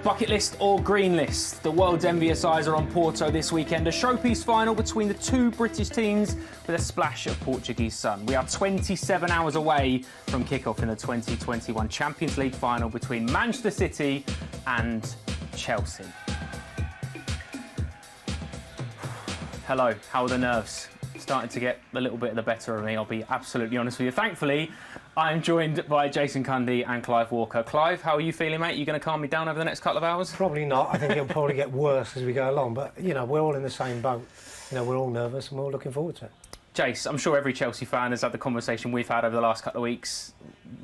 Bucket list or green list? The world's envious eyes are on Porto this weekend. A showpiece final between the two British teams with a splash of Portuguese sun. We are 27 hours away from kickoff in the 2021 Champions League final between Manchester City and Chelsea. Hello, how are the nerves? Starting to get a little bit of the better of me, I'll be absolutely honest with you. Thankfully, I'm joined by Jason Cundy and Clive Walker. Clive, how are you feeling, mate? You going to calm me down over the next couple of hours? Probably not. I think it'll probably get worse as we go along. But, you know, we're all in the same boat. You know, we're all nervous and we're all looking forward to it. Jace, I'm sure every Chelsea fan has had the conversation we've had over the last couple of weeks.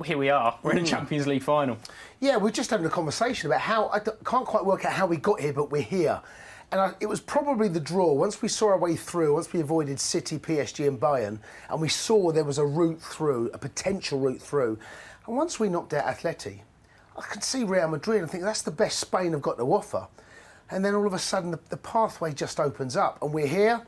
Here we are. We're in a Champions League final. Yeah, we're just having a conversation about how... I can't quite work out how we got here, but we're here. And it was probably the draw. Once we saw our way through, once we avoided City, PSG and Bayern, and we saw there was a route through, a potential route through, and once we knocked out Atleti, I could see Real Madrid and think that's the best Spain have got to offer. And then all of a sudden the pathway just opens up, and we're here,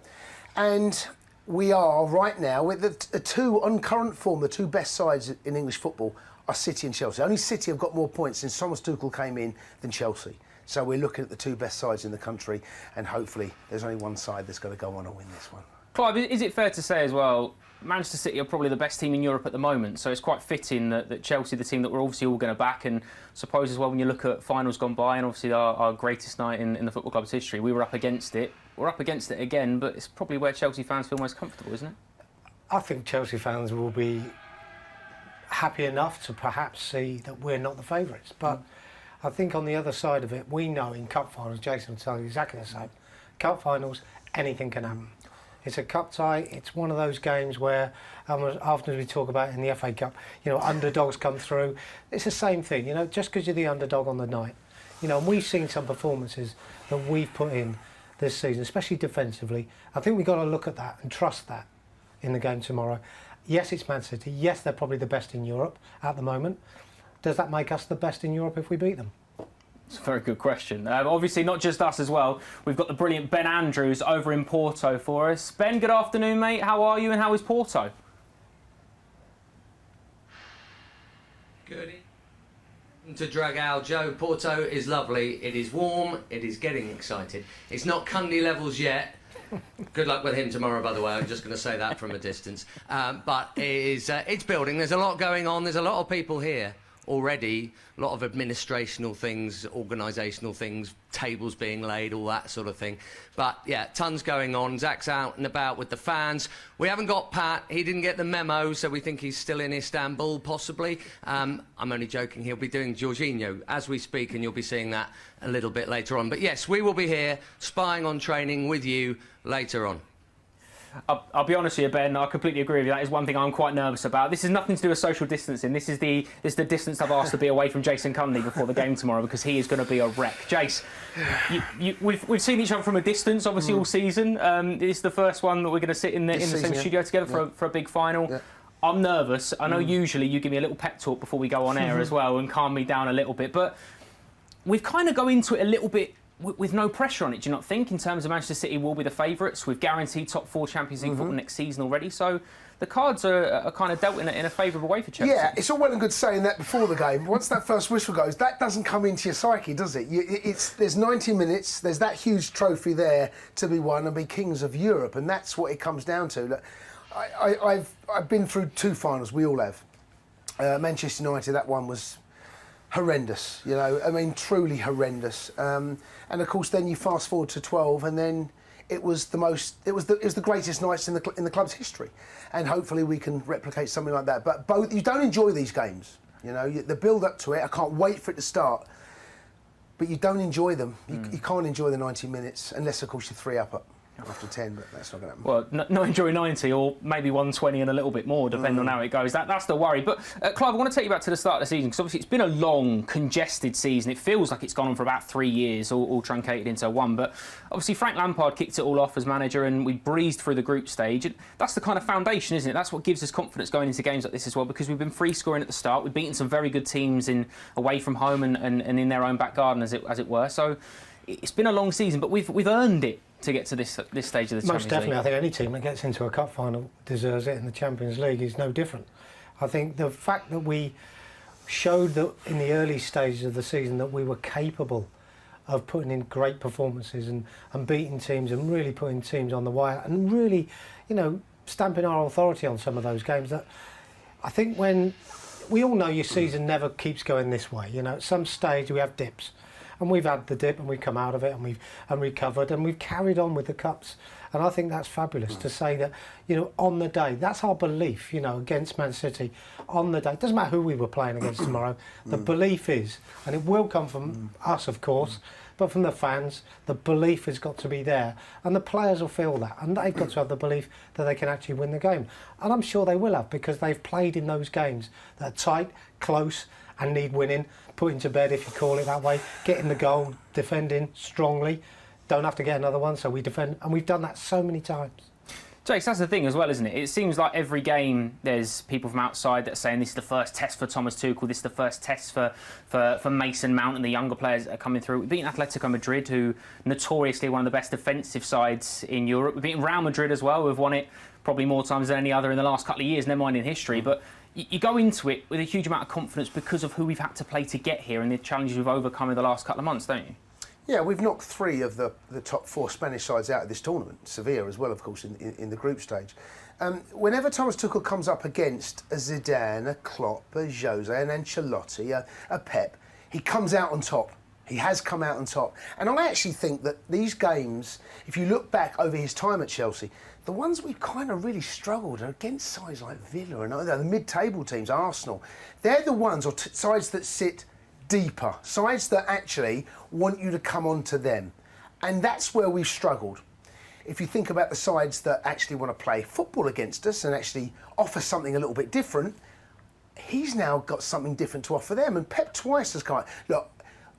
and we are right now with the two on current form, the two best sides in English football are City and Chelsea. Only City have got more points since Thomas Tuchel came in than Chelsea. So we're looking at the two best sides in the country, and hopefully there's only one side that's going to go on and win this one. Clive, is it fair to say as well, Manchester City are probably the best team in Europe at the moment, so it's quite fitting that Chelsea, the team that we're obviously all going to back, and suppose as well when you look at finals gone by and obviously our greatest night in the football club's history, we were up against it. We're up against it again, but it's probably where Chelsea fans feel most comfortable, isn't it? I think Chelsea fans will be happy enough to perhaps see that we're not the favourites, but I think on the other side of it, we know in cup finals, Jason will tell you exactly the same, cup finals, anything can happen. It's a cup tie, it's one of those games where, after we talk about in the FA Cup, you know, underdogs come through. It's the same thing, you know, just because you're the underdog on the night. You know, and we've seen some performances that we've put in this season, especially defensively. I think we've got to look at that and trust that in the game tomorrow. Yes, it's Man City. Yes, they're probably the best in Europe at the moment. Does that make us the best in Europe if we beat them? It's a very good question. Obviously, not just us as well. We've got the brilliant Ben Andrews over in Porto for us. Ben, good afternoon, mate. How are you and how is Porto? Good. To drag out Joe, Porto is lovely. It is warm. It is getting excited. It's not Cundy levels yet. Good luck with him tomorrow, by the way. I'm just going to say that from a distance. But it is, it's building. There's a lot going on. There's a lot of people here already, a lot of administrational things, organisational things, tables being laid, all that sort of thing. But yeah, tons going on. Zach's out and about with the fans. We haven't got Pat. He didn't get the memo, so we think he's still in Istanbul, possibly. I'm only joking. He'll be doing Jorginho as we speak, and you'll be seeing that a little bit later on. But yes, we will be here spying on training with you later on. I'll be honest with you, Ben, I completely agree with you. That is one thing I'm quite nervous about. This is nothing to do with social distancing. This is the distance I've asked to be away from Jason Cundy before the game tomorrow, because he is going to be a wreck. Jace, we've seen each other from a distance, obviously, all season. It's the first one that we're going to sit in the same studio together for a big final. Yeah. I'm nervous. I know usually you give me a little pep talk before we go on air as well and calm me down a little bit, but we've kind of go into it a little bit with no pressure on it, do you not think? In terms of Manchester City will be the favourites. We've guaranteed top 4 Champions League football next season already. So the cards are kind of dealt in a favourable way for Chelsea. Yeah, it's all well and good saying that before the game. Once that first whistle goes, that doesn't come into your psyche, does it? There's 90 minutes, there's that huge trophy there to be won and be kings of Europe, and that's what it comes down to. Look, I've been through 2 finals, we all have. Manchester United, that one was horrendous, you know, I mean, truly horrendous. And of course, then you fast forward to 12, and then it was the greatest nights in the club's history. And hopefully we can replicate something like that. But you don't enjoy these games, you know, the build up to it. I can't wait for it to start. But you don't enjoy them. You can't enjoy the 90 minutes unless, of course, you're 3 up after 10, but that's not going to happen. Well, not enjoy 90 or maybe 120 and a little bit more, depending on how it goes. That's the worry. But, Clive, I want to take you back to the start of the season, because obviously it's been a long, congested season. It feels like it's gone on for about 3 years, all truncated into one. But obviously Frank Lampard kicked it all off as manager, and we breezed through the group stage. And that's the kind of foundation, isn't it? That's what gives us confidence going into games like this as well, because we've been free scoring at the start. We've beaten some very good teams away from home and in their own back garden, as it were. So it's been a long season, but we've earned it to get to this stage of the Champions League. Most definitely. I think any team that gets into a cup final deserves it, and the Champions League is no different. I think the fact that we showed that in the early stages of the season that we were capable of putting in great performances and beating teams and really putting teams on the wire and really, stamping our authority on some of those games. That I think when we all know your season never keeps going this way. At some stage we have dips, and we've had the dip and we've come out of it and we've recovered and we've carried on with the cups. And I think that's fabulous to say that, on the day, that's our belief, against Man City, on the day. It doesn't matter who we were playing against tomorrow. The belief is, and it will come from us, of course, but from the fans, the belief has got to be there. And the players will feel that. And they've got to have the belief that they can actually win the game. And I'm sure they will have, because they've played in those games that are tight, close, and need winning, putting to bed, if you call it that way, getting the goal, defending strongly. Don't have to get another one, so we defend, and we've done that so many times. Jakes, that's the thing as well, isn't it? It seems like every game there's people from outside that are saying this is the first test for Thomas Tuchel, this is the first test for Mason Mount and the younger players that are coming through. We've beaten Atletico Madrid, who notoriously one of the best defensive sides in Europe. We've beaten Real Madrid as well. We've won it probably more times than any other in the last couple of years, never mind in history. But you go into it with a huge amount of confidence because of who we've had to play to get here and the challenges we've overcome in the last couple of months, don't you? Yeah, we've knocked 3 of the top 4 Spanish sides out of this tournament. Sevilla as well, of course, in the group stage. Whenever Thomas Tuchel comes up against a Zidane, a Klopp, a Jose, an Ancelotti, a Pep, he comes out on top. He has come out on top. And I actually think that these games, if you look back over his time at Chelsea, the ones we've kind of really struggled are against sides like Villa and the mid-table teams, Arsenal. They're the ones, or sides that sit deeper, sides that actually want you to come on to them. And that's where we've struggled. If you think about the sides that actually want to play football against us and actually offer something a little bit different, he's now got something different to offer them. And Pep twice has come out, look,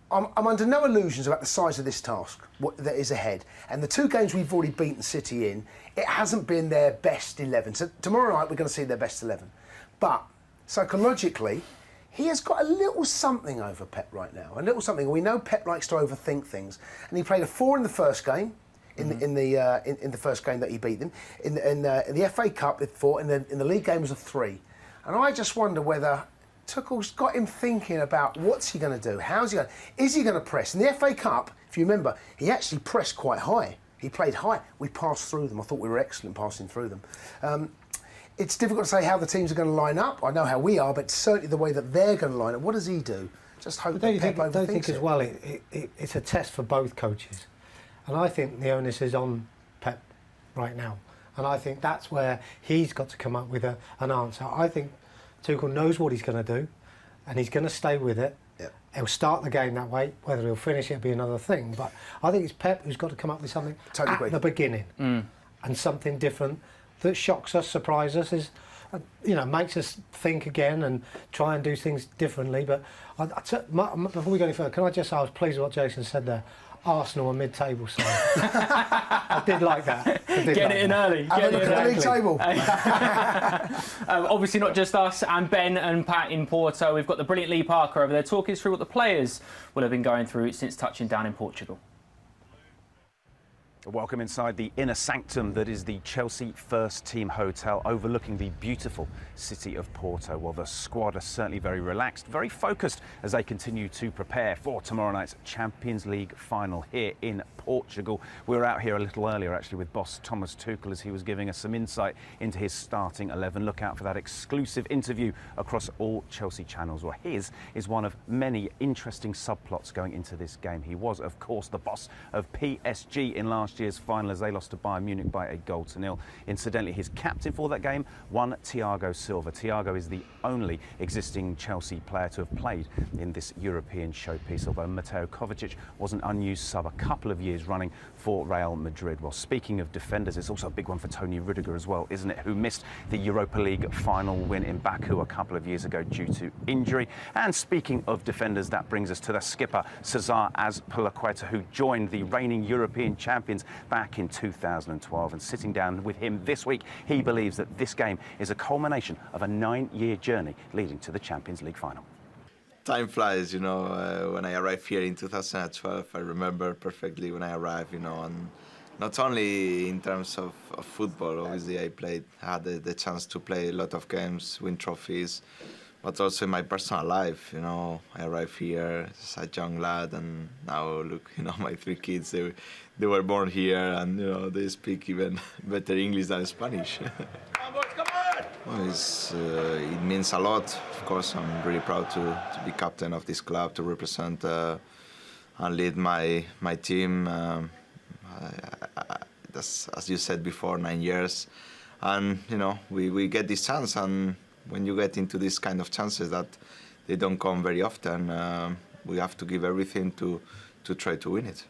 I'm under no illusions about the size of this task that is ahead. And the 2 games we've already beaten City in, it hasn't been their best 11. So tomorrow night we're going to see their best 11. But psychologically, he has got a little something over Pep right now. A little something. We know Pep likes to overthink things, and he played a 4 in the first game, in the first game that he beat them. In the FA Cup, with 4. In the league game was a 3. And I just wonder whether Tuchel's got him thinking about what's he going to do, how's he going, is he going to press? In the FA Cup, if you remember, he actually pressed quite high. He played high. We passed through them. I thought we were excellent passing through them. It's difficult to say how the teams are going to line up. I know how we are, but certainly the way that they're going to line up. What does he do? Just hope that Pep overthinks it. I think as well it's a test for both coaches. And I think the onus is on Pep right now. And I think that's where he's got to come up with an answer. I think Tuchel knows what he's going to do, and he's going to stay with it. Yep. He'll start the game that way. Whether he'll finish it will be another thing. But I think it's Pep who's got to come up with something at the beginning. And something different that shocks us, surprises us, makes us think again and try and do things differently. But before we go any further, can I just say I was pleased with what Jason said there. Arsenal are mid-table side. I did like that. Get it in early. Have a look at the league table. Obviously not just us and Ben and Pat in Porto. We've got the brilliant Lee Parker over there talking us through what the players will have been going through since touching down in Portugal. Welcome inside the inner sanctum that is the Chelsea first team hotel overlooking the beautiful city of Porto. Well, the squad are certainly very relaxed, very focused as they continue to prepare for tomorrow night's Champions League final here in Portugal. We were out here a little earlier actually with boss Thomas Tuchel as he was giving us some insight into his starting 11. Look out for that exclusive interview across all Chelsea channels. Well, his is one of many interesting subplots going into this game. He was, of course, the boss of PSG in last year's final as they lost to Bayern Munich by a 0-0. Incidentally, his captain for that game, one Thiago Silva. Thiago is the only existing Chelsea player to have played in this European showpiece, although Mateo Kovacic was an unused sub a couple of years running for Real Madrid. Well, speaking of defenders, it's also a big one for Toni Rüdiger as well, isn't it? Who missed the Europa League final win in Baku a couple of years ago due to injury. And speaking of defenders, that brings us to the skipper, Cesar Azpilicueta, who joined the reigning European champions back in 2012. And sitting down with him this week, he believes that this game is a culmination of a 9-year journey leading to the Champions League final. Time flies, you know. When I arrived here in 2012, I remember perfectly when I arrived, you know, and not only in terms of football, obviously I had the chance to play a lot of games, win trophies, but also in my personal life. You know, I arrived here as a young lad, and now look, you know, my 3 kids, they were born here, and you know, they speak even better English than Spanish. Well, it means a lot. Of course, I'm really proud to be captain of this club, to represent and lead my team. That's, as you said before, 9 years, and you know, we get this chance, and when you get into these kind of chances that they don't come very often, we have to give everything to try to win it.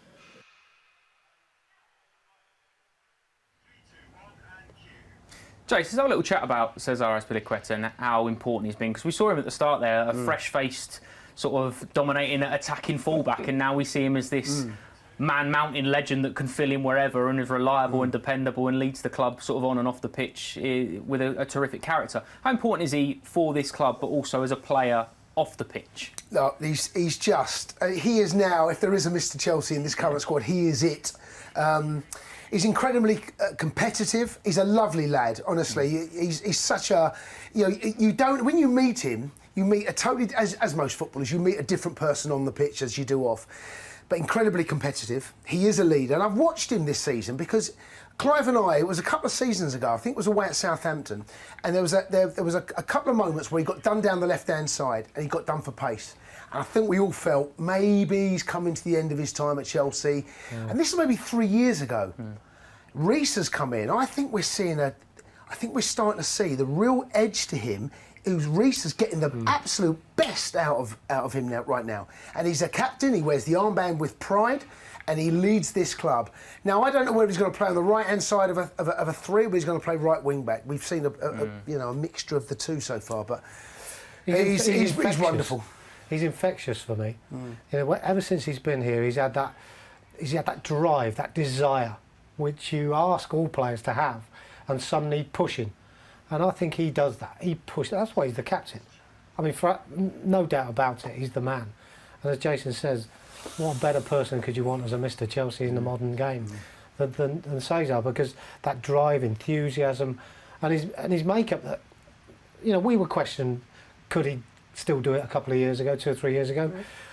Jace, let's have a little chat about Cesar Azpilicueta and how important he's been, because we saw him at the start there, a fresh-faced, sort of dominating, attacking fullback, and now we see him as this man-mountain legend that can fill in wherever and is reliable and dependable and leads the club sort of on and off the pitch with a terrific character. How important is he for this club, but also as a player off the pitch? No, he's just... he is now, if there is a Mr Chelsea in this current squad, he is it. He's incredibly competitive. He's a lovely lad, honestly. He's such a... You know, you don't... When you meet him, you meet a totally... As most footballers, you meet a different person on the pitch as you do off. But incredibly competitive. He is a leader. And I've watched him this season because Clive and I, it was a couple of seasons ago, I think it was away at Southampton, and there was a couple of moments where he got done down the left-hand side and he got done for pace. And I think we all felt maybe he's coming to the end of his time at Chelsea. And this is maybe 3 years ago. Reece has come in. I think we're starting to see the real edge to him. Reece is getting the absolute best out of him right now. And he's a captain, he wears the armband with pride, and he leads this club. Now, I don't know whether he's going to play on the right-hand side of a 3, but he's going to play right wing-back. We've seen a mixture of the two so far, but he's wonderful. He's infectious for me. You know, ever since he's been here, he's had that drive, that desire, which you ask all players to have, and some need pushing. And I think he does that. He pushes. That's why he's the captain. I mean, no doubt about it, he's the man. And as Jason says, what better person could you want as a Mr Chelsea in the modern game than Cesar? Because that drive, enthusiasm, and his makeup. That, you know, we were questioning, could he still do it a couple of years ago, 2 or 3 years ago?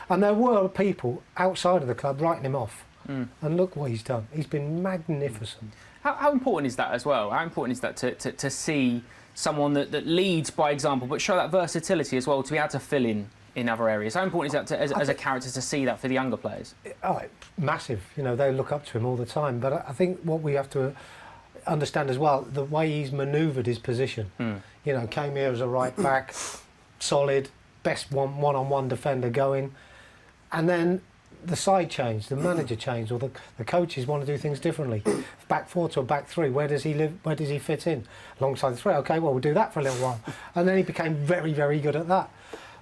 And there were people outside of the club writing him off. And look what he's done. He's been magnificent. How important is that as well? How important is that to see someone that leads by example, but show that versatility as well, to be able to fill in other areas? How important is that as a character to see that for the younger players? Oh, massive. You know, they look up to him all the time. But I think what we have to understand as well, the way he's manoeuvred his position. You know, came here as a right back, solid, best one-on-one defender going, and then the side changed, the manager changed, or the coaches want to do things differently. Back 4 to a back 3, where does he live? Where does he fit in? Alongside the 3, okay, well, we'll do that for a little while. And then he became very, very good at that.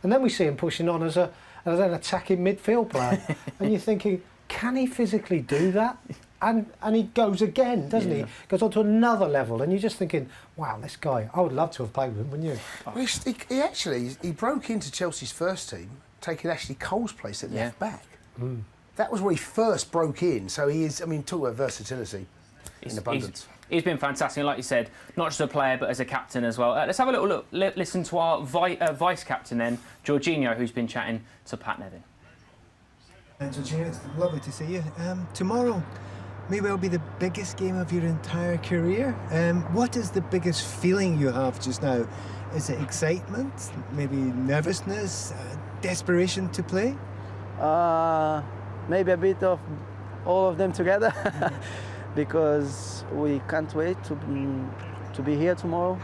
And then we see him pushing on as an attacking midfield player. And you're thinking, can he physically do that? And he goes again, doesn't he? Goes on to another level. And you're just thinking, wow, this guy, I would love to have played with him, wouldn't you? Well, he broke into Chelsea's first team, taking Ashley Cole's place at left back. That was where he first broke in. So he is, I mean, talk about versatility in abundance. He's been fantastic, and like you said, not just a player, but as a captain as well. Let's have a little listen to our vice-captain then, Jorginho, who's been chatting to Pat Nevin. Jorginho, it's lovely to see you. Tomorrow may well be the biggest game of your entire career. What is the biggest feeling you have just now? Is it excitement, maybe nervousness, desperation to play? Maybe a bit of all of them together, because we can't wait to be here tomorrow.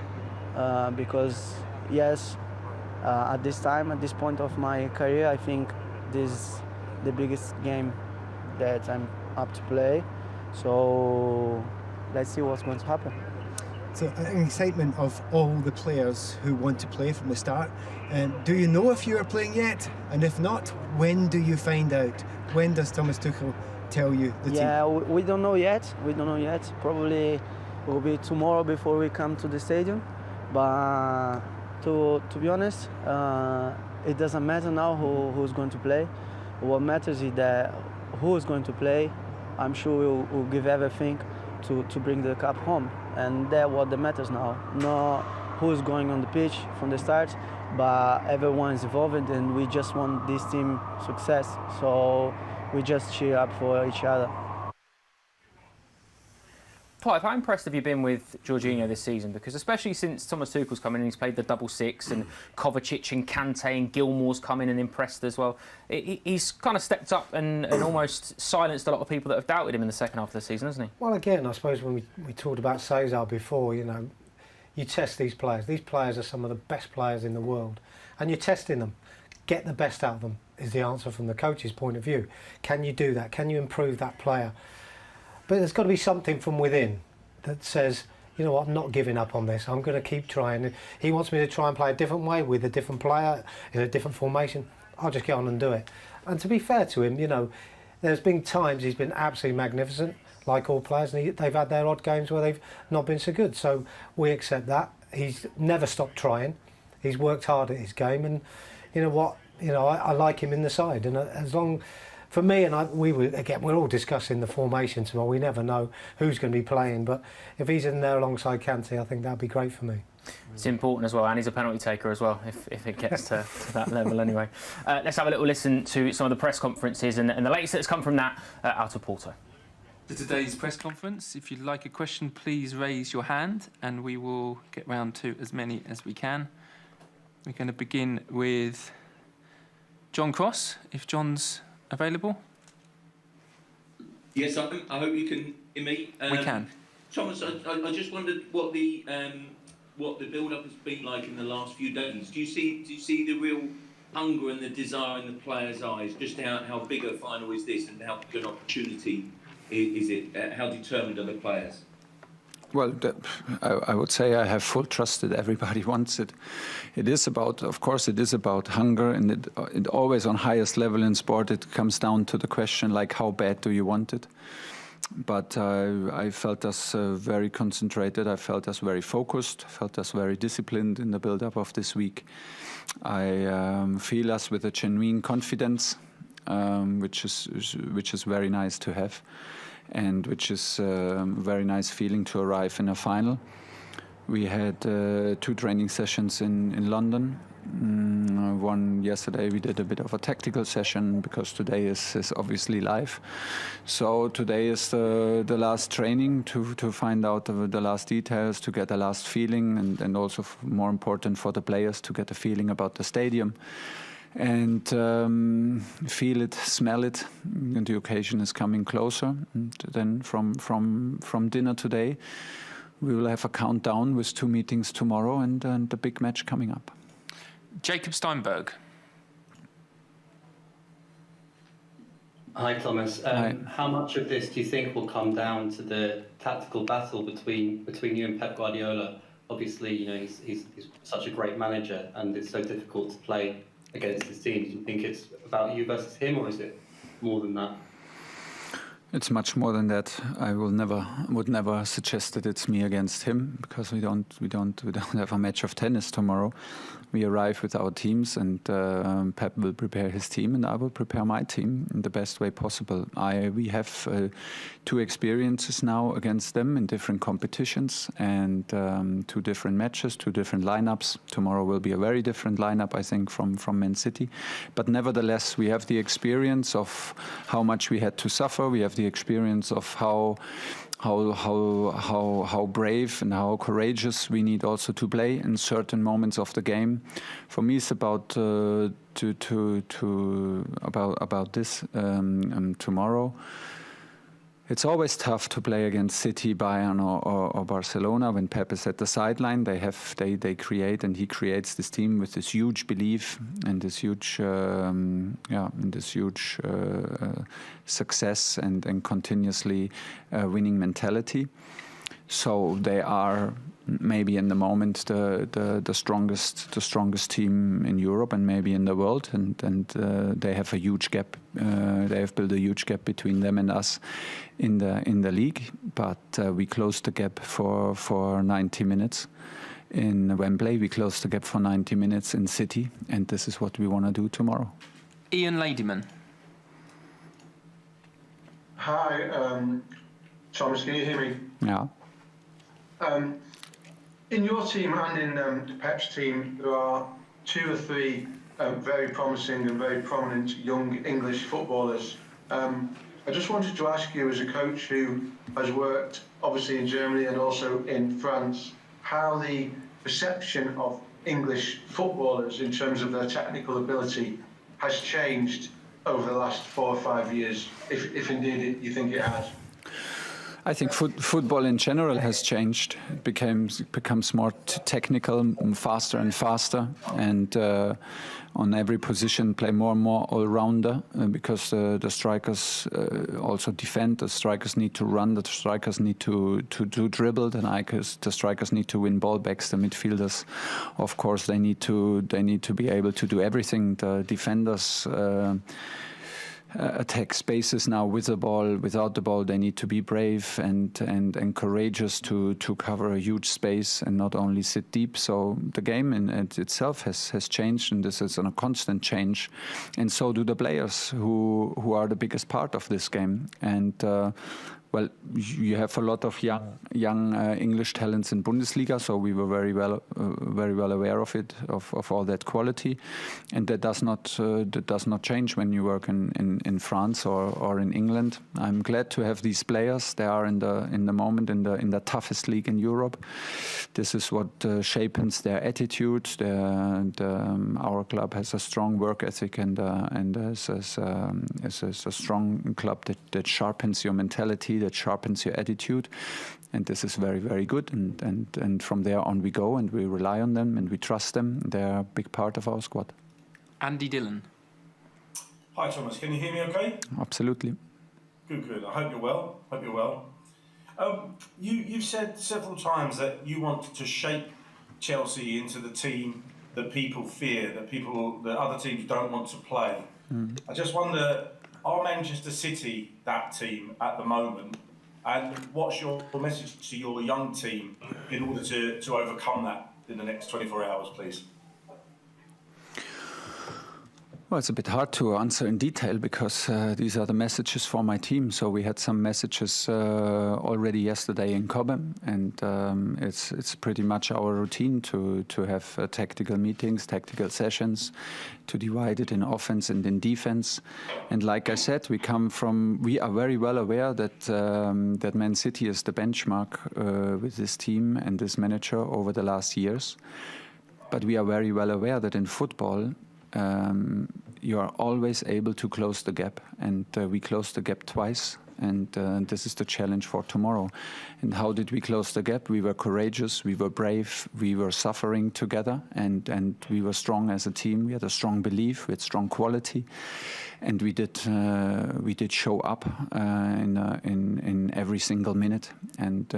Because yes, at this time, at this point of my career, I think this is the biggest game that I'm up to play. So let's see what's going to happen. So an excitement of all the players who want to play from the start. Do you know if you are playing yet? And if not, when do you find out? When does Thomas Tuchel tell you the team? Yeah, we don't know yet. We don't know yet. Probably it will be tomorrow before we come to the stadium. But to be honest, it doesn't matter now who's going to play. What matters is that who is going to play. I'm sure we'll give everything to bring the cup home. And that's what matters now. Not who's going on the pitch from the start, but everyone's involved, and we just want this team success. So we just cheer up for each other. Clive, how impressed have you been with Jorginho this season? Because especially since Thomas Tuchel's come in and he's played the double six, and Kovacic and Kanté and Gilmour's come in and impressed as well. He's kind of stepped up and almost silenced a lot of people that have doubted him in the second half of the season, hasn't he? Well, again, I suppose when we talked about Cesar before, you know, you test these players. These players are some of the best players in the world, and you're testing them. Get the best out of them is the answer from the coach's point of view. Can you do that? Can you improve that player? But there's got to be something from within that says, you know what, I'm not giving up on this. I'm going to keep trying. He wants me to try and play a different way with a different player in a different formation. I'll just get on and do it. And to be fair to him, you know, there's been times he's been absolutely magnificent, like all players, and they've had their odd games where they've not been so good. So we accept that. He's never stopped trying. He's worked hard at his game, and you know what, you know, I like him in the side. And as long, for me, and we're all discussing the formation tomorrow. We never know who's going to be playing, but if he's in there alongside Kanté, I think that'd be great for me. It's important as well, and he's a penalty taker as well, if it gets to that level anyway. Let's have a little listen to some of the press conferences and the latest that's come from that out of Porto. To today's press conference, if you'd like a question, please raise your hand and we will get round to as many as we can. We're going to begin with John Cross, if John's available. Yes, I hope you can hear me. We can. Thomas, I just wondered what the build-up has been like in the last few days. Do you see the real hunger and the desire in the players' eyes? Just how big a final is this, and how big an opportunity is it? How determined are the players? Well, I would say I have full trust that everybody wants it. It is about, of course, it is about hunger, and it always on highest level in sport, it comes down to the question like, how bad do you want it? But I felt us very concentrated. I felt us very focused. I felt us very disciplined in the build-up of this week. I feel us with a genuine confidence, which is very nice to have, and which is a very nice feeling to arrive in a final. We had 2 training sessions in London. One yesterday we did a bit of a tactical session because today is obviously live. So today is the last training to find out the last details, to get the last feeling, and also more important for the players to get a feeling about the stadium and feel it, smell it. And the occasion is coming closer. And then from dinner today, we will have a countdown with 2 meetings tomorrow and the big match coming up. Jacob Steinberg. Hi, Thomas. Hi. How much of this do you think will come down to the tactical battle between you and Pep Guardiola? Obviously, you know, he's such a great manager, and it's so difficult to play against his team. Do you think it's about you versus him, or is it more than that? It's much more than that. I would never suggest that it's me against him, because we don't have a match of tennis tomorrow. We arrive with our teams, and Pep will prepare his team, and I will prepare my team in the best way possible. We have 2 experiences now against them in different competitions, and 2 different matches, 2 different lineups. Tomorrow will be a very different lineup, I think, from Man City. But nevertheless, we have the experience of how much we had to suffer. We have the experience of how brave and how courageous we need also to play in certain moments of the game. For me, it's about this tomorrow. It's always tough to play against City, Bayern, or Barcelona when Pep is at the sideline. They create, and he creates this team with this huge belief and this huge success and continuously winning mentality. So they are maybe in the moment the strongest team in Europe and maybe in the world, and they have a huge gap. They have built a huge gap between them and us in the league. But we closed the gap for 90 minutes in Wembley. We closed the gap for 90 minutes in City, and this is what we want to do tomorrow. Ian Ladyman. Hi, Thomas. Can you hear me? Yeah. In your team and in Pep's team, there are 2 or 3 very promising and very prominent young English footballers. I just wanted to ask you, as a coach who has worked obviously in Germany and also in France, how the perception of English footballers in terms of their technical ability has changed over the last 4 or 5 years, if indeed you think it has. I think football in general has changed. It becomes more technical, faster and faster, and on every position play more and more all-rounder because the strikers also defend. The strikers need to run. The strikers need to dribble. The strikers need to win ball backs. The midfielders, of course, they need to be able to do everything. The defenders attack spaces now with the ball, without the ball. They need to be brave and courageous to cover a huge space and not only sit deep. So the game in itself has changed, and this is a constant change. And so do the players who are the biggest part of this game. And well, you have a lot of young English talents in Bundesliga, so we were very well aware of it, of all that quality, and that does not change when you work in France or in England. I'm glad to have these players. They are in the moment in the toughest league in Europe. This is what shapes their attitude. Our club has a strong work ethic and is a strong club that sharpens your mentality, that sharpens your attitude, and this is very, very good. And from there on we go, and we rely on them and we trust them. They're a big part of our squad. Andy Dillon. Hi Thomas, can you hear me okay? Absolutely. Good. I hope you're well. You've said several times that you want to shape Chelsea into the team that people fear, that other teams don't want to play. I just wonder, are Manchester City that team at the moment? And what's your message to your young team in order to overcome that in the next 24 hours, please? Well, it's a bit hard to answer in detail because these are the messages for my team. So we had some messages already yesterday in Cobham, and it's pretty much our routine to have tactical meetings, tactical sessions, to divide it in offense and in defense. And like I said, we are very well aware that Man City is the benchmark with this team and this manager over the last years. But we are very well aware that in football, you are always able to close the gap, and we closed the gap twice, and this is the challenge for tomorrow. And how did we close the gap? We were courageous, we were brave, we were suffering together, and we were strong as a team. We had a strong belief, we had strong quality, and we did show up in every single minute, and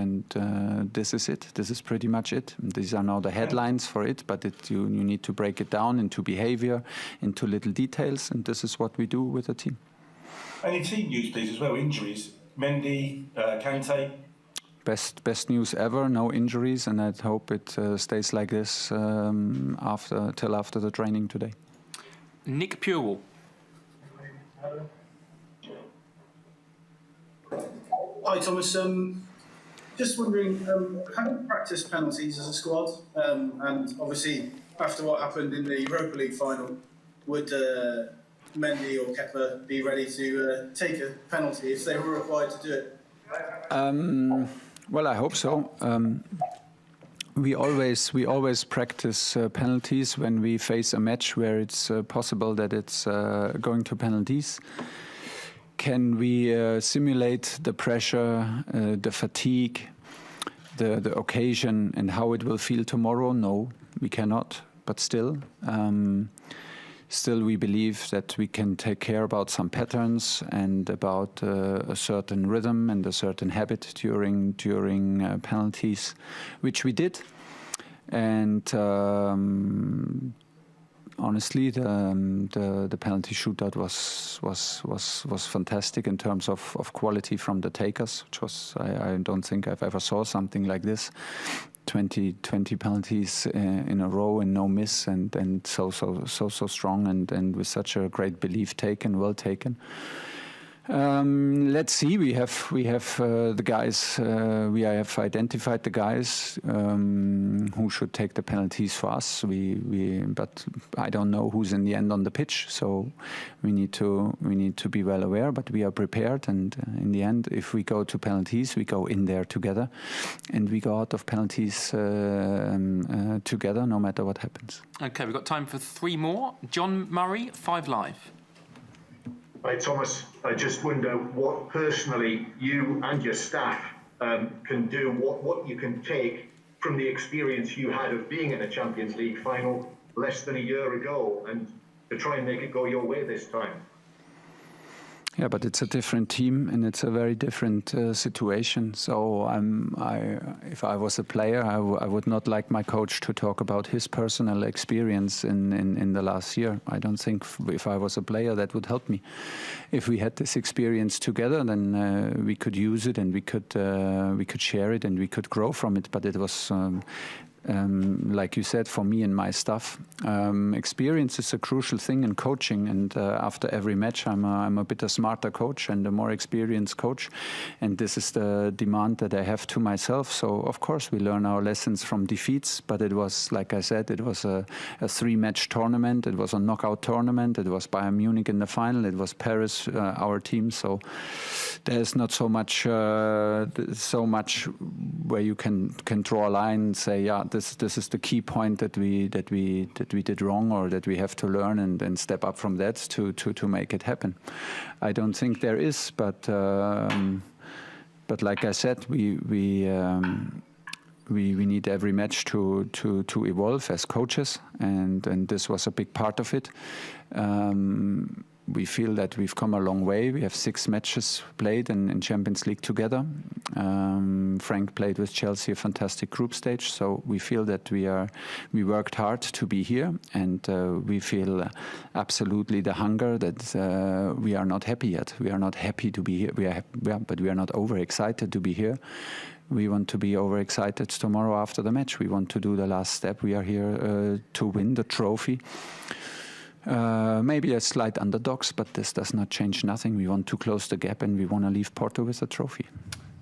this is it. This is pretty much it. These are now the headlines for it, but you need to break it down into behavior, into little details, and this is what we do with the team. Any team news, please, as well? Injuries. Mendy, Kanté. Best news ever. No injuries, and I hope it stays like this till after the training today. Nick Purewell. Hi Thomas, just wondering, how do you practice penalties as a squad? And obviously, after what happened in the Europa League final, would Mendy or Kerr be ready to take a penalty if they were required to do it? Well, I hope so. We always practice penalties when we face a match where it's possible that it's going to penalties. Can we simulate the pressure, the fatigue, the occasion, and how it will feel tomorrow? No, we cannot. But still, we believe that we can take care about some patterns and about a certain rhythm and a certain habit during penalties, which we did. And honestly, the penalty shootout was fantastic in terms of quality from the takers, which was I don't think I've ever saw something like this. 20 penalties in a row and no miss, and so strong and with such a great belief taken, well taken. Let's see. We have the guys. We have identified the guys who should take the penalties for us. But I don't know who's in the end on the pitch. So we need to be well aware. But we are prepared. And in the end, if we go to penalties, we go in there together, and we go out of penalties together, no matter what happens. Okay, we've got time for 3 more. John Murray, 5 Live. Right, Thomas, I just wonder what personally you and your staff can do, what you can take from the experience you had of being in a Champions League final less than a year ago, and to try and make it go your way this time. Yeah, but it's a different team and it's a very different situation. So if I was a player, I would not like my coach to talk about his personal experience in the last year. I don't think if I was a player that would help me. If we had this experience together, then we could use it and we could share it and we could grow from it. But it was. Like you said, for me and my staff, experience is a crucial thing in coaching. And after every match, I'm a bit a smarter coach and a more experienced coach. And this is the demand that I have to myself. So, of course, we learn our lessons from defeats. But it was, like I said, it was a 3-match tournament. It was a knockout tournament. It was Bayern Munich in the final. It was Paris, our team. So there's not so much where you can draw a line and say, yeah, this is the key point that we did wrong, or that we have to learn and step up from that to make it happen. I don't think there is, but like I said, we need every match to evolve as coaches, and this was a big part of it. We feel that we've come a long way. We have 6 matches played in Champions League together. Frank played with Chelsea a fantastic group stage, so we feel that we worked hard to be here, and we feel absolutely the hunger that we are not happy yet. We are not happy to be here. But we are not overexcited to be here. We want to be overexcited tomorrow after the match. We want to do the last step. We are here to win the trophy. Maybe a slight underdogs, but this does not change nothing. We want to close the gap and we want to leave Porto with a trophy.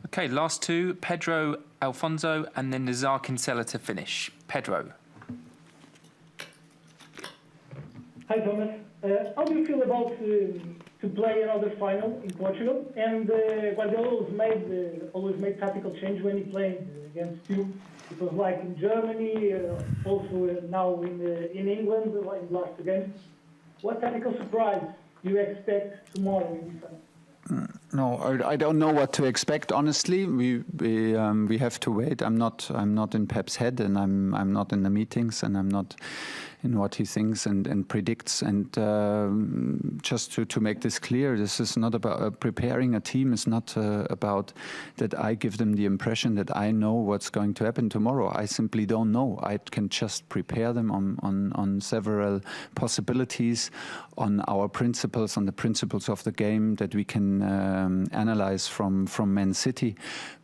Okay, last 2, Pedro Alfonso and then Nazar Kinsella to finish. Pedro. Hi, Thomas. How do you feel about to play another final in Portugal? And Guardiola always made tactical change when he played against you. It was like in Germany, also now in England, in the last 2 games. What tactical surprise do you expect tomorrow in this final? No, I don't know what to expect. Honestly, we have to wait. I'm not in Pep's head, and I'm not in the meetings, and I'm not in what he thinks and predicts. And just to make this clear, this is not about preparing a team. It's not about that I give them the impression that I know what's going to happen tomorrow. I simply don't know. I can just prepare them on several possibilities, on our principles, on the principles of the game that we can analyze from Man City.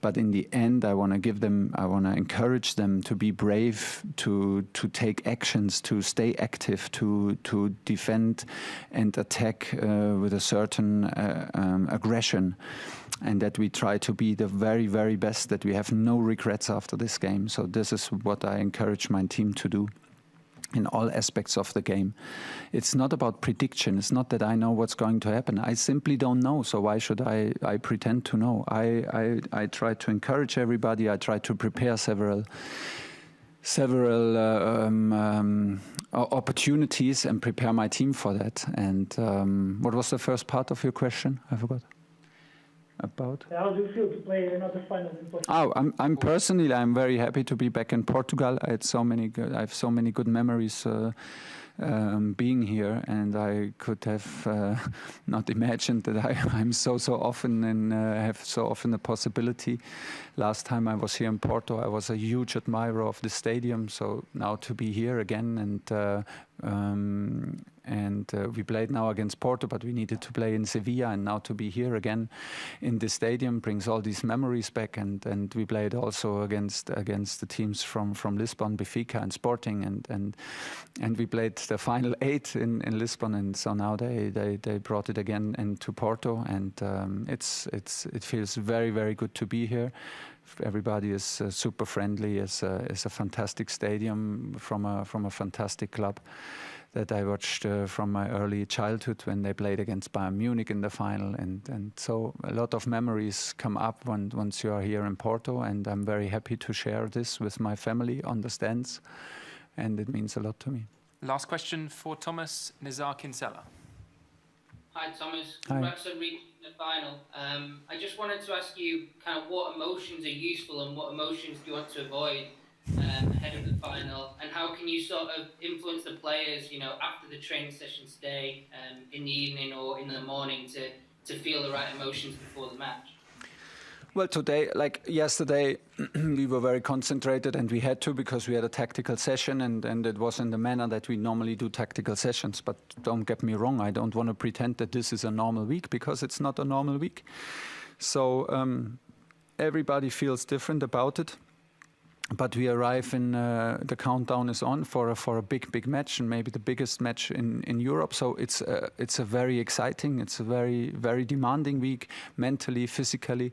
But in the end, I want to encourage them to be brave, to take actions, to stay active, to defend and attack with a certain aggression, and that we try to be the very, very best, that we have no regrets after this game. So this is what I encourage my team to do in all aspects of the game. It's not about prediction. It's not that I know what's going to happen. I simply don't know. So why should I pretend to know? I try to encourage everybody. I try to prepare several opportunities and prepare my team for that. And what was the first part of your question? I forgot. About? How do you feel to play another final in Portugal? I'm very happy to be back in Portugal. I have so many good memories being here, and I could have not imagined that I'm so often and have so often the possibility. Last time I was here in Porto, I was a huge admirer of the stadium. So now to be here again and we played now against Porto, but we needed to play in Sevilla, and now to be here again in this stadium brings all these memories back. And we played also against the teams from Lisbon, Benfica and Sporting, and we played the final 8 in Lisbon, and so now they brought it again into Porto, and it feels very, very good to be here. Everybody is super friendly. It's a fantastic stadium from a fantastic club that I watched from my early childhood when they played against Bayern Munich in the final, and so a lot of memories come up once you are here in Porto, and I'm very happy to share this with my family on the stands, and it means a lot to me. Last question for Thomas, Nizar Kinsella. Hi Thomas, congrats on reaching the final. I just wanted to ask you kind of what emotions are useful and what emotions do you want to avoid ahead of the final, and how can you sort of influence the players, you know, after the training session today, in the evening or in the morning to feel the right emotions before the match? Well, today, like yesterday, we were very concentrated, and we had to because we had a tactical session, and it was in the manner that we normally do tactical sessions. But don't get me wrong, I don't want to pretend that this is a normal week, because it's not a normal week. So everybody feels different about it. But we arrive in the countdown is on for a big match, and maybe the biggest match in Europe. So it's a very exciting, it's a very demanding week, mentally, physically,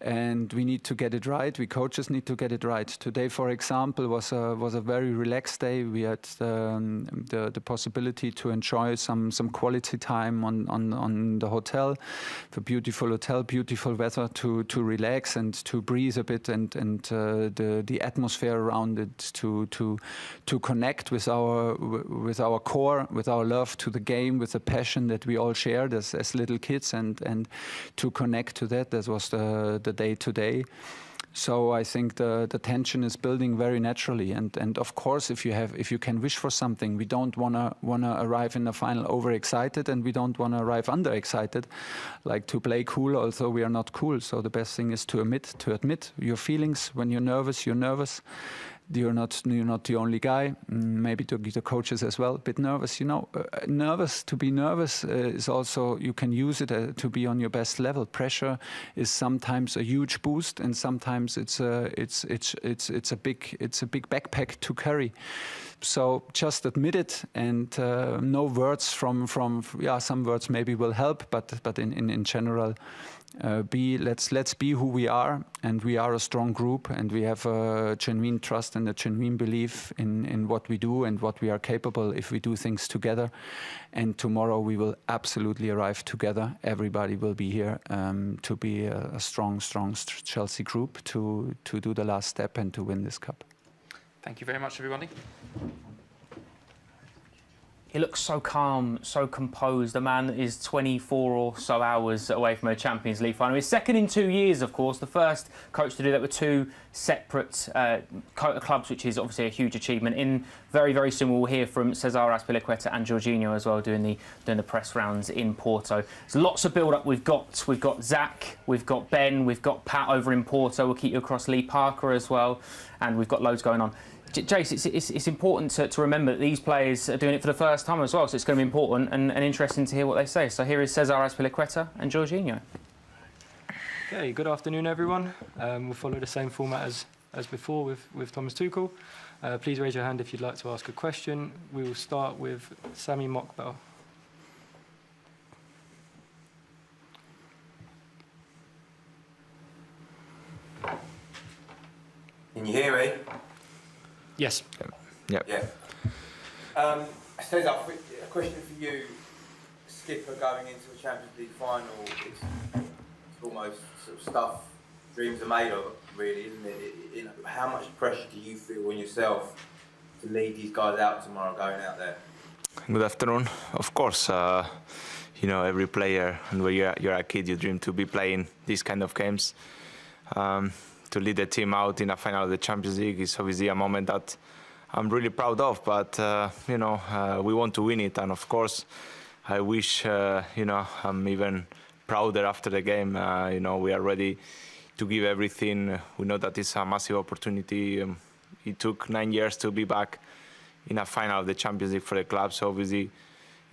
and we need to get it right. We coaches need to get it right. Today, for example, was a very relaxed day. We had the possibility to enjoy some quality time on the hotel, the beautiful hotel, beautiful weather to relax and to breathe a bit, and the atmosphere around it to connect with our core, with our love to the game, with the passion that we all shared as little kids, and to connect to that. That was the day today. So I think the tension is building very naturally, and of course, if you can wish for something, we don't wanna arrive in the final overexcited, and we don't wanna arrive underexcited, like to play cool. Also, we are not cool. So the best thing is to admit your feelings. When you're nervous, you're nervous. You're not the only guy. Maybe the coaches as well. A bit nervous, you know. To be nervous is also, you can use it to be on your best level. Pressure is sometimes a huge boost, and sometimes it's a big backpack to carry. So just admit it, and no words from some words maybe will help, but in general. Let's be who we are, and we are a strong group, and we have a genuine trust and a genuine belief in what we do and what we are capable if we do things together. And tomorrow we will absolutely arrive together. Everybody will be here to be a strong Chelsea group to do the last step and to win this cup. Thank you very much, everybody. He looks so calm, so composed. A man that is 24 or so hours away from a Champions League final. He's second in 2 years, of course. The first coach to do that with 2 separate clubs, which is obviously a huge achievement. In very soon, we'll hear from Cesar Azpilicueta and Jorginho as well, doing the press rounds in Porto. There's lots of build-up. We've got Zach, we've got Ben, we've got Pat over in Porto. We'll keep you across Lee Parker as well, and we've got loads going on. Jace, it's important to remember that these players are doing it for the first time as well, so it's going to be important and interesting to hear what they say. So here is Cesar Azpilicueta and Jorginho. Okay, good afternoon, everyone. We'll follow the same format as before with Thomas Tuchel. Please raise your hand if you'd like to ask a question. We will start with Sami Mokbel. Can you hear me? Yes. Yeah. Cesar, a question for you. Skipper going into a Champions League final, it's almost sort of stuff dreams are made of, really, isn't it? How much pressure do you feel on yourself to lead these guys out tomorrow, going out there? Good afternoon. Of course, every player, and when you're a kid, you dream to be playing these kind of games. To lead the team out in a final of the Champions League is obviously a moment that I'm really proud of, but we want to win it, and of course I wish I'm even prouder after the game. We are ready to give everything. We know that it's a massive opportunity. It took 9 years to be back in a final of the Champions League for the club, so obviously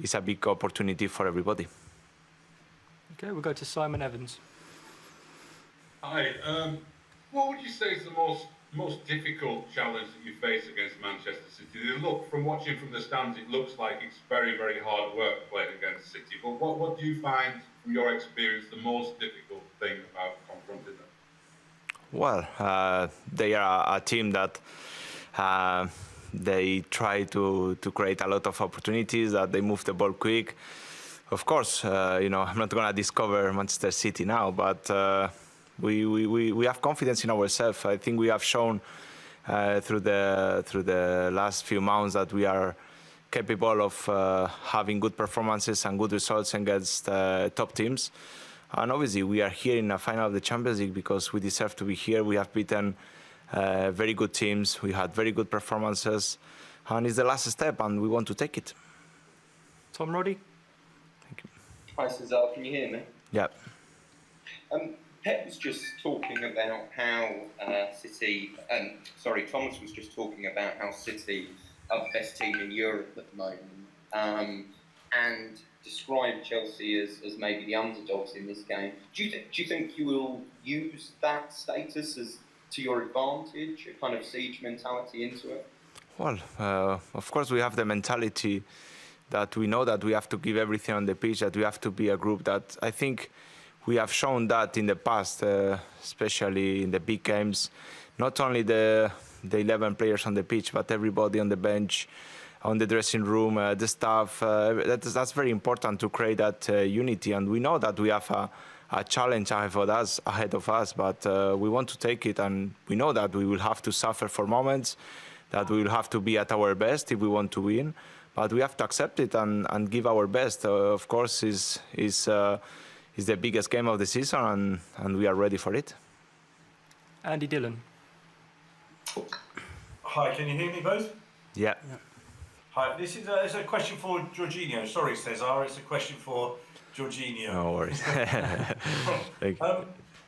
it's a big opportunity for everybody. Okay, we'll go to Simon Evans. Hi. What would you say is the most difficult challenge that you face against Manchester City? From watching from the stands, it looks like it's very, very hard work playing against City. But what do you find, from your experience, the most difficult thing about confronting them? Well, they are a team that they try to create a lot of opportunities, that they move the ball quick. Of course, I'm not going to discover Manchester City now, but we have confidence in ourselves. I think we have shown through the last few months that we are capable of having good performances and good results against top teams. And obviously, we are here in the final of the Champions League because we deserve to be here. We have beaten very good teams. We had very good performances. And it's the last step, and we want to take it. Tom Roddy? Thank you. Hi, Cesar. Can you hear me? Yeah. Pep was just talking about how Thomas was just talking about how City are the best team in Europe at the moment, and described Chelsea as maybe the underdogs in this game. Do you think you will use that status as to your advantage, a kind of siege mentality into it? Well, of course we have the mentality that we know that we have to give everything on the pitch, that we have to be a group that I think we have shown that in the past, especially in the big games. Not only the 11 players on the pitch, but everybody on the bench, on the dressing room, the staff. That's very important to create that unity. And we know that we have a challenge ahead of us, but we want to take it. And we know that we will have to suffer for moments, that we will have to be at our best if we want to win. But we have to accept it and give our best. Of course, is the biggest game of the season, and we are ready for it. Andy Dillon. Hi, can you hear me both? Yeah. Hi, this is a question for Jorginho. Sorry, Cesar, it's a question for Jorginho. No worries.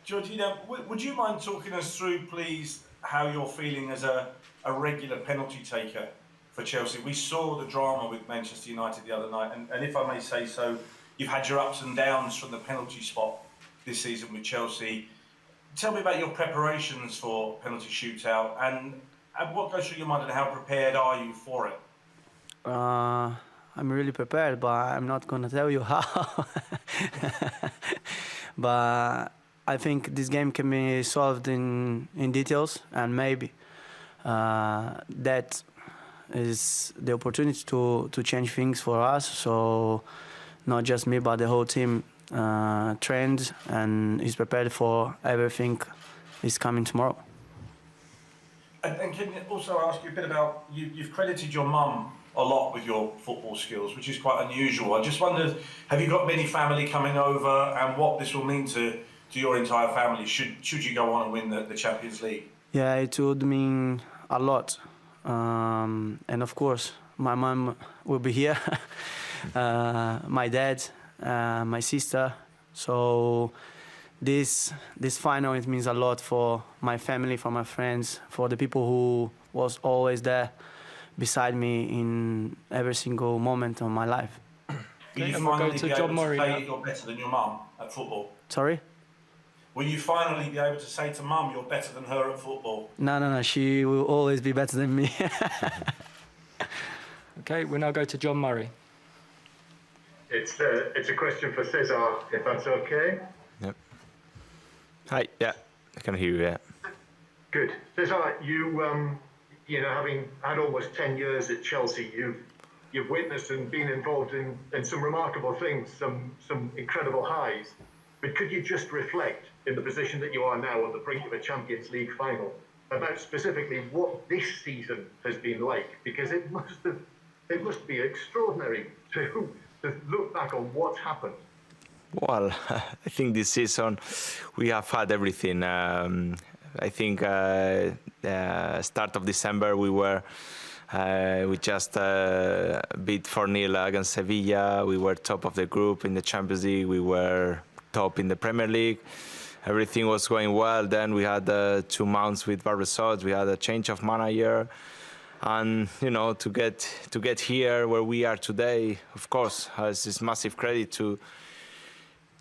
Jorginho, would you mind talking us through, please, how you're feeling as a regular penalty taker for Chelsea? We saw the drama with Manchester United the other night, and if I may say so, you've had your ups and downs from the penalty spot this season with Chelsea. Tell me about your preparations for penalty shootout, and what goes through your mind, and how prepared are you for it? I'm really prepared, but I'm not going to tell you how. But I think this game can be solved in details, and maybe that is the opportunity to change things for us. So not just me, but the whole team trained and is prepared for everything is coming tomorrow. And can I also ask you a bit about, you've credited your mum a lot with your football skills, which is quite unusual. I just wondered, have you got many family coming over, and what this will mean to your entire family should you go on and win the Champions League? Yeah, it would mean a lot. And of course, my mum will be here, my dad, my sister. So this final, it means a lot for my family, for my friends, for the people who was always there beside me in every single moment of my life. Will you finally be able to say you're better than your mum at football? Sorry? Will you finally be able to say to mum you're better than her at football? No, she will always be better than me. Okay, we'll now go to John Murray. It's a question for Cesar, if that's okay. Yep. Hi, yeah, I can hear you, yeah. Good. Cesar, you know, having had almost 10 years at Chelsea, you've witnessed and been involved in some remarkable things, some incredible highs. But could you just reflect, in the position that you are now on the brink of a Champions League final, about specifically what this season has been like? Because it must be extraordinary to look back on what's happened. Well, I think this season we have had everything. I think start of December we just beat 4-0 against Sevilla. We were top of the group in the Champions League. We were top in the Premier League. Everything was going well. Then we had 2 months with bad results. We had a change of manager. And to get here where we are today, of course, has this massive credit to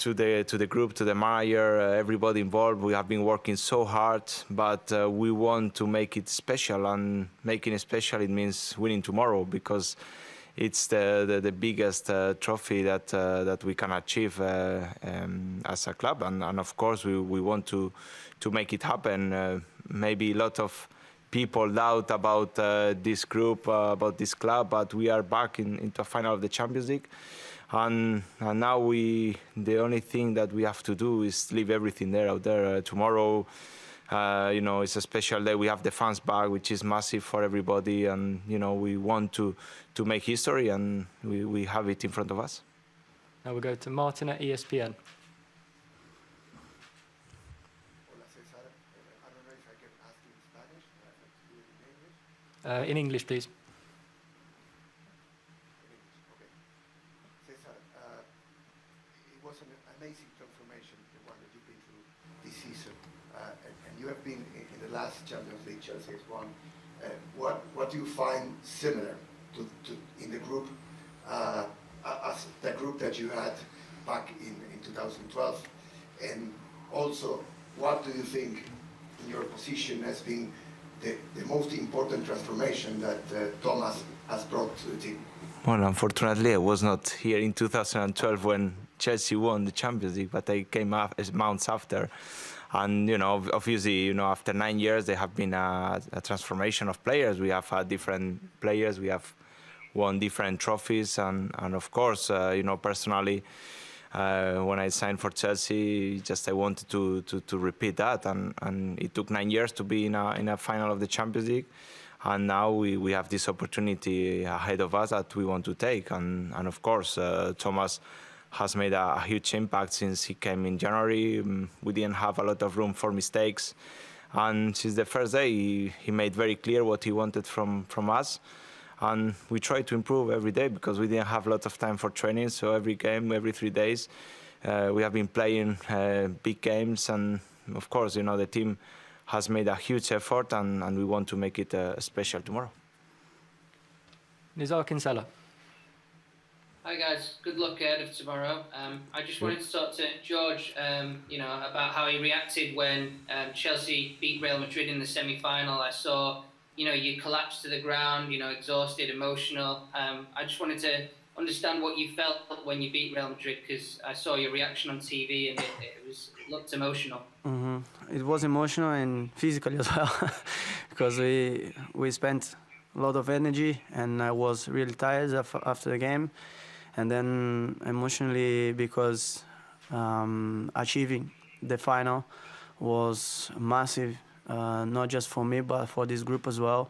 the group, to the manager, everybody involved. We have been working so hard, but we want to make it special, and making it special, it means winning tomorrow, because it's the biggest trophy that we can achieve as a club, and of course we want to make it happen. Maybe a lot of people doubt about this group, about this club, but we are back into a final of the Champions League, and now the only thing that we have to do is leave everything out there. Tomorrow, it's a special day. We have the fans back, which is massive for everybody, and we want to make history, and we have it in front of us. Now we'll go to Martin at ESPN. In English, please. Cesar, it was an amazing transformation, the one that you've been through this season, and you have been in the last Champions League Chelsea has won. What do you find similar to in the group as the group that you had back in 2012, and also what do you think in your position has been the most important transformation that Thomas has brought to the team? Well, unfortunately, I was not here in 2012 when Chelsea won the Champions League, but I came up as months after. And, obviously, after 9 years, there have been a transformation of players. We have had different players. We have won different trophies. And of course, personally, when I signed for Chelsea, I wanted to repeat that, and it took 9 years to be in a final of the Champions League, and now we have this opportunity ahead of us that we want to take, and of course Thomas has made a huge impact since he came in January. We didn't have a lot of room for mistakes, and since the first day he made very clear what he wanted from us. And we try to improve every day because we didn't have lots of time for training. So every game, every 3 days, we have been playing big games. And of course, the team has made a huge effort, and we want to make it special tomorrow. Nizar Kinsella. Hi guys, good luck ahead of tomorrow. I just wanted to talk to George, about how he reacted when Chelsea beat Real Madrid in the semi-final. I saw you collapsed to the ground, exhausted, emotional. I just wanted to understand what you felt when you beat Real Madrid, because I saw your reaction on TV and it looked emotional. Mm-hmm. It was emotional and physically as well, because we spent a lot of energy and I was really tired after the game. And then emotionally, because achieving the final was massive. Not just for me, but for this group as well,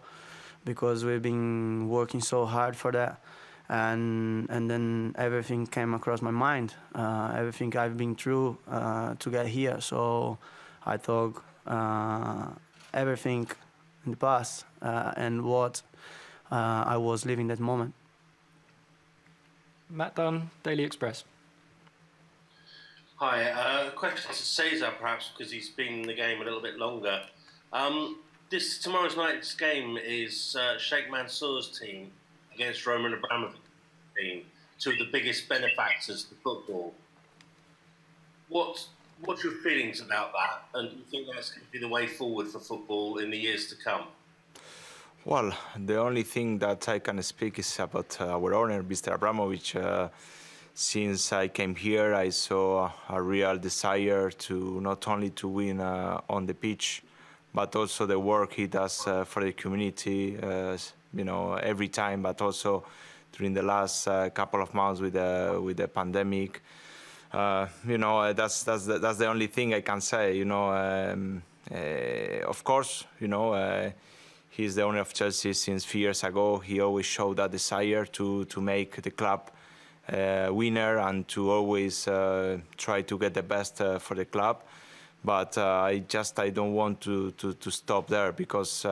because we've been working so hard for that, and then everything came across my mind, everything I've been through to get here. So I thought everything in the past and what I was living that moment. Matt Dunn, Daily Express. Hi, a question to Cesar, perhaps, because he's been in the game a little bit longer. Tomorrow's night's game is Sheikh Mansour's team against Roman Abramovich's team, two of the biggest benefactors to football. What's your feelings about that, and do you think that's going to be the way forward for football in the years to come? Well, the only thing that I can speak is about our owner, Mr. Abramovich. Since I came here, I saw a real desire to not only to win on the pitch, but also the work he does for the community, every time, but also during the last couple of months with the pandemic. That's the only thing I can say. Of course, he's the owner of Chelsea since 4 years ago. He always showed that desire to make the club winner and to always try to get the best for the club. But I don't want to stop there, because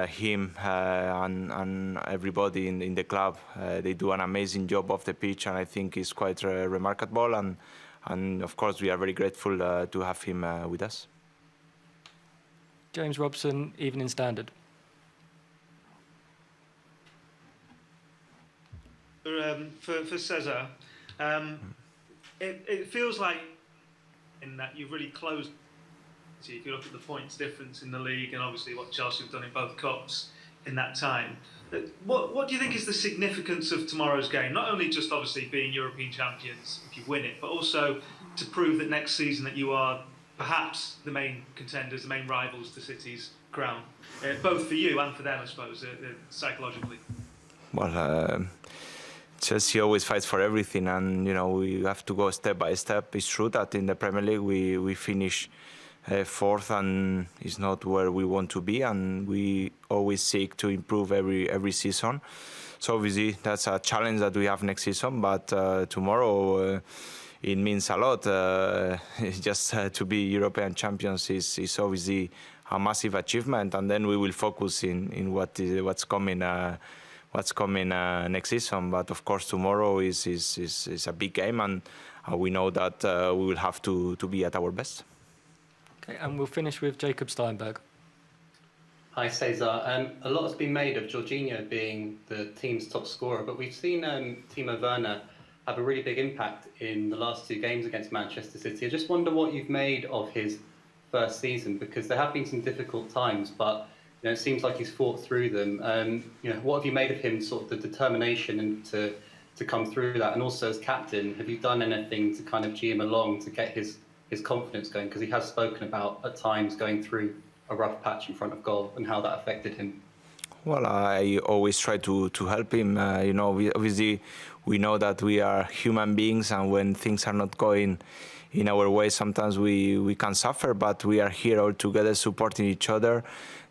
him and everybody in the club, they do an amazing job off the pitch, and I think it's quite remarkable. And of course, we are very grateful to have him with us. James Robson, Evening Standard. for Cesar. It feels like in that you've really closed. So if you look at the points difference in the league and obviously what Chelsea have done in both cups in that time, what do you think is the significance of tomorrow's game? Not only just obviously being European champions if you win it, but also to prove that next season that you are perhaps the main contenders, the main rivals to City's crown, both for you and for them, I suppose, psychologically. Well, Chelsea always fights for everything, and we have to go step by step. It's true that in the Premier League we finish fourth, and it's not where we want to be, and we always seek to improve every season. So obviously that's a challenge that we have next season, but tomorrow it means a lot. Just to be European champions is obviously a massive achievement, and then we will focus in what's coming next season. But of course tomorrow is a big game, and we know that we will have to be at our best. Okay, and we'll finish with Jacob Steinberg. Hi, Cesar. A lot has been made of Jorginho being the team's top scorer, but we've seen Timo Werner have a really big impact in the last 2 games against Manchester City. I just wonder what you've made of his first season, because there have been some difficult times, but it seems like he's fought through them. What have you made of him, sort of the determination and to come through that? And also as captain, have you done anything to kind of gee him along to get his confidence going? Because he has spoken about at times going through a rough patch in front of goal and how that affected him. Well, I always try to help him. Obviously, we know that we are human beings, and when things are not going in our way, sometimes we can suffer, but we are here all together supporting each other.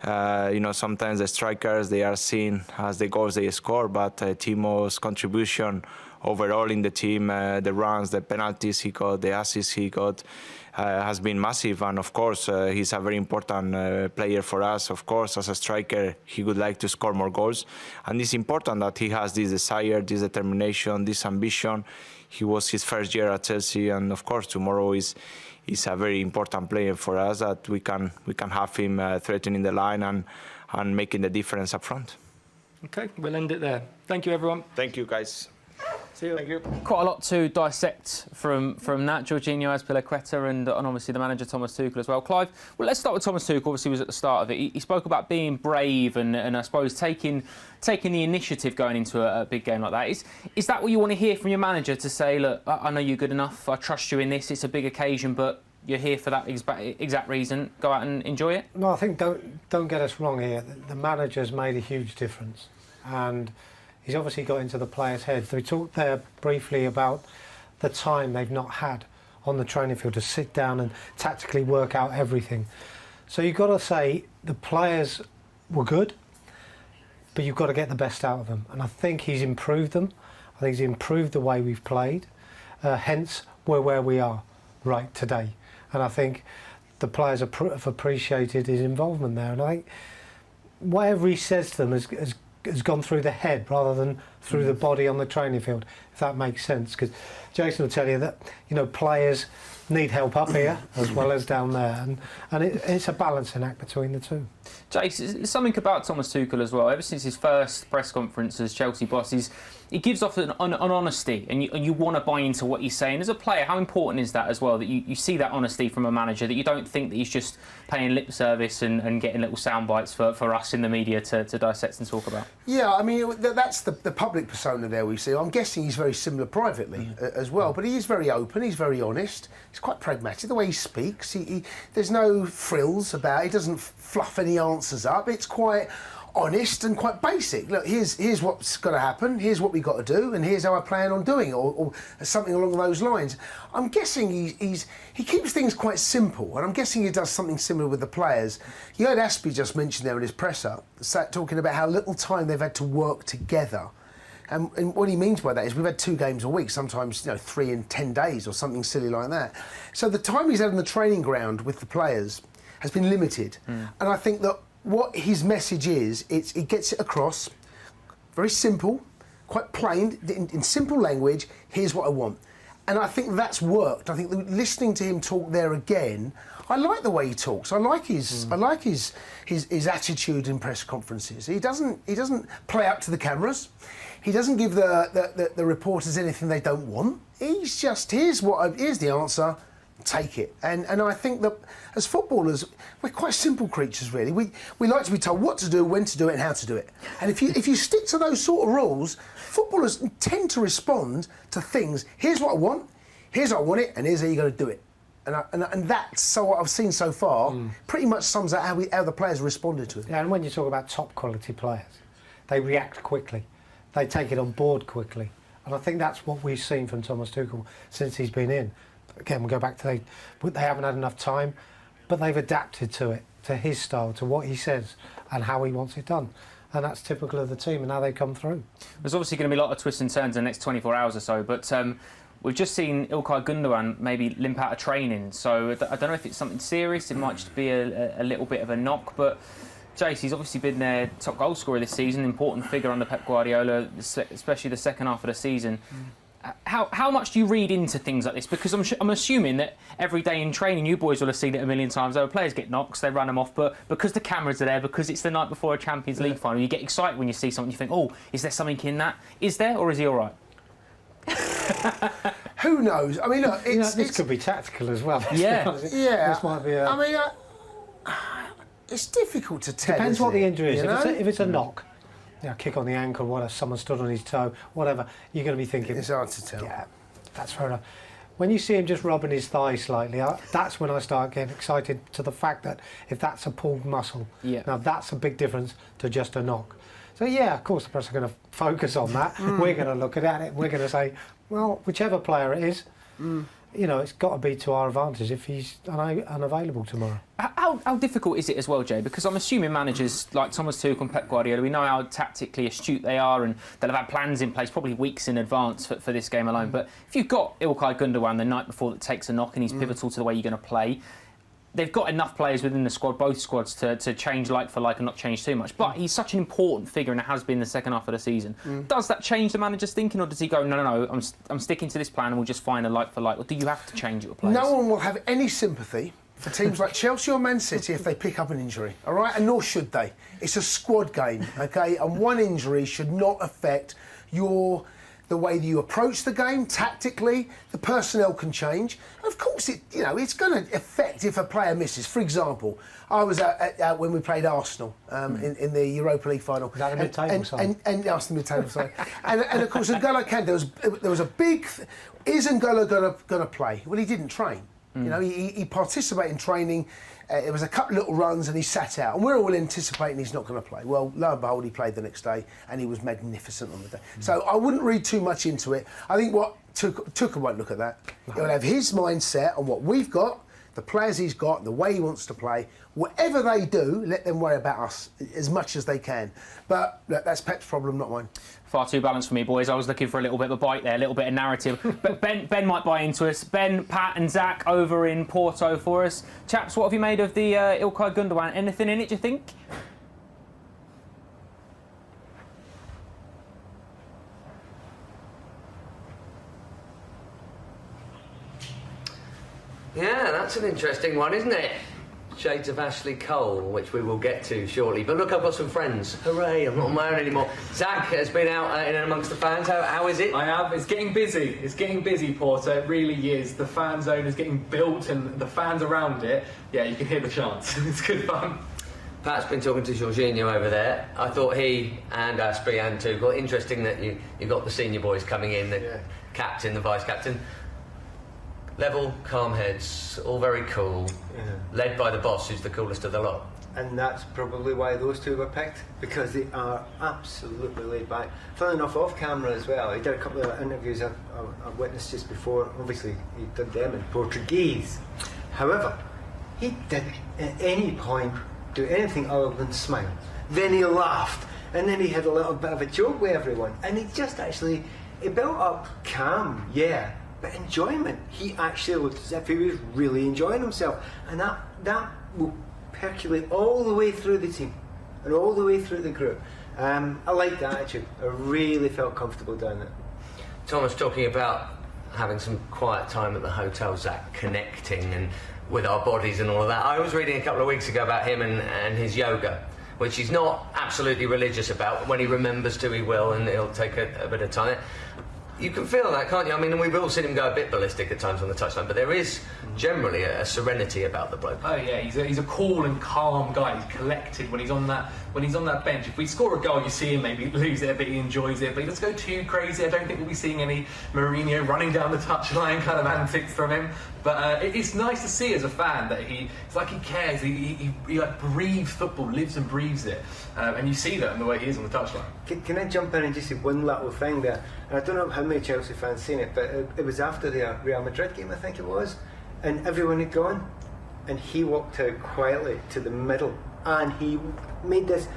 Sometimes the strikers, they are seen as the goals they score, but Timo's contribution overall in the team, the runs, the penalties he got, the assists he got, has been massive. And of course, he's a very important player for us. Of course, as a striker, he would like to score more goals. And it's important that he has this desire, this determination, this ambition. He was his first year at Chelsea, and of course, tomorrow is a very important player for us, that we can have him threatening the line and making the difference up front. Okay, we'll end it there. Thank you, everyone. Thank you, guys. See you. Thank you. Quite a lot to dissect from that. Jorginho, Azpilicueta, and obviously the manager Thomas Tuchel as well. Clive, well, let's start with Thomas Tuchel. Obviously, he was at the start of it. He spoke about being brave and I suppose taking the initiative going into a big game like that. Is that what you want to hear from your manager, to say, look, I know you're good enough, I trust you in this, it's a big occasion, but you're here for that exact reason, go out and enjoy it? No, I think don't get us wrong here. The manager's made a huge difference, and he's obviously got into the players' heads. We talked there briefly about the time they've not had on the training field to sit down and tactically work out everything. So you've got to say the players were good, but you've got to get the best out of them. And I think he's improved them. I think he's improved the way we've played. Hence, we're where we are right today. And I think the players have appreciated his involvement there. And I think whatever he says to them has gone through the head rather than through the body on the training field, if that makes sense. Because Jason will tell you that players need help up here as well as down there, and it's a balancing act between the two. Jason, something about Thomas Tuchel as well. Ever since his first press conference as Chelsea boss, he gives off an honesty, and you want to buy into what he's saying. As a player, how important is that as well, that you see that honesty from a manager, that you don't think that he's just paying lip service and getting little sound bites for us in the media to dissect and talk about? Yeah, I mean, that's the public persona there we see. I'm guessing he's very similar privately as well, but he is very open, he's very honest, he's quite pragmatic. The way he speaks, there's no frills about it, he doesn't fluff any answers up, it's quite honest and quite basic. Look, here's what's got to happen, here's what we've got to do, and here's how I plan on doing it, or something along those lines. I'm guessing he keeps things quite simple, and I'm guessing he does something similar with the players. You heard Aspie just mention there in his presser, talking about how little time they've had to work together. And what he means by that is we've had 2 games a week, sometimes 3 in 10 days or something silly like that. So the time he's had on the training ground with the players has been limited. And I think that what his message is, he gets it across, very simple, quite plain, in simple language, here's what I want. And I think that's worked. I think listening to him talk there again, I like the way he talks. I like his attitude in press conferences. He doesn't play up to the cameras. He doesn't give the reporters anything they don't want. He's just, here's the answer, take it. And I think that as footballers, we're quite simple creatures, really. We like to be told what to do, when to do it, and how to do it. And if you stick to those sort of rules, footballers tend to respond to things. Here's what I want, here's how I want it, and here's how you're going to do it. And that's so what I've seen so far pretty much sums out how the players responded to it. Yeah, and when you talk about top quality players, they react quickly, they take it on board quickly, and I think that's what we've seen from Thomas Tuchel since he's been in. Again, we'll go back to they haven't had enough time, but they've adapted to it, to his style, to what he says and how he wants it done. And that's typical of the team and how they come through. There's obviously going to be a lot of twists and turns in the next 24 hours or so, but we've just seen İlkay Gündoğan maybe limp out of training, so I don't know if it's something serious. It might just be a little bit of a knock, but Jace, he's obviously been their top goal scorer this season, important figure under Pep Guardiola, especially the second half of the season. How much do you read into things like this? Because I'm assuming that every day in training, you boys will have seen it a million times. Our players get knocks, they run them off, but because the cameras are there, because it's the night before a Champions League final, you get excited when you see something. You think, oh, is there something in that? Is there, or is he all right? Who knows? I mean, look, this could be tactical as well. Yeah, yeah. This might be I mean, it's difficult to tell. Depends what the injury is. If it's a knock, kick on the ankle, someone stood on his toe, whatever, you're going to be thinking... It's hard to tell. Yeah, that's fair enough. When you see him just rubbing his thigh slightly, that's when I start getting excited to the fact that if that's a pulled muscle, now that's a big difference to just a knock. So yeah, of course the press are going to focus on that. We're going to look at it. We're going to say, well, whichever player it is, you know, it's got to be to our advantage if he's unavailable tomorrow. How difficult is it as well, Jay? Because I'm assuming managers like Thomas Tuchel and Pep Guardiola, we know how tactically astute they are, and they'll have had plans in place probably weeks in advance for this game alone. But if you've got İlkay Gündoğan the night before that takes a knock and he's pivotal to the way you're going to play, they've got enough players within the squad, both squads, to change like for like and not change too much. But he's such an important figure, and it has been the second half of the season. Does that change the manager's thinking, or does he go, no, I'm sticking to this plan and we'll just find a like for like? Or do you have to change it with players? No one will have any sympathy for teams like Chelsea or Man City if they pick up an injury, all right? And nor should they. It's a squad game, OK? And one injury should not affect the way that you approach the game tactically. The personnel can change. Of course, it's going to affect if a player misses. For example, I was at when we played Arsenal in the Europa League final. Was that a mid-table side? And Arsenal mid-table side. And of course, N'Golo Kanté, there was a big... Is N'Golo going to play? Well, he didn't train. You know, he participated in training. It was a couple of little runs and he sat out. And we're all anticipating he's not going to play. Well, lo and behold, he played the next day and he was magnificent on the day. So I wouldn't read too much into it. I think what Tuchel won't look at that. He'll have his mindset on what we've got, the players he's got, the way he wants to play. Whatever they do, let them worry about us as much as they can. But look, that's Pep's problem, not mine. Far too balanced for me, boys. I was looking for a little bit of a bite there, a little bit of narrative. But Ben might buy into us. Ben, Pat and Zach over in Porto for us. Chaps, what have you made of the İlkay Gündoğan? Anything in it, do you think? Yeah, that's an interesting one, isn't it? Shades of Ashley Cole, which we will get to shortly. But look, I've got some friends. Hooray, I'm not on my own anymore. Zach has been out in and amongst the fans. How is it? I have. It's getting busy. It's getting busy, Porto. It really is. The fan zone is getting built and the fans around it. Yeah, you can hear the chants. It's good fun. Pat's been talking to Jorginho over there. I thought he and Asprey and Tuchel. Interesting that you got the senior boys coming in, the captain, the vice-captain. Level, calm heads, all very cool, led by the boss, who's the coolest of the lot. And that's probably why those two were picked, because they are absolutely laid back. Funnily enough, off camera as well, he did a couple of interviews I've witnessed just before. Obviously, he did them in Portuguese. However, he didn't at any point do anything other than smile. Then he laughed, and then he had a little bit of a joke with everyone. And he just actually, he built up calm, but enjoyment. He actually looked as if he was really enjoying himself, and that will percolate all the way through the team and all the way through the group. I like the attitude. I really felt comfortable down there. Thomas, talking about having some quiet time at the hotel, Zach, connecting and with our bodies and all of that. I was reading a couple of weeks ago about him and his yoga, which he's not absolutely religious about. When he remembers to, he will, and it'll take a bit of time. You can feel that, can't you? I mean, we've all seen him go a bit ballistic at times on the touchline, but there is generally a serenity about the bloke. Oh yeah, he's a cool and calm guy. He's collected when he's on that bench. If we score a goal, you see him maybe lose it a bit. He enjoys it, but he doesn't go too crazy. I don't think we'll be seeing any Mourinho running down the touchline kind of antics from him. But it's nice to see as a fan that it's like he cares. He like breathes football, lives and breathes it, and you see that in the way he is on the touchline. Can I jump in and just say one little thing there? And I don't know how many Chelsea fans seen it, but it was after the Real Madrid game, I think it was, and everyone had gone, and he walked out quietly to the middle, and he made this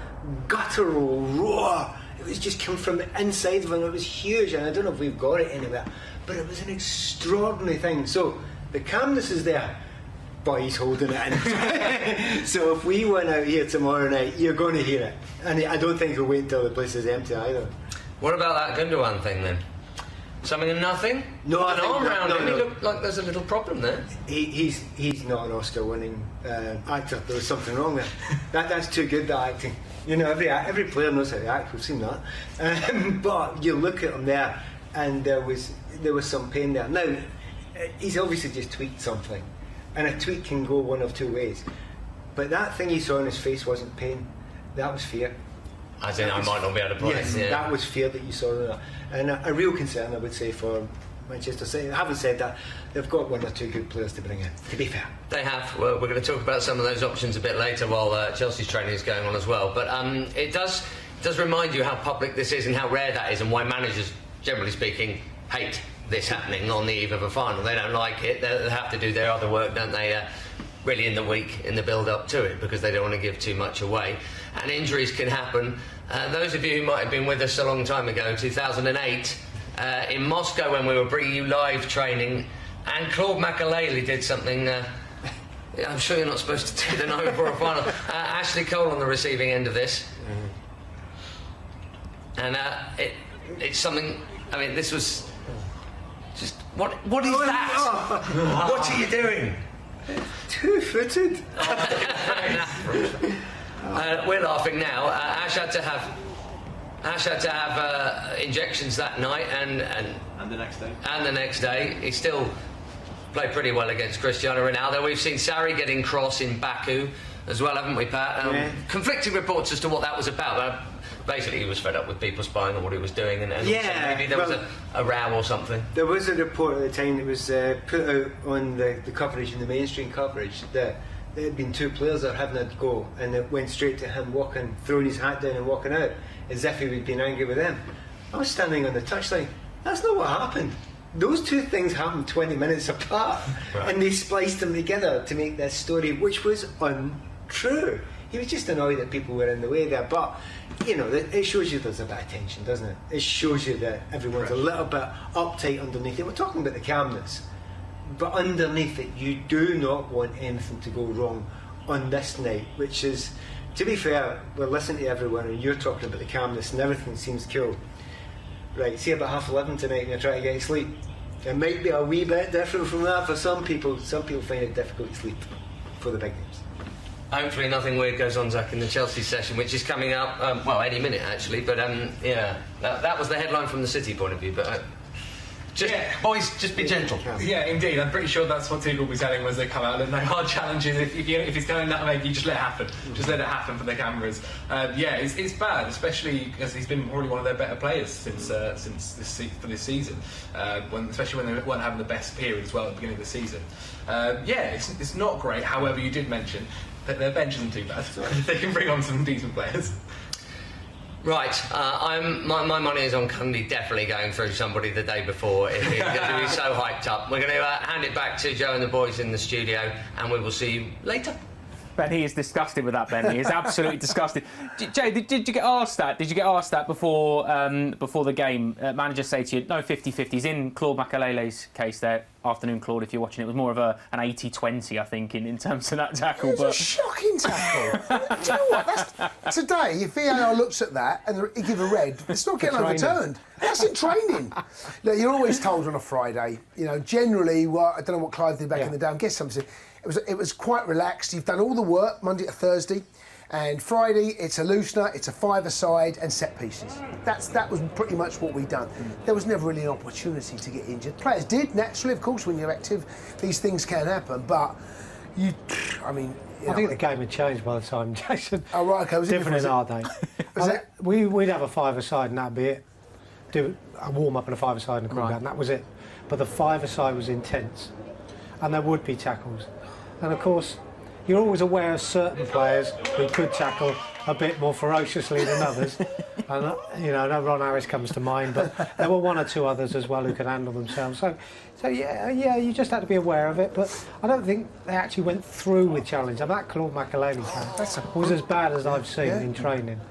guttural roar. It was just come from the inside of him. It was huge, and I don't know if we've got it anywhere, but it was an extraordinary thing. So the calmness is there, but he's holding it in. So if we went out here tomorrow night, you're going to hear it, and I don't think he'll wait until the place is empty either. What about that Gundogan thing then? Something and nothing? No, an arm round him. He looked like there's a little problem there. He's not an Oscar-winning actor. There was something wrong there. That's too good, that acting. You know, every player knows how to act. We've seen that. But you look at him there, and there was some pain there. Now, he's obviously just tweaked something, and a tweak can go one of two ways. But that thing you saw in his face wasn't pain. That was fear. As in, I might not be able to play. Yes, yeah. That was fear that you saw there. And a real concern, I would say, for Manchester City. Having said that, they've got one or two good players to bring in, to be fair. They have. Well, we're going to talk about some of those options a bit later while Chelsea's training is going on as well. But it does remind you how public this is and how rare that is, and why managers, generally speaking, hate this happening on the eve of a final. They don't like it. They have to do their other work, don't they? Really in the week, in the build-up to it, because they don't want to give too much away. And injuries can happen. Those of you who might have been with us a long time ago, 2008, in Moscow when we were bringing you live training, and Claude Makelele did something I'm sure you're not supposed to do the night before a final. Ashley Cole on the receiving end of this. And it's something, I mean, this was just, what is that? What are you doing? Two-footed. We're laughing now. Ash had to have injections that night, and the next day. And the next day, he still played pretty well against Cristiano Ronaldo. We've seen Sarri getting cross in Baku as well, haven't we, Pat? Yeah. Conflicting reports as to what that was about. Basically, he was fed up with people spying on what he was doing, and also maybe there was a row or something. There was a report at the time that was put out on the coverage, in the mainstream coverage, that there had been two players that were having a go, and it went straight to him walking, throwing his hat down and walking out, as if he had been angry with them. I was standing on the touchline. That's not what happened. Those two things happened 20 minutes apart, and they spliced them together to make this story, which was untrue. He was just annoyed that people were in the way there, but you know, it shows you there's a bit of tension, doesn't it? It shows you that everyone's a little bit uptight underneath it. We're talking about the calmness, but underneath it, you do not want anything to go wrong on this night, which is, to be fair, we're listening to everyone, and you're talking about the calmness, and everything seems cool. Right, see about 11:30 tonight, and you're trying to get to sleep. It might be a wee bit different from that for some people. Some people find it difficult to sleep for the big games. Hopefully nothing weird goes on, Zach, in the Chelsea session, which is coming up, any minute actually, but yeah, that was the headline from the City point of view, but boys, just be gentle. Yeah, indeed, I'm pretty sure that's what Tuchel will be telling as they come out. No hard challenges. If it's going that way, you just let it happen. Just let it happen for the cameras. It's bad, especially because he's been probably one of their better players since this season. Especially when they weren't having the best period as well at the beginning of the season. It's not great. However, you did mention that their bench isn't too bad. They can bring on some decent players. Right, my money is on Kanté definitely going through somebody the day before if he's going to be so hyped up. We're going to hand it back to Joe and the boys in the studio, and we will see you later. Ben, he is disgusted with that, Ben. He is absolutely disgusted. Jay, did you get asked that? Did you get asked that before the game? Manager say to you, no 50-50s. In Claude Makelele's case there, afternoon Claude, if you're watching, it was more of an 80-20, I think, in terms of that tackle. It was a shocking tackle. Do you know what? Today, if VAR looks at that and he give a red, it's not getting overturned. That's in training. Look, you're always told on a Friday, you know, generally, I don't know what Clive did back in the day, I guess something. It was quite relaxed. You've done all the work Monday to Thursday. And Friday, it's a loosener, it's a five-a-side and set pieces. That was pretty much what we'd done. There was never really an opportunity to get injured. Players did, naturally, of course, when you're active, these things can happen, but I think the game had changed by the time, Jason. Oh, right, okay. Was it different in our day. We'd have a five-a-side and that'd be it. Do a warm-up and a five-a-side and a cool-down, and that was it. But the five-a-side was intense, and there would be tackles. And of course, you're always aware of certain players who could tackle a bit more ferociously than others. And I know Ron Harris comes to mind, but there were one or two others as well who could handle themselves. So yeah, you just had to be aware of it. But I don't think they actually went through with challenge. And that Claude Makelele camp was as bad as I've seen in training.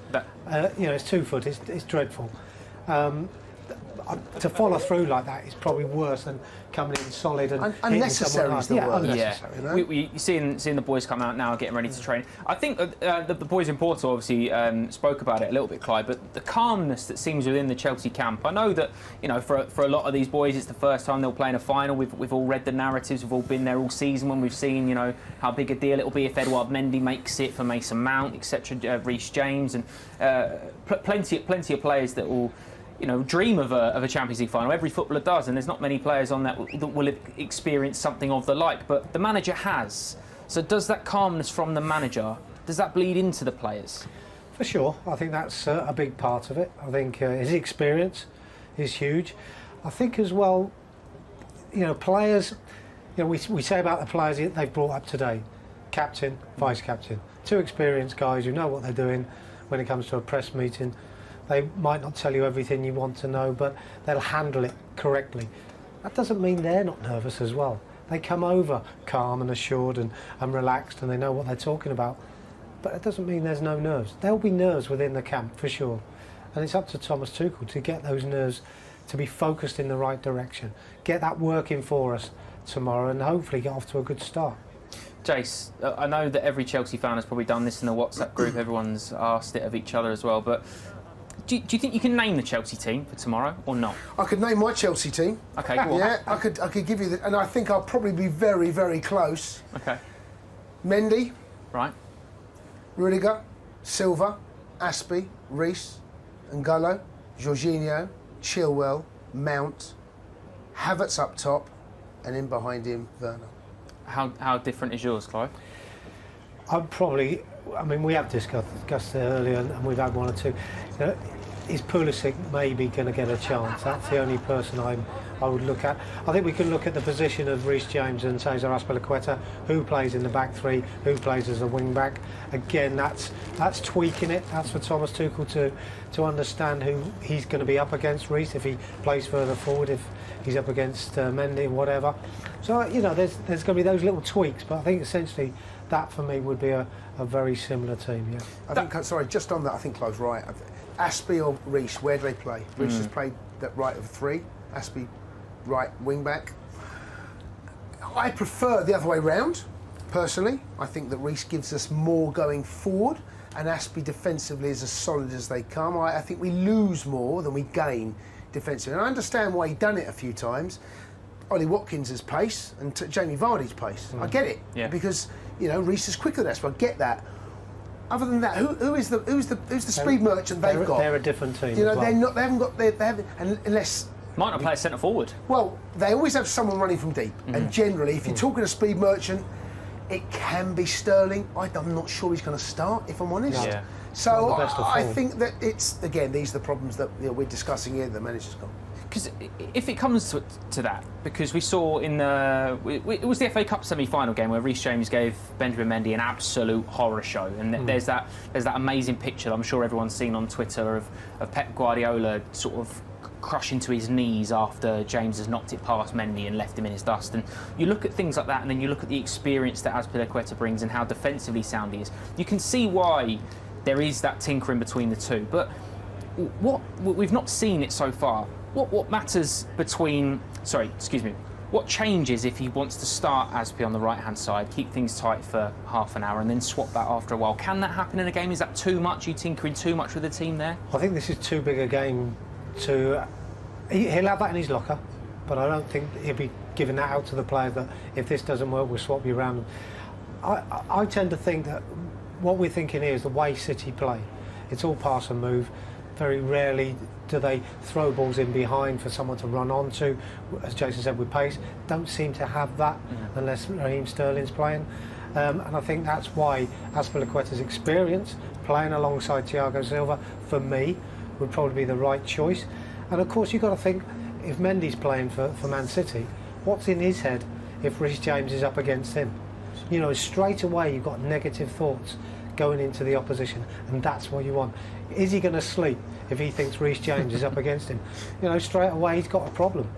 It's 2 foot. It's dreadful. To follow through like that is probably worse than coming in solid and unnecessary. Unnecessary. You're seeing the boys come out now, getting ready to train. I think the boys in Porto obviously spoke about it a little bit, Clive. But the calmness that seems within the Chelsea camp. I know that for a lot of these boys, it's the first time they'll play in a final. We've all read the narratives. We've all been there all season when we've seen how big a deal it'll be if Edouard Mendy makes it, for Mason Mount, etc. Reece James, and plenty of players that will. Dream of a Champions League final. Every footballer does, and there's not many players on that will experience something of the like. But the manager has. So does that calmness from the manager, does that bleed into the players? For sure. I think that's a big part of it. I think his experience is huge. I think as well, players, we say about the players they've brought up today, captain, vice-captain, 2 experienced guys who know what they're doing when it comes to a press meeting. They might not tell you everything you want to know, but they'll handle it correctly. That doesn't mean they're not nervous as well. They come over calm and assured and relaxed, and they know what they're talking about. But it doesn't mean there's no nerves. There'll be nerves within the camp, for sure. And it's up to Thomas Tuchel to get those nerves to be focused in the right direction. Get that working for us tomorrow and hopefully get off to a good start. Jace, I know that every Chelsea fan has probably done this in the WhatsApp group. Everyone's asked it of each other as well, but do you think you can name the Chelsea team for tomorrow or not? I could name my Chelsea team. Okay, go on. Yeah, I could give you and I think I'll probably be very, very close. Okay. Mendy. Right. Rudiger, Silva, Aspie, Reece, N'Golo, Jorginho, Chilwell, Mount, Havertz up top, and in behind him, Werner. How different is yours, Clive? We have discussed it earlier, and we've had one or two. Is Pulisic maybe going to get a chance? That's the only person I would look at. I think we can look at the position of Reece James and Cesar Azpilicueta, who plays in the back three, who plays as a wing back. Again, that's tweaking it. That's for Thomas Tuchel to understand who he's going to be up against. Reece, if he plays further forward, if he's up against Mendy, whatever. So there's going to be those little tweaks, but I think essentially that for me would be a very similar team. Yeah. I think. Sorry, just on that, I think Clive's right. Aspie or Reece, where do they play? Reece has played that right of 3. Aspie, right wing back. I prefer the other way round, personally. I think that Reece gives us more going forward, and Aspie defensively is as solid as they come. I think we lose more than we gain defensively, and I understand why he's done it a few times. Ollie Watkins' pace and Jamie Vardy's pace. I get it because Reece is quicker than Aspie. I get that. Other than that, who's the speed merchant they've got? They're a different team. They haven't unless might not play a centre forward. Well, they always have someone running from deep, and generally, if you're talking a speed merchant, it can be Sterling. I'm not sure he's going to start, if I'm honest. Yeah. So I think that it's these are the problems that we're discussing here. The manager's got. Because if it comes to that, because we saw in it was the FA Cup semi-final game where Reece James gave Benjamin Mendy an absolute horror show, and there's that amazing picture that I'm sure everyone's seen on Twitter of Pep Guardiola sort of crushing to his knees after James has knocked it past Mendy and left him in his dust. And you look at things like that, and then you look at the experience that Azpilicueta brings and how defensively sound he is. You can see why there is that tinkering between the two, but what we've not seen it so far. What matters between... Sorry, excuse me. What changes if he wants to start Aspie on the right-hand side, keep things tight for half an hour and then swap that after a while? Can that happen in a game? Is that too much? Are you tinkering too much with the team there? I think this is too big a game to... He'll have that in his locker, but I don't think he'll be giving that out to the players that if this doesn't work, we'll swap you around. I tend to think that what we're thinking here is the way City play. It's all pass and move. Very rarely do they throw balls in behind for someone to run onto, as Jason said, with pace. Don't seem to have that unless Raheem Sterling's playing. And I think that's why Azpilicueta's experience, playing alongside Thiago Silva, for me, would probably be the right choice. And of course, you've got to think, if Mendy's playing for Man City, what's in his head if Reece James is up against him? You know, straight away you've got negative thoughts going into the opposition, and that's what you want. Is he going to sleep if he thinks Reece James is up against him? You know, straight away he's got a problem.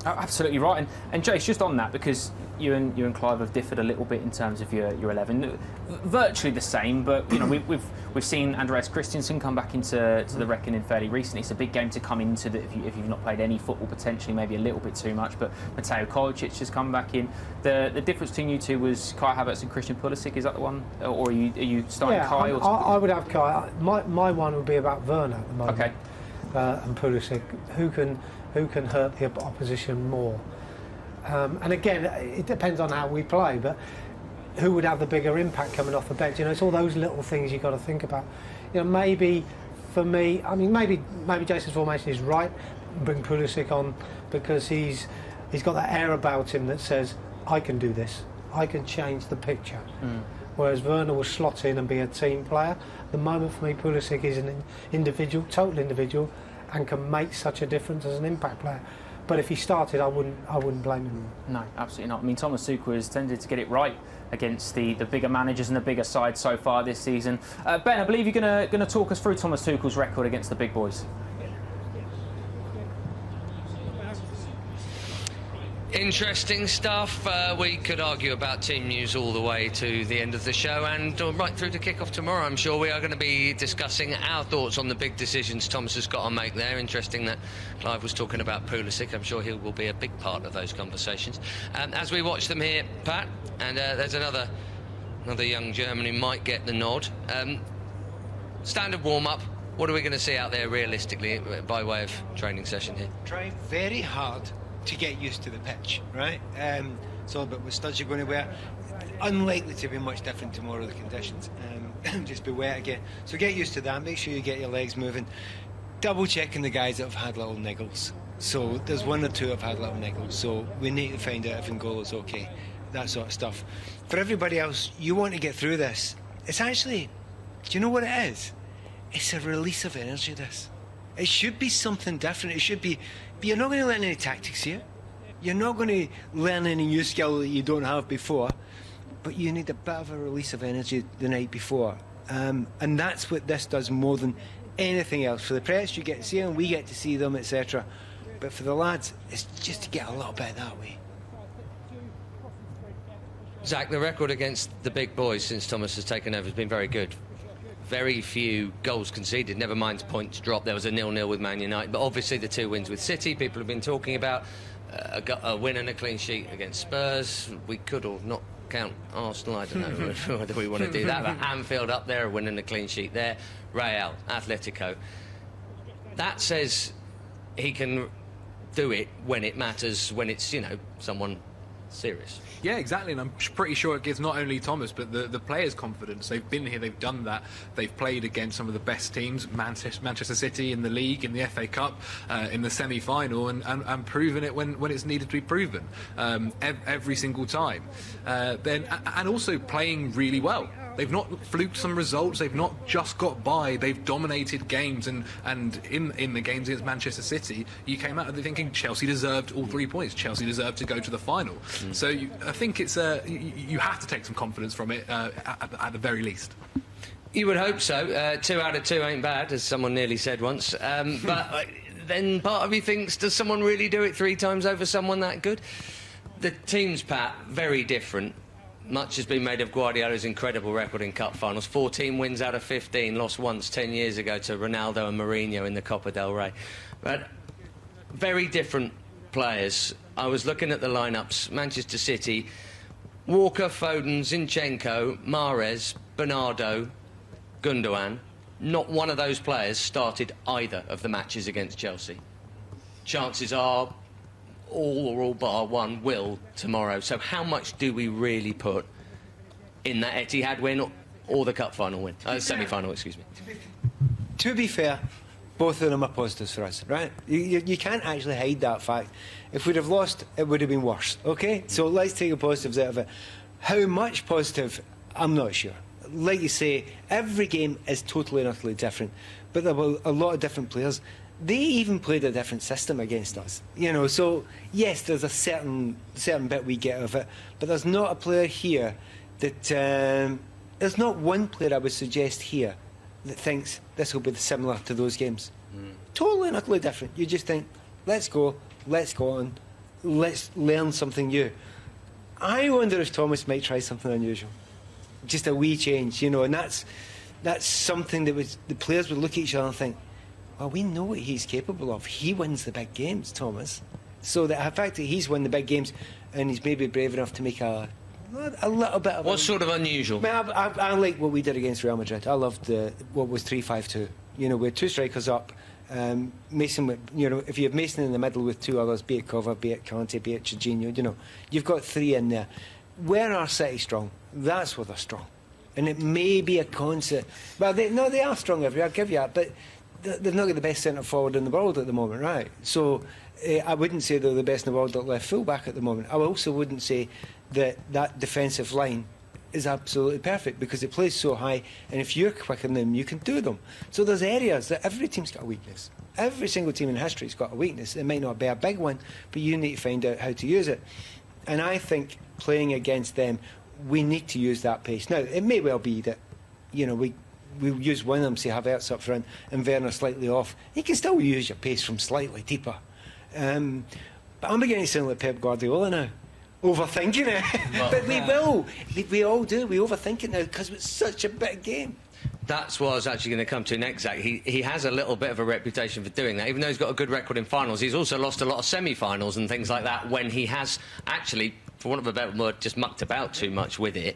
Oh, absolutely right. And Jace, just on that, because you and Clive have differed a little bit in terms of your 11, virtually the same. But you know, we've seen Andreas Christensen come back into the reckoning fairly recently. It's a big game to come into if you've not played any football, potentially maybe a little bit too much. But Mateo Kovacic has come back in. The difference between you two was Kai Havertz and Christian Pulisic. Is that the one, or are you starting Kai? Or I would have Kai. My one would be about Werner at the moment. Okay. And Pulisic, who can hurt the opposition more. And again, it depends on how we play, but who would have the bigger impact coming off the bench? You know, it's all those little things you've got to think about. You know, maybe for me, I mean, maybe Jason's formation is right. Bring Pulisic on because he's got that air about him that says, I can do this. I can change the picture. Whereas Werner will slot in and be a team player. At the moment for me, Pulisic is an individual, total individual, and can make such a difference as an impact player. But if he started, I wouldn't blame him. No, absolutely not. I mean, Thomas Tuchel has tended to get it right against the bigger managers and the bigger sides so far this season. Ben, I believe you're going to talk us through Thomas Tuchel's record against the big boys. Interesting stuff. We could argue about team news all the way to the end of the show and right through to kick-off tomorrow. I'm sure we are going to be discussing our thoughts on the big decisions Thomas has got to make there. Interesting that Clive was talking about Pulisic. I'm sure he will be a big part of those conversations. As we watch them here, Pat, and there's another young German who might get the nod. Standard warm-up. What are we going to see out there realistically by way of training session here? Try very hard to get used to the pitch, right? It's all about what studs you're going to wear. Unlikely to be much different tomorrow, the conditions. Just be wet again. So get used to that. Make sure you get your legs moving. Double checking the guys that have had little niggles. So there's one or two have had little niggles. So we need to find out if N'Golo is okay. That sort of stuff. For everybody else, you want to get through this. It's actually, do you know what it is? It's a release of energy, this. It should be something different. It should be, but you're not going to learn any tactics here. You're not going to learn any new skill that you don't have before, but you need a bit of a release of energy the night before. And that's what this does more than anything else. For the press, you get to see them, we get to see them, etc. But for the lads, it's just to get a little bit that way. Zach, the record against the big boys since Thomas has taken over has been very good. Very few goals conceded, never mind points dropped. There was a 0-0 with Man United, but obviously the 2 wins with City, people have been talking about a win and a clean sheet against Spurs. We could or not count Arsenal, I don't know whether we want to do that, but Anfield up there, a win and a clean sheet there. Real, Atletico. That says he can do it when it matters, when it's, you know, someone serious. Yeah, exactly, and I'm pretty sure it gives not only Thomas but the players confidence. They've been here, they've done that, they've played against some of the best teams, Manchester City in the league, in the FA Cup, in the semi-final, and proven it when it's needed to be proven, every single time. And also playing really well. They've not fluked some results, they've not just got by, they've dominated games, and in the games against Manchester City, you came out of it thinking Chelsea deserved all 3 points, Chelsea deserved to go to the final. So I think it's you have to take some confidence from it at the very least. You would hope so. 2 out of 2 ain't bad, as someone nearly said once. But then part of you thinks, does someone really do it 3 times over someone that good? The teams, Pat, very different. Much has been made of Guardiola's incredible record in cup finals. 14 wins out of 15, lost once 10 years ago to Ronaldo and Mourinho in the Copa del Rey. But very different players. I was looking at the lineups. Manchester City, Walker, Foden, Zinchenko, Mahrez, Bernardo, Gundogan. Not one of those players started either of the matches against Chelsea. Chances are all bar one will tomorrow. So how much do we really put in that Etihad win, or the cup final win, semi-final, excuse me. To be fair, both of them are positives for us, right? You can't actually hide that fact. If we'd have lost, it would have been worse, okay? So let's take the positives out of it. How much positive, I'm not sure. Like you say, every game is totally and utterly different, but there were a lot of different players. They even played a different system against us, you know. So yes, there's a certain bit we get of it, but there's not a player here that there's not one player I would suggest here that thinks this will be similar to those games. Totally and utterly different. You just think, let's go on, let's learn something new. I wonder if Thomas might try something unusual, just a wee change, you know, and that's something that the players would look at each other and think, well, we know what he's capable of. He wins the big games, Thomas. So the fact that he's won the big games and he's maybe brave enough to make a little bit of... What sort of unusual? I like what we did against Real Madrid. I loved what was 3-5-2. You know, we had two strikers up. Mason, you know, if you have Mason in the middle with two others, be it Cover, be it Kanté, be it Jorginho, you know, you've got three in there. Where are City strong? That's where they're strong. And it may be a concept. Well, they are strong everywhere, I'll give you that, but they've not got the best centre forward in the world at the moment, right? So I wouldn't say they're the best in the world at left full back at the moment. I also wouldn't say that defensive line is absolutely perfect because it plays so high, and if you're quicker than them, you can do them. So there's areas that every team's got a weakness. Every single team in history's got a weakness. It might not be a big one, but you need to find out how to use it. And I think playing against them, we need to use that pace. Now, it may well be that, you know, we use one of them, say Havertz up front and Werner slightly off. You can still use your pace from slightly deeper. But I'm beginning to sound like Pep Guardiola now. Overthinking it. But we will. We all do. We overthink it now because it's such a big game. That's what I was actually going to come to next, Zach. He has a little bit of a reputation for doing that. Even though he's got a good record in finals, he's also lost a lot of semi-finals and things like that when he has actually, for want of a better word, just mucked about too much with it.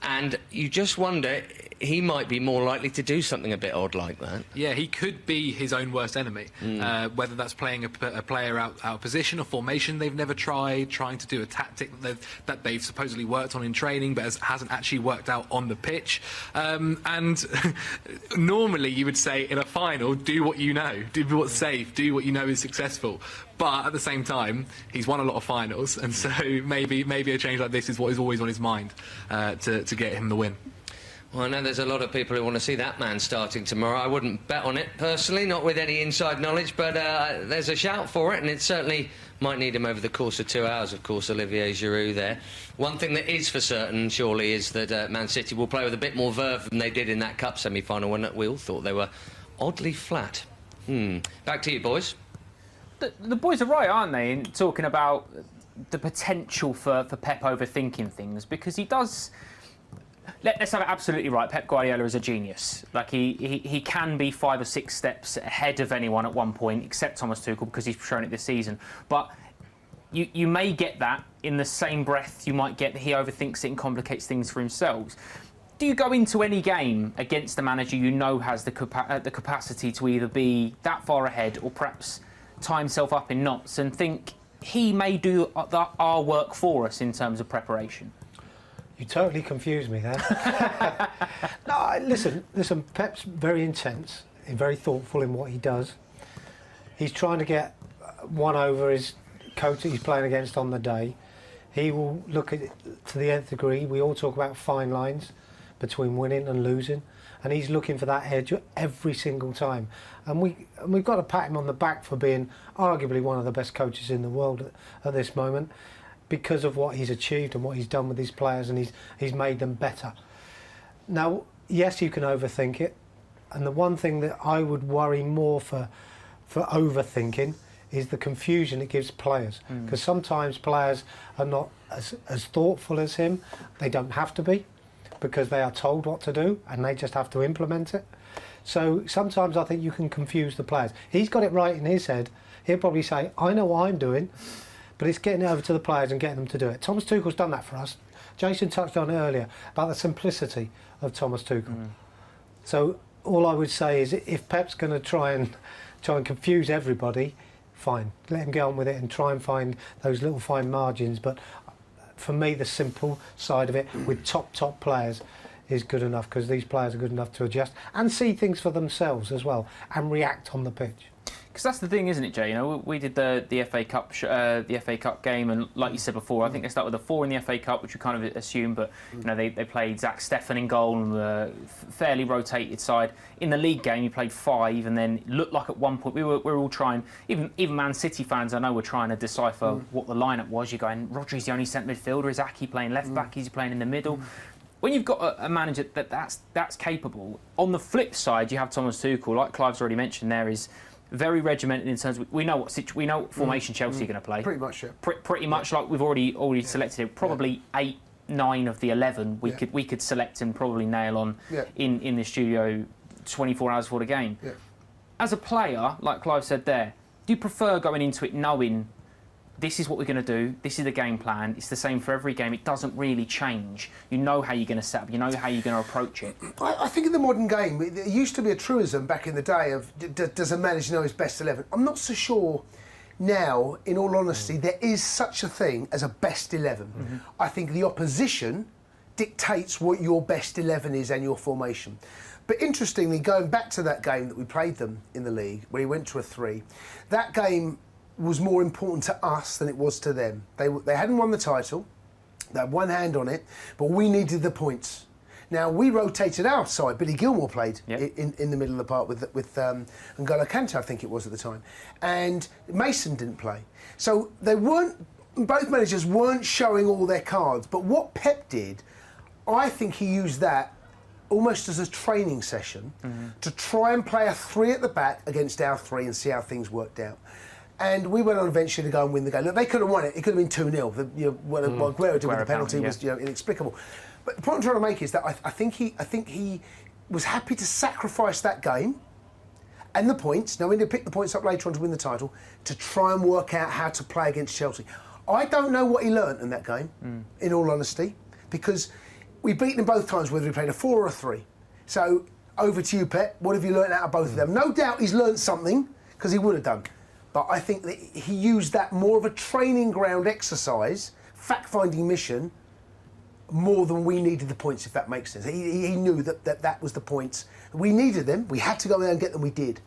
And you just wonder, he might be more likely to do something a bit odd like that. Yeah, he could be his own worst enemy. Whether that's playing a player out of position, a formation they've never tried, trying to do a tactic that they've supposedly worked on in training but hasn't actually worked out on the pitch. And normally you would say in a final, do what you know, do what's safe, do what you know is successful. But at the same time, he's won a lot of finals, and so maybe a change like this is what is always on his mind to get him the win. Well, I know there's a lot of people who want to see that man starting tomorrow. I wouldn't bet on it personally, not with any inside knowledge, but there's a shout for it, and it certainly might need him over the course of 2 hours, of course, Olivier Giroud there. One thing that is for certain, surely, is that Man City will play with a bit more verve than they did in that cup semi-final when we all thought they were oddly flat. Back to you, boys. The boys are right, aren't they, in talking about the potential for Pep overthinking things, because he does... Let's have it absolutely right. Pep Guardiola is a genius. Like, he can be 5 or 6 steps ahead of anyone at one point, except Thomas Tuchel, because he's shown it this season. But you may get that in the same breath. You might get that he overthinks it and complicates things for himself. Do you go into any game against a manager you know has the capacity to either be that far ahead or perhaps tie himself up in knots and think he may do our work for us in terms of preparation? You totally confused me there. No, listen, Pep's very intense and very thoughtful in what he does. He's trying to get one over his coach that he's playing against on the day. He will look at it to the nth degree. We all talk about fine lines between winning and losing, and he's looking for that edge every single time. And we've got to pat him on the back for being arguably one of the best coaches in the world at this moment, because of what he's achieved and what he's done with his players, and he's made them better. Now, yes, you can overthink it, and the one thing that I would worry more for overthinking is the confusion it gives players, because sometimes players are not as thoughtful as him. They don't have to be, because they are told what to do and they just have to implement it. So sometimes I think you can confuse the players. He's got it right in his head. He'll probably say, I know what I'm doing, but it's getting it over to the players and getting them to do it. Thomas Tuchel's done that for us. Jason touched on it earlier about the simplicity of Thomas Tuchel. So all I would say is, if Pep's going to try and confuse everybody, fine, let him get on with it and try and find those little fine margins. But for me, the simple side of it with top players is good enough, because these players are good enough to adjust and see things for themselves as well and react on the pitch. Because that's the thing, isn't it, Jay? You know, we did the FA Cup game, and like you said before, I think they start with a 4 in the FA Cup, which we kind of assumed, but you know, they played Zach Steffen in goal and the fairly rotated side. In the league game, you played 5, and then it looked like at one point we were all trying, even Man City fans, I know, were trying to decipher what the lineup was. You're going, Rodri's the only centre midfielder. Is Aki playing left back? Is he playing in the middle? When you've got a manager that's capable, on the flip side, you have Thomas Tuchel, like Clive's already mentioned. There is very regimented in terms of we know what formation Chelsea are going to play. Pretty much, yeah. Pretty much like we've already selected it. Probably 8, 9 of the 11 we could select and probably nail on in the studio 24 hours before the game. Yeah. As a player, like Clive said there, do you prefer going into it knowing this is what we're going to do, this is the game plan, it's the same for every game, it doesn't really change, you know how you're going to set up, you know how you're going to approach it? I think in the modern game, it used to be a truism back in the day of does a manager know his best 11? I'm not so sure now, in all honesty, there is such a thing as a best 11. I think the opposition dictates what your best 11 is and your formation. But interestingly, going back to that game that we played them in the league, where he went to a 3, that game was more important to us than it was to them. They hadn't won the title, they had one hand on it, but we needed the points. Now, we rotated our side. Billy Gilmore played in the middle of the park with N'Golo Kanté, I think it was at the time, and Mason didn't play. So both managers weren't showing all their cards, but what Pep did, I think he used that almost as a training session to try and play a 3 at the back against our 3 and see how things worked out. And we went on eventually to go and win the game. Look, they could have won it. It could have been 2-0. What Aguero did with the penalty was inexplicable. But the point I'm trying to make is that I think he was happy to sacrifice that game and the points, knowing to pick the points up later on to win the title, to try and work out how to play against Chelsea. I don't know what he learnt in that game, in all honesty, because we beat them both times, whether we played a 4 or a 3. So, over to you, Pep. What have you learnt out of both of them? No doubt he's learnt something, because he would have done. But I think that he used that more of a training ground exercise, fact-finding mission, more than we needed the points, if that makes sense. He knew that was the points. We needed them. We had to go there and get them. We did.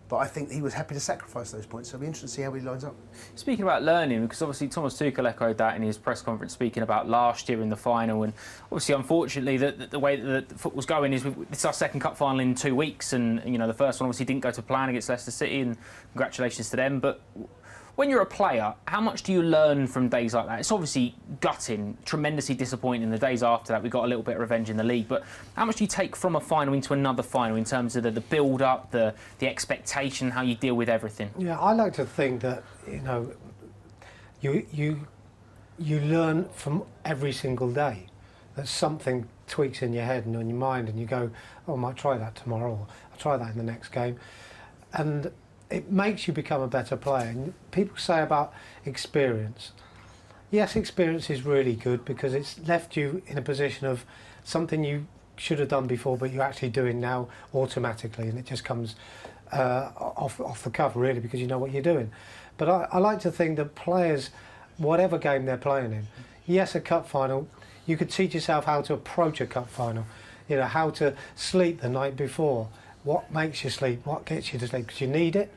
But I think he was happy to sacrifice those points. So it'll be interesting to see how he lines up. Speaking about learning, because obviously Thomas Tuchel echoed that in his press conference, speaking about last year in the final, and obviously, unfortunately, the way that the football's going is it's our second cup final in 2 weeks, and you know the first one obviously didn't go to plan against Leicester City, and congratulations to them. But when you're a player, how much do you learn from days like that? It's obviously gutting, tremendously disappointing. The days after that, we got a little bit of revenge in the league. But how much do you take from a final into another final in terms of the build-up, the expectation, how you deal with everything? Yeah, I like to think that, you know, you learn from every single day. That something tweaks in your head and on your mind, and you go, oh, I might try that tomorrow, or I'll try that in the next game. And it makes you become a better player. And people say about experience. Yes, experience is really good because it's left you in a position of something you should have done before, but you're actually doing now automatically, and it just comes off the cuff, really, because you know what you're doing. But I like to think that players, whatever game they're playing in, yes, a cup final, you could teach yourself how to approach a cup final, you know, how to sleep the night before. What makes you sleep? What gets you to sleep? Because you need it.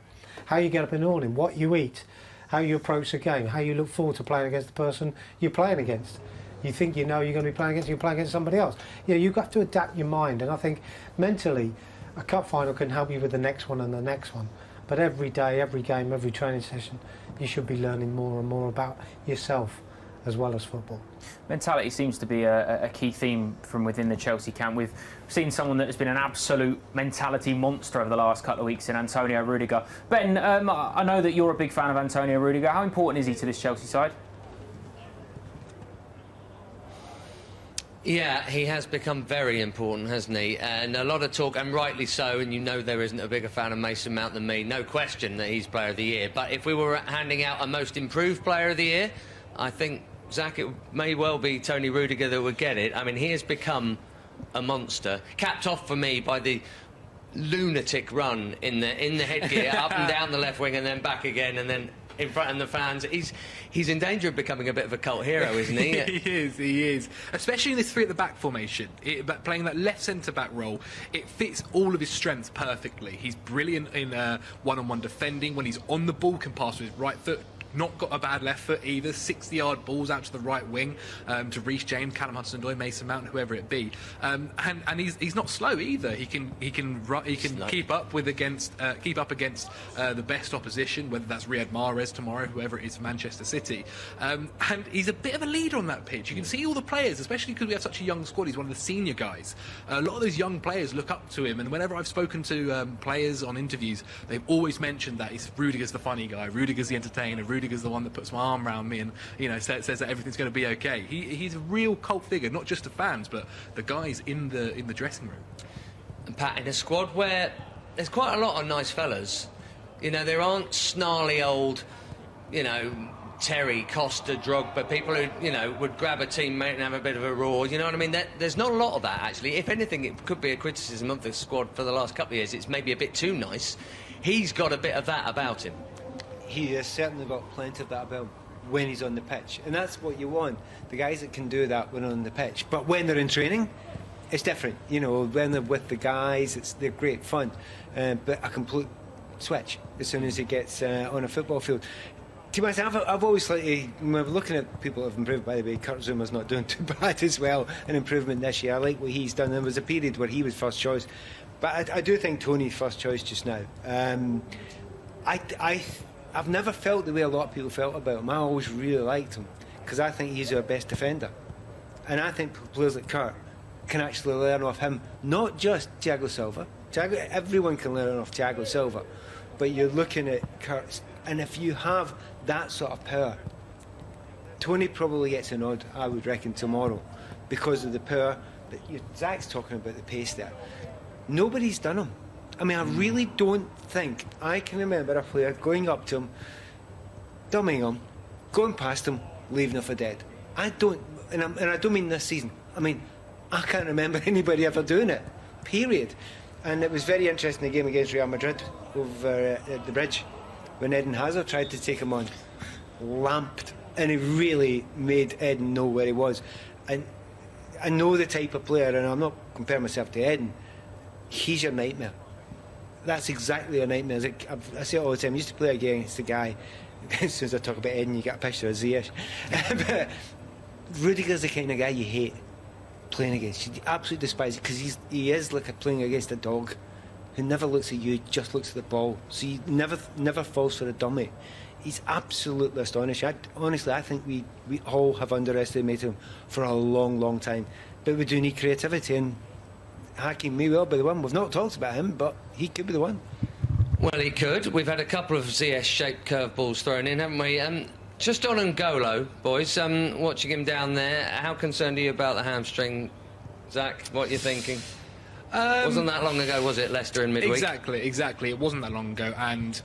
How you get up in the morning, what you eat, how you approach the game, how you look forward to playing against the person you're playing against. You think you know you're going to be playing against, you're playing against somebody else. You know, you've got to adapt your mind, and I think mentally a cup final can help you with the next one and the next one. But every day, every game, every training session, you should be learning more and more about yourself as well as football. Mentality seems to be a key theme from within the Chelsea camp. We've seen someone that has been an absolute mentality monster over the last couple of weeks in Antonio Rudiger. Ben, I know that you're a big fan of Antonio Rudiger. How important is he to this Chelsea side? Yeah, he has become very important, hasn't he? And a lot of talk, and rightly so, and you know there isn't a bigger fan of Mason Mount than me. No question that he's Player of the Year. But if we were handing out a Most Improved Player of the Year, I think, Zach, it may well be Tony Rudiger that would get it. I mean, he has become a monster. Capped off for me by the lunatic run in the headgear, up and down the left wing and then back again, and then in front of the fans. He's in danger of becoming a bit of a cult hero, isn't he? He is. Especially in this three at the back formation, playing that left centre-back role, it fits all of his strengths perfectly. He's brilliant in one-on-one defending. When he's on the ball, can pass with his right foot. Not got a bad left foot either. 60-yard balls out to the right wing to Reece James, Callum Hudson-Odoi, Mason Mount, whoever it be. And he's not slow either. He can keep up against the best opposition, whether that's Riyad Mahrez tomorrow, whoever it is for Manchester City. And he's a bit of a leader on that pitch. You can see all the players, especially because we have such a young squad. He's one of the senior guys. A lot of those young players look up to him. And whenever I've spoken to players on interviews, they've always mentioned that Rudiger's the funny guy, Rudiger's the entertainer, Rudiger's the one that puts my arm around me and says that everything's going to be okay. He's a real cult figure, not just to fans but the guys in the dressing room. And Pat, in a squad where there's quite a lot of nice fellas, there aren't snarly old, Terry, Costa, Drogba, people who would grab a teammate and have a bit of a roar. You know what I mean? There's not a lot of that actually. If anything, it could be a criticism of the squad for the last couple of years. It's maybe a bit too nice. He's got a bit of that about him. He has certainly got plenty of that about him when he's on the pitch, and that's what you want, the guys that can do that when on the pitch. But when they're in training, it's different. When they're with the guys, they're great fun, but a complete switch as soon as he gets on a football field. To be honest, I've always slightly, when we're looking at people that have improved, by the way, Kurt Zouma's not doing too bad as well, an improvement this year. I like what he's done. There was a period where he was first choice, but I do think Tony's first choice just now. I've never felt the way a lot of people felt about him. I always really liked him because I think he's our best defender, and I think players like Kerr can actually learn off him. Not just Thiago Silva. Everyone can learn off Thiago Silva, but you're looking at Kerr, and if you have that sort of power, Tony probably gets a nod, I would reckon, tomorrow because of the power. But Zach's talking about the pace there. Nobody's done him. I mean, I really don't think I can remember a player going up to him, dummying him, going past him, leaving him for dead. I don't, and I don't mean this season. I mean, I can't remember anybody ever doing it, period. And it was very interesting, the game against Real Madrid over at the bridge, when Eden Hazard tried to take him on, lamped, and he really made Eden know where he was. And I know the type of player, and I'm not comparing myself to Eden, he's your nightmare. That's exactly a nightmare. I say it all the time. I used to play against a guy. As soon as I talk about Eden, you get a picture of Ziyech. But Rudiger's the kind of guy you hate playing against. You absolutely despise it because he is like playing against a dog who never looks at you, just looks at the ball. So he never falls for a dummy. He's absolutely astonishing. Honestly, I think we all have underestimated him for a long, long time. But we do need creativity, and Hakim may well be the one. We've not talked about him, but he could be the one. Well, he could. We've had a couple of Ziyech-shaped curveballs thrown in, haven't we? Just on N'Golo, boys, watching him down there, how concerned are you about the hamstring? Zach, what are you thinking? Wasn't that long ago, was it, Leicester in midweek? Exactly. It wasn't that long ago, and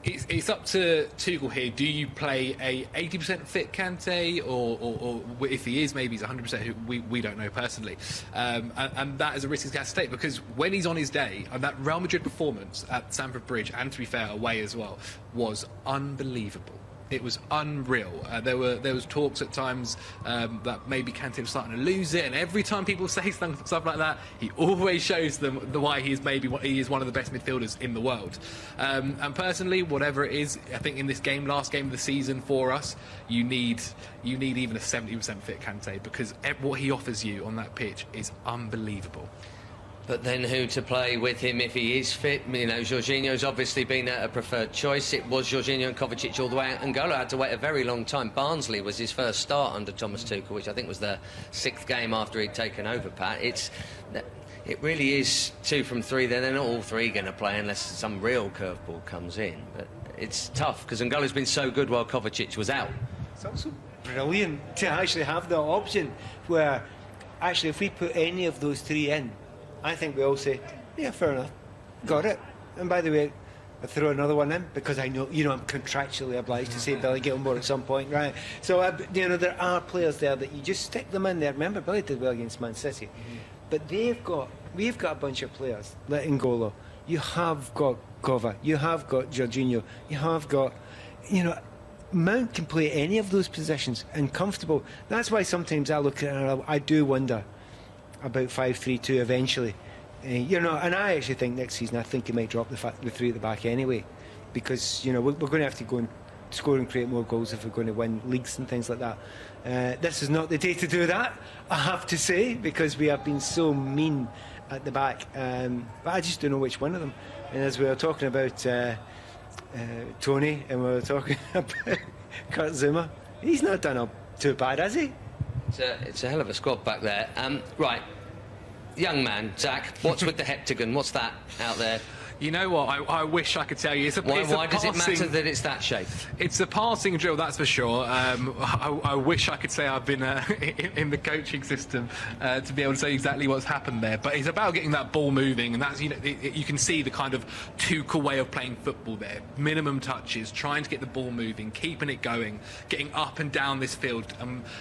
it's up to Tuchel here. Do you play a 80% fit Kanté, or if he is, maybe he's 100%, who we don't know personally. And that is a risk he's got to take, because when he's on his day, and that Real Madrid performance at Stamford Bridge, and to be fair, away as well, was unbelievable. It was unreal. There was talks at times that maybe Kanté was starting to lose it, and every time people say stuff like that, he always shows them why he is one of the best midfielders in the world. And personally, whatever it is, I think in this game, last game of the season for us, you need even a 70% fit Kanté, because what he offers you on that pitch is unbelievable. But then who to play with him if he is fit? Jorginho's obviously been a preferred choice. It was Jorginho and Kovacic all the way out. N'Golo had to wait a very long time. Barnsley was his first start under Thomas Tuchel, which I think was the 6th game after he'd taken over, Pat. It really is 2 from 3. They're not all 3 going to play unless some real curveball comes in. But it's tough, because N'Golo's been so good while Kovacic was out. It's also brilliant to actually have the option where, actually, if we put any of those 3 in, I think we all say, yeah, fair enough, got it. And by the way, I throw another one in because I know, I'm contractually obliged to say Billy, get on board at some point, right? So, there are players there that you just stick them in there. Remember, Billy did well against Man City. But we've got a bunch of players like N'Golo. You have got Kova, you have got Jorginho, you have got you know, Mount can play any of those positions and comfortable. That's why sometimes I look at it and I do wonder about 5-3-2 eventually. You know, and I actually think next season, I think he might drop the three at the back anyway, because, you know, we're going to have to go and score and create more goals if we're going to win leagues and things like that. This is not the day to do that, I have to say, because we have been so mean at the back. But I just don't know which one of them. And as we were talking about Tony, and we were talking about Kurt Zouma, he's not done up too bad, has he? It's a hell of a squad back there. Right, young man, Zach, what's with the heptagon? What's that out there? You know what? I wish I could tell you. Why does it matter that it's that shape? It's a passing drill, that's for sure. I wish I could say I've been in the coaching system to be able to say exactly what's happened there. But it's about getting that ball moving, and that's, you know, you can see the kind of Tuchel way of playing football there. Minimum touches, trying to get the ball moving, keeping it going, getting up and down this field.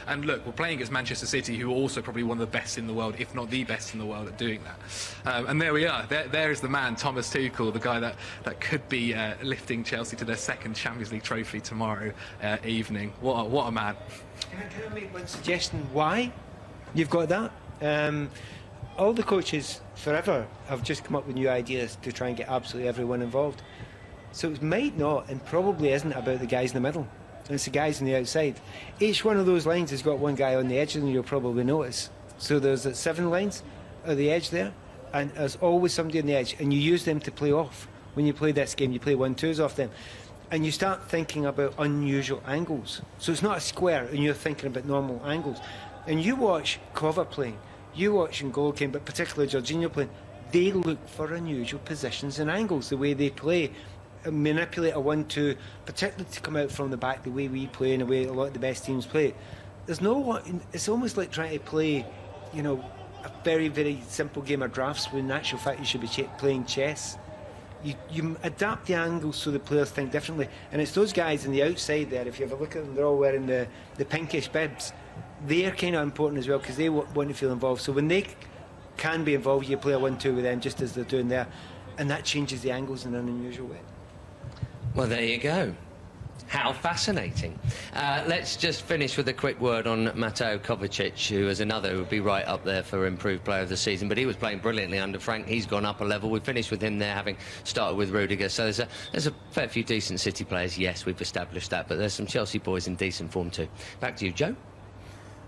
And look, we're playing against Manchester City, who are also probably one of the best in the world, if not the best in the world at doing that. And there we are. There is the man, Thomas Tuchel. The guy that could be lifting Chelsea to their second Champions League trophy tomorrow evening. What a man. Can I make one suggestion why you've got that? All the coaches forever have just come up with new ideas to try and get absolutely everyone involved. So it might not, and probably isn't, about the guys in the middle. It's the guys on the outside. Each one of those lines has got one guy on the edge, and you'll probably notice. So there's 7 lines at the edge there. And there's always somebody on the edge, and you use them to play off. When you play this game, you play 1-2s off them. And you start thinking about unusual angles. So it's not a square, and you're thinking about normal angles. And you watch Cover playing, you watch N'Golo Kane, but particularly Jorginho playing, they look for unusual positions and angles, the way they play, manipulate a 1-2, particularly to come out from the back, the way we play and the way a lot of the best teams play. There's no one, it's almost like trying to play, you know, a very, very simple game of drafts, when in actual fact you should be playing chess. You adapt the angles so the players think differently, and it's those guys on the outside there, if you have a look at them, they're all wearing the pinkish bibs. They're kind of important as well, because they want to feel involved. So when they can be involved, you play a 1-2 with them, just as they're doing there, and that changes the angles in an unusual way. Well, there you go. How fascinating. Let's just finish with a quick word on Mateo Kovacic, who is another who would be right up there for improved player of the season, but he was playing brilliantly under Frank. He's gone up a level. We finished with him there, having started with Rudiger. So there's a fair few decent City players. Yes, we've established that, but there's some Chelsea boys in decent form too. Back to you, Joe.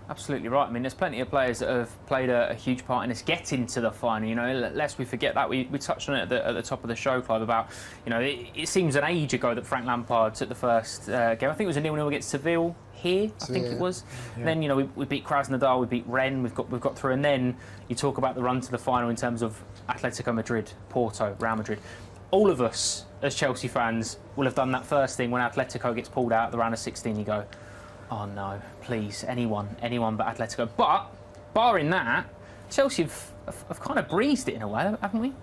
Absolutely right. I mean, there's plenty of players that have played a huge part in us getting to the final. You know, lest we forget that. We touched on it at the top of the show, Clive, about, you know, it seems an age ago that Frank Lampard took the first game. I think it was a 0-0 against Seville here, I think it was. Yeah. Then, you know, we beat Krasnodar, we beat Rennes, we've got through, and then you talk about the run to the final in terms of Atletico Madrid, Porto, Real Madrid. All of us as Chelsea fans will have done that first thing when Atletico gets pulled out at the round of 16. You go, oh no, please, anyone but Atletico. But, barring that, Chelsea have kind of breezed it in a way, haven't we?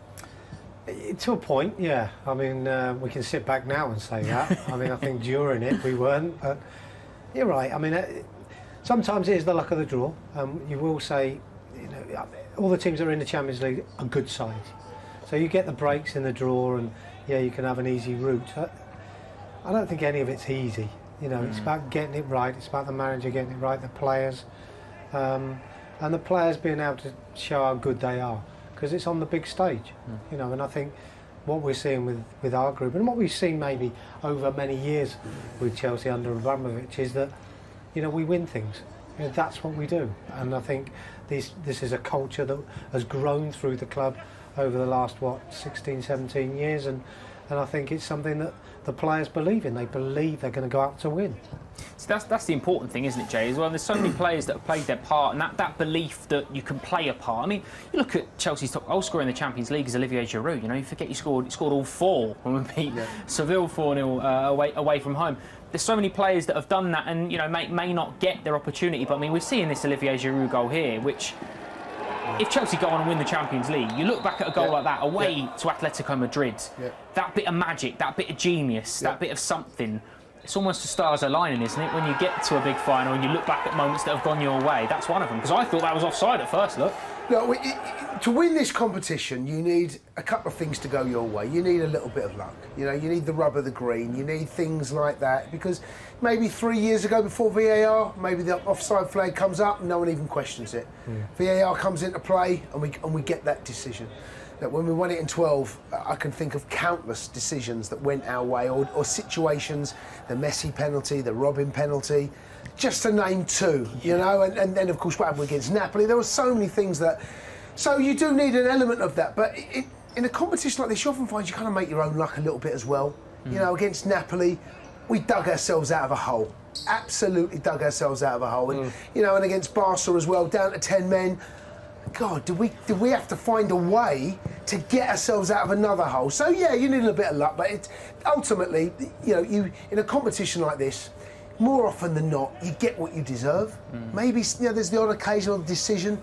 To a point, yeah. I mean, we can sit back now and say that. I mean, I think during it we weren't, but you're right. I mean, sometimes it is the luck of the draw. You will say, you know, all the teams that are in the Champions League are good sides. So you get the breaks in the draw, and yeah, you can have an easy route. I don't think any of it's easy. You know, it's about getting it right. It's about the manager getting it right, the players, and the players being able to show how good they are, because it's on the big stage. You know, and I think what we're seeing with our group, and what we've seen maybe over many years with Chelsea under Abramovich, is that, you know, we win things. You know, that's what we do, and I think this is a culture that has grown through the club over the last 16, 17 years, and I think it's something that the players believe in. They believe they're going to go out to win. So that's the important thing, isn't it, Jay, as well? There's so many players that have played their part, and that belief that you can play a part. I mean, you look at Chelsea's top goal scorer in the Champions League is Olivier Giroud. You know, you forget he scored all 4 when we beat Seville 4-0 away from home. There's so many players that have done that, and, you know, may not get their opportunity. But I mean, we're seeing this Olivier Giroud goal here, which, if Chelsea go on and win the Champions League, you look back at a goal like that away to Atletico Madrid, that bit of magic, that bit of genius, that bit of something, it's almost the stars aligning, isn't it? When you get to a big final and you look back at moments that have gone your way, that's one of them. Because I thought that was offside at first look. Look, to win this competition, you need a couple of things to go your way. You need a little bit of luck. You know, you need the rub of the green. You need things like that because maybe 3 years ago, before VAR, maybe the offside flag comes up and no one even questions it. VAR comes into play and we get that decision. That when we won it in 12, I can think of countless decisions that went our way, or situations, the Messi penalty, the Robin penalty, just to name two, you know, and then of course what happened against Napoli. There were so many things that, so you do need an element of that, but in a competition like this, you often find you kind of make your own luck a little bit as well. You know, against Napoli, we dug ourselves out of a hole, absolutely dug ourselves out of a hole, and you know, and against Barca as well, down to 10 men. God, did we have to find a way to get ourselves out of another hole? So yeah, you need a little bit of luck, but it's ultimately, you know, you in a competition like this, more often than not, you get what you deserve. Maybe, you know, there's the odd occasional decision.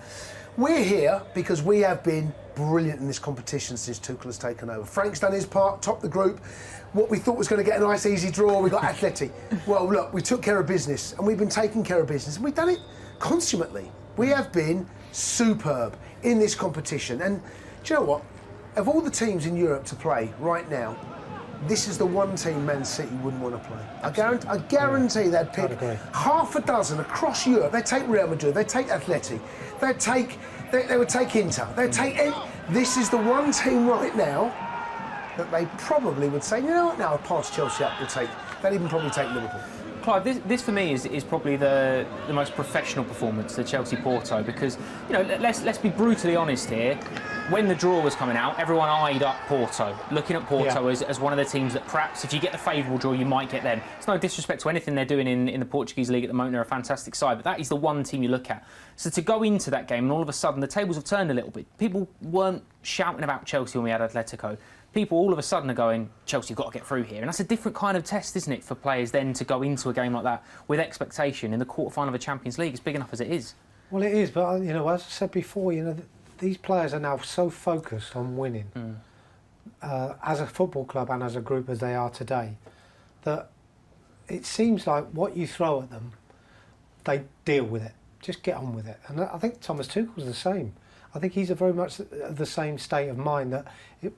We're here because we have been brilliant in this competition since Tuchel has taken over. Frank's done his part, topped the group. What we thought was going to get a nice easy draw, we got Atleti. Well, look, we took care of business, and we've been taking care of business, and we've done it consummately. We have been superb in this competition. And do you know what? Of all the teams in Europe to play right now, this is the one team Man City wouldn't want to play. I guarantee they'd pick half a dozen across Europe. They'd take Real Madrid, they'd take Atleti, they would take Inter, they'd take... This is the one team right now that they probably would say, you know what, now I'll pass Chelsea up, they'd even probably take Liverpool. Clive, this for me is probably the most professional performance, the Chelsea-Porto, because, you know, let's be brutally honest here. When the draw was coming out, everyone eyed up Porto, looking at Porto as one of the teams that perhaps if you get the favourable draw, you might get them. It's no disrespect to anything they're doing in the Portuguese league at the moment. They're a fantastic side, but that is the one team you look at. So to go into that game and all of a sudden the tables have turned a little bit. People weren't shouting about Chelsea when we had Atletico. People all of a sudden are going, Chelsea, you've got to get through here. And that's a different kind of test, isn't it, for players then to go into a game like that with expectation in the quarter-final of a Champions League. It's big enough as it is. Well, it is, but, you know, as I said before, you know, these players are now so focused on winning as a football club and as a group as they are today, that it seems like what you throw at them, they deal with it. Just get on with it. And I think Thomas Tuchel's the same. I think he's very much the same state of mind that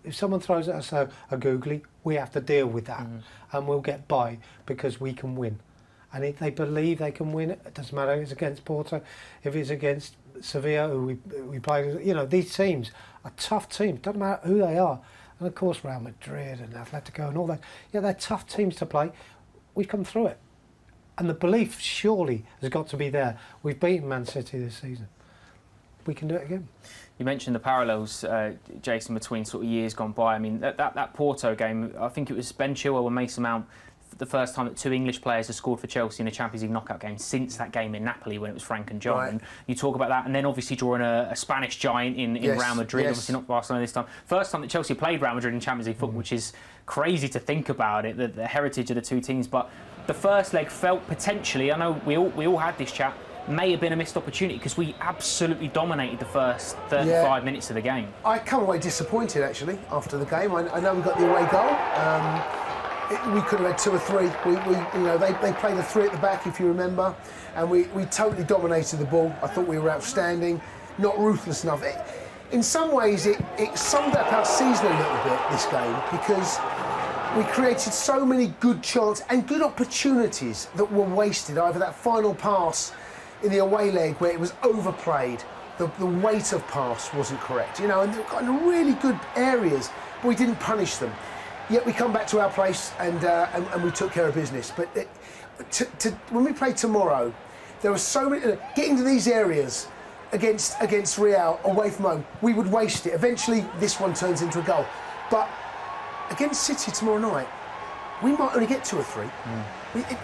if someone throws at us a googly, we have to deal with that and we'll get by because we can win. And if they believe they can win, it doesn't matter if it's against Porto, if it's against Sevilla, who we played, you know, these teams are tough teams, doesn't matter who they are. And of course Real Madrid and Atletico and all that, yeah, they're tough teams to play. We've come through it. And the belief surely has got to be there. We've beaten Man City this season. We can do it again. You mentioned the parallels, Jason, between sort of years gone by. I mean, that Porto game, I think it was Ben Chilwell and Mason Mount, the first time that two English players have scored for Chelsea in a Champions League knockout game since that game in Napoli when it was Frank and John. Right. And you talk about that, and then obviously drawing a Spanish giant in Real Madrid, obviously not Barcelona this time. First time that Chelsea played Real Madrid in Champions League football, which is crazy to think about it, the heritage of the two teams. But the first leg felt potentially, I know we all had this chat, may have been a missed opportunity because we absolutely dominated the first 35 minutes of the game. I come away disappointed actually after the game. I know we got the away goal. We could have had 2 or 3. You know, they played a 3 at the back, if you remember, and we totally dominated the ball. I thought we were outstanding, not ruthless enough. In some ways, it summed up our season a little bit, this game, because we created so many good chances and good opportunities that were wasted. Either that final pass in the away leg where it was overplayed, the weight of pass wasn't correct, you know, and they were kind of really good areas, but we didn't punish them. Yet we come back to our place and we took care of business. But when we play tomorrow, there are so many getting to these areas against Real away from home. We would waste it. Eventually, this one turns into a goal. But against City tomorrow night, we might only get 2 or 3.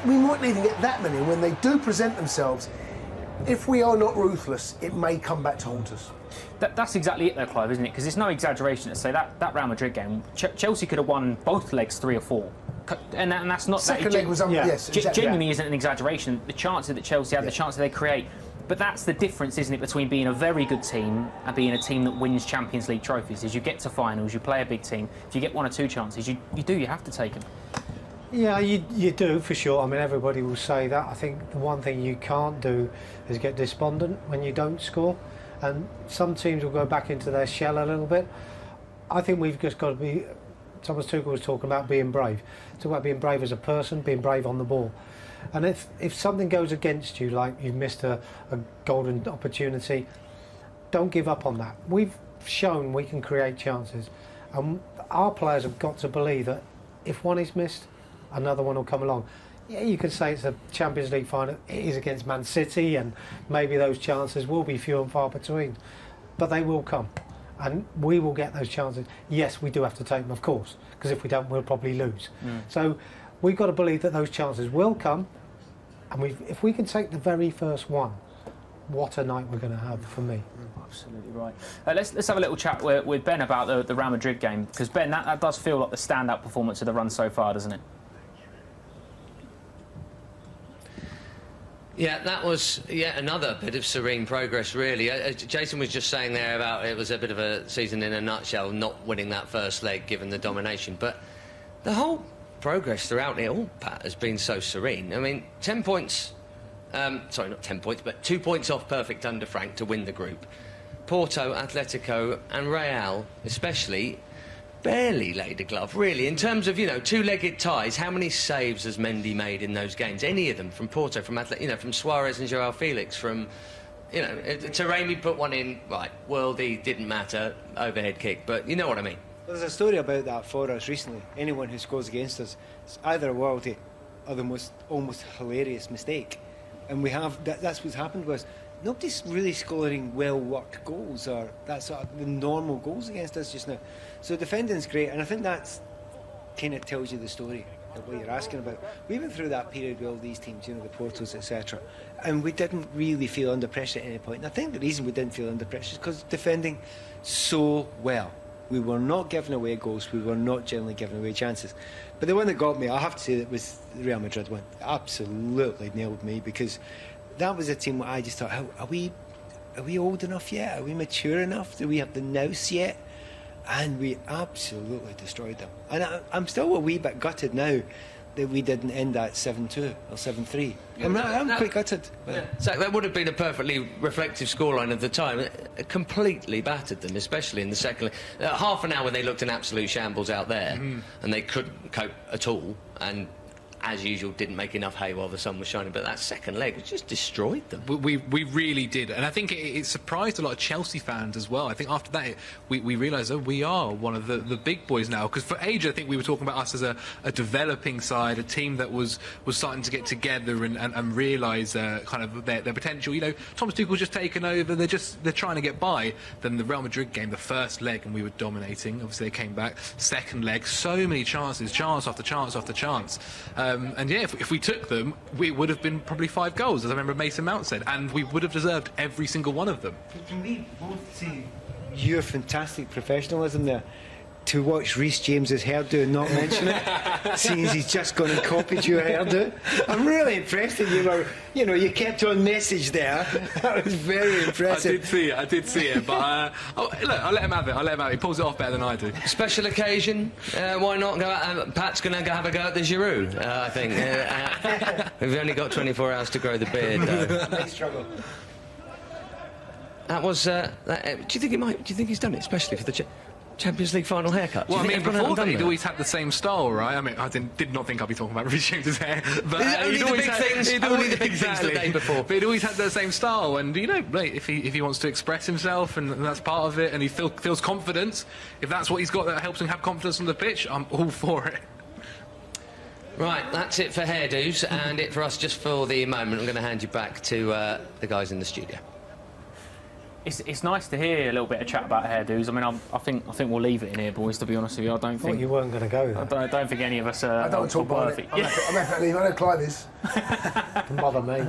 We mightn't even get that many. When they do present themselves, if we are not ruthless, it may come back to haunt us. That's exactly it though, Clive, isn't it? Because it's no exaggeration to say that Real Madrid game, Chelsea could have won both legs 3 or 4. And that's not... Second leg was... yes, exactly, genuinely isn't an exaggeration. The chances that Chelsea had, the chances they create. But that's the difference, isn't it, between being a very good team and being a team that wins Champions League trophies. Is you get to finals, you play a big team. If you get 1 or 2 chances, you have to take them. Yeah, you do, for sure. I mean, everybody will say that. I think the one thing you can't do is get despondent when you don't score. and some teams will go back into their shell a little bit. I think we've just got to be. Thomas Tuchel was talking about being brave. Talking about being brave as a person, being brave on the ball. And if something goes against you, like you've missed a golden opportunity, don't give up on that. We've shown we can create chances, and our players have got to believe that if one is missed, another one will come along. Yeah, you could say it's a Champions League final. It is against Man City, and maybe those chances will be few and far between, but they will come, and we will get those chances. Yes, we do have to take them, of course, because if we don't, we'll probably lose. So we've got to believe that those chances will come, and if we can take the very first one, what a night we're going to have for me. Absolutely right. Let's have a little chat with Ben about the Real Madrid game, because Ben, that does feel like the standout performance of the run so far, doesn't it? Yeah, that was yet another bit of serene progress, really. Jason was just saying there about it was a bit of a season in a nutshell, not winning that first leg given the domination. But the whole progress throughout it all, Pat, has been so serene. I mean, 10 points... sorry, not 10 points, but 2 points off perfect under Frank to win the group. Porto, Atletico and Real, especially, barely laid a glove, really. In terms of, you know, two-legged ties, how many saves has Mendy made in those games? Any of them, from Porto, from Atletico, you know, from Suarez and Joao Felix, from, you know, Taremi put one in, right, worldie, didn't matter, overhead kick, but you know what I mean. Well, there's a story about that for us recently. Anyone who scores against us, it's either a worldie or the most almost hilarious mistake. And we have, that's what's happened with us. Nobody's really scoring well-worked goals, or that's sort of the normal goals against us just now. So defending's great, and I think that's kind of tells you the story of what you're asking about. We went through that period with all these teams, you know, the Portos, etc., and we didn't really feel under pressure at any point. And I think the reason we didn't feel under pressure is because defending so well. We were not giving away goals, we were not generally giving away chances. But the one that got me, I have to say, that was the Real Madrid one. Absolutely nailed me, because that was a team where I just thought, are we old enough yet? Are we mature enough? Do we have the nous yet? And we absolutely destroyed them. And I'm still a wee bit gutted now that we didn't end that 7-2 or 7-3. I'm quite gutted. Yeah. So that would have been a perfectly reflective scoreline of the time. It completely battered them, especially in the second leg. Half an hour they looked an absolute shambles out there, and they couldn't cope at all, and as usual didn't make enough hay while the sun was shining. But that second leg just destroyed them. We really did, and I think it surprised a lot of Chelsea fans as well. I think after that we realised, oh, we are one of the big boys now, because for ages I think we were talking about us as a developing side, a team that was starting to get together and realise kind of their potential. You know, Thomas Tuchel's just taken over, they're trying to get by. Then the Real Madrid game, the first leg, and we were dominating. Obviously they came back. Second leg, so many chances, chance after chance after chance. And yeah, if we took them, we would have been probably 5 goals, as I remember Mason Mount said, and we would have deserved every single one of them. Can we both see your fantastic professionalism there? To watch Reece James's hairdo and not mention it, seeing as he's just gone and copied your hairdo. I'm really impressed that you were, you know, you kept on message there. That was very impressive. I did see it, but look, I'll let him have it. He pulls it off better than I do. Special occasion, why not go out? Pat's going to have a go at the Giroud, I think. We've only got 24 hours to grow the beard, though. Nice struggle. That was. Do you think he's done it, especially for the Champions League final haircut? Well, I mean, before that, he'd always had the same style, right? I mean, I did not think I'd be talking about Reece James's hair, but only the big things the day before. But he'd always had the same style, and you know, if he wants to express himself, and that's part of it, and he feels confidence, if that's what he's got that helps him have confidence on the pitch, I'm all for it. Right, that's it for hairdos, and it for us just for the moment. I'm going to hand you back to the guys in the studio. It's nice to hear a little bit of chat about hairdos. I mean, I think we'll leave it in here, boys. To be honest with you, I don't think you weren't going to go there. I don't think any of us are. I don't talk about it. I'm definitely going to climb this. Don't bother me.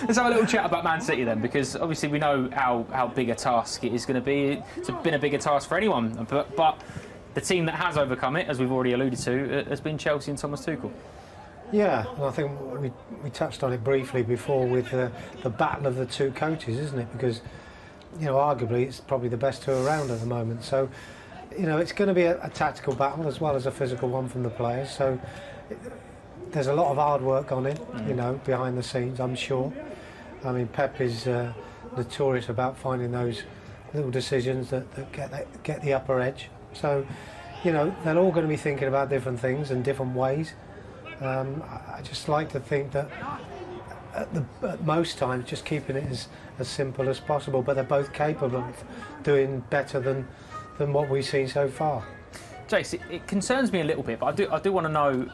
Let's have a little chat about Man City then, because obviously we know how big a task it is going to be. It's been a bigger task for anyone, but the team that has overcome it, as we've already alluded to, has been Chelsea and Thomas Tuchel. Yeah, and I think we touched on it briefly before with the battle of the two coaches, isn't it? Because, you know, arguably it's probably the best two around at the moment. So, you know, it's going to be a tactical battle as well as a physical one from the players. So there's a lot of hard work on it, you know, behind the scenes, I'm sure. I mean, Pep is notorious about finding those little decisions that get the upper edge. So, you know, they're all going to be thinking about different things in different ways. I just like to think that at most times just keeping it as simple as possible, but they're both capable of doing better than what we've seen so far. Jace, it concerns me a little bit, but I do want to know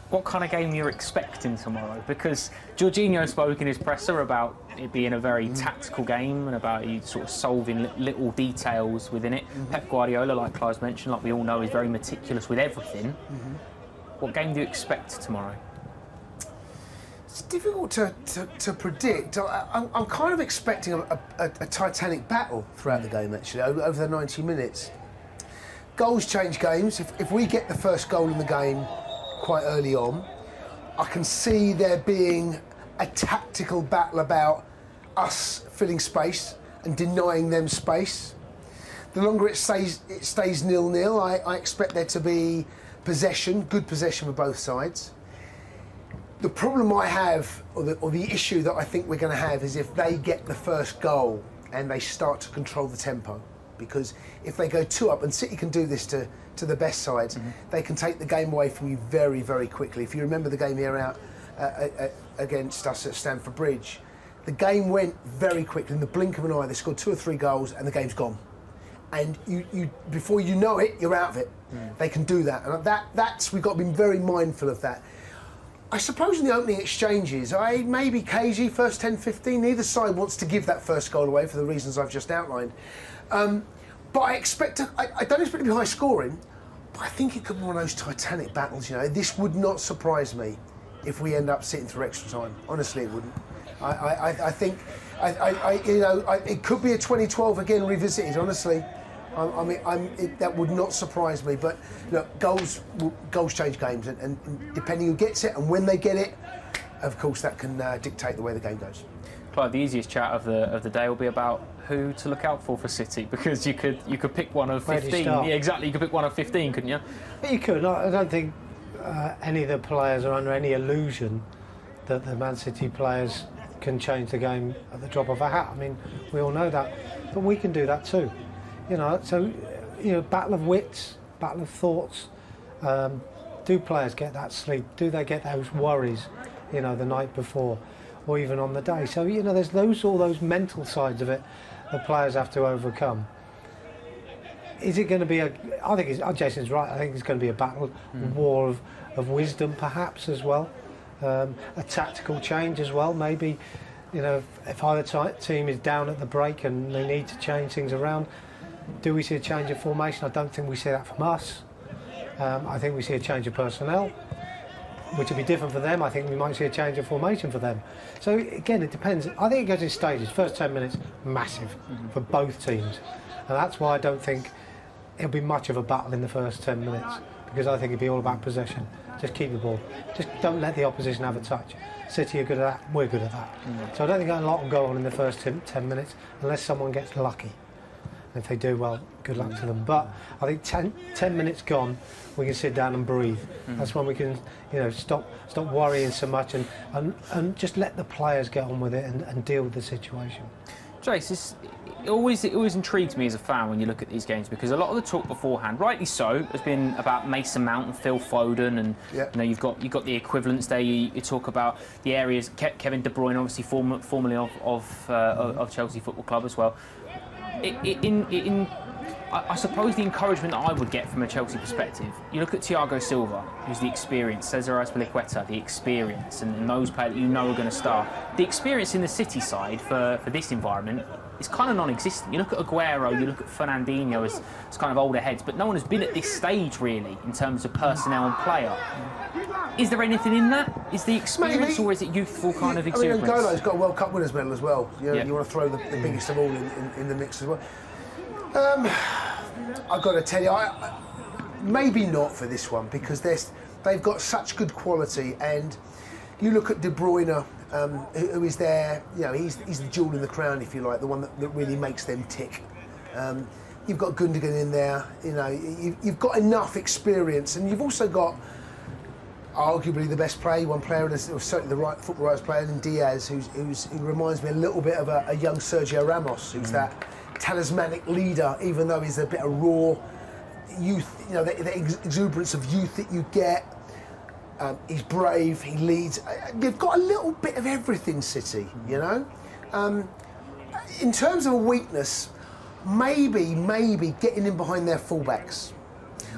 what kind of game you're expecting tomorrow, because Jorginho spoke in his presser about it being a very tactical game and about you sort of solving little details within it. Pep Guardiola, like Clive's mentioned, like we all know, is very meticulous with everything. What game do you expect tomorrow? It's difficult to predict. I'm kind of expecting a titanic battle throughout the game, actually, over the 90 minutes. Goals change games. If we get the first goal in the game quite early on, I can see there being a tactical battle about us filling space and denying them space. The longer it stays 0-0, I expect there to be possession, good possession for both sides. The problem I have, or the issue that I think we're going to have, is if they get the first goal and they start to control the tempo. Because if they go 2 up, and City can do this to the best sides, they can take the game away from you very, very quickly. If you remember the game here out against us at Stamford Bridge, the game went very quickly. In the blink of an eye, they scored 2 or 3 goals and the game's gone. And you before you know it, you're out of it. They can do that, and that's we've got to be very mindful of that. I suppose in the opening exchanges, maybe cagey, first 10-15, neither side wants to give that first goal away for the reasons I've just outlined. But I don't expect it to be high scoring, but I think it could be one of those titanic battles, you know. This would not surprise me if we end up sitting through extra time. Honestly, it wouldn't. I think it could be a 2012 again revisited, honestly. That would not surprise me, but look, goals change games, and depending who gets it and when they get it, of course that can dictate the way the game goes. Clive, the easiest chat of the day will be about who to look out for City, because you could pick one of 15. Yeah, exactly. You could pick one of 15, couldn't you? You could. I don't think any of the players are under any illusion that the Man City players can change the game at the drop of a hat. I mean, we all know that, but we can do that too. You know, so, you know, battle of wits, battle of thoughts. Do players get that sleep? Do they get those worries, you know, the night before or even on the day? So, you know, there's all those mental sides of it the players have to overcome. Is it going to be I think Jason's right, I think it's going to be a battle, a war of wisdom perhaps as well. A tactical change as well, maybe, you know, if either team is down at the break and they need to change things around. Do we see a change of formation? I don't think we see that from us. I think we see a change of personnel, which will be different for them. I think we might see a change of formation for them. So again, it depends. I think it goes in stages. First 10 minutes, massive for both teams. And that's why I don't think it'll be much of a battle in the first 10 minutes, because I think it'll be all about possession. Just keep the ball. Just don't let the opposition have a touch. City are good at that, we're good at that. So I don't think a lot will go on in the first 10 minutes unless someone gets lucky. If they do, well, good luck to them. But I think 10 minutes gone, we can sit down and breathe. That's when we can, you know, stop worrying so much and just let the players get on with it and deal with the situation. Jace, it always intrigues me as a fan when you look at these games, because a lot of the talk beforehand, rightly so, has been about Mason Mount and Phil Foden, and you know, you've got the equivalents there. You talk about the areas. Kevin De Bruyne, obviously formerly of Chelsea Football Club as well. I suppose the encouragement that I would get from a Chelsea perspective, you look at Thiago Silva, who's the experience, Cesar Azpilicueta, the experience, and those players that you know are going to start. The experience in the City side for this environment is kind of non-existent. You look at Aguero, you look at Fernandinho as kind of older heads, but no one has been at this stage really in terms of personnel and player. Is there anything in that? Is the experience, or is it youthful kind of experience? I mean, N'Golo's got a World Cup winners' medal as well. You want to throw the biggest of all in the mix as well. I've got to tell you, maybe not for this one, because they've got such good quality. And you look at De Bruyne, who is there. You know, he's the jewel in the crown, if you like, the one that really makes them tick. You've got Gundogan in there. You know, you've got enough experience, and you've also got arguably the best player, one player, or certainly the right football rights player, and Diaz, who reminds me a little bit of a young Sergio Ramos, who's that talismanic leader, even though he's a bit of raw youth, you know, the exuberance of youth that you get. He's brave, he leads. They've got a little bit of everything, City, you know. In terms of a weakness, maybe getting in behind their fullbacks.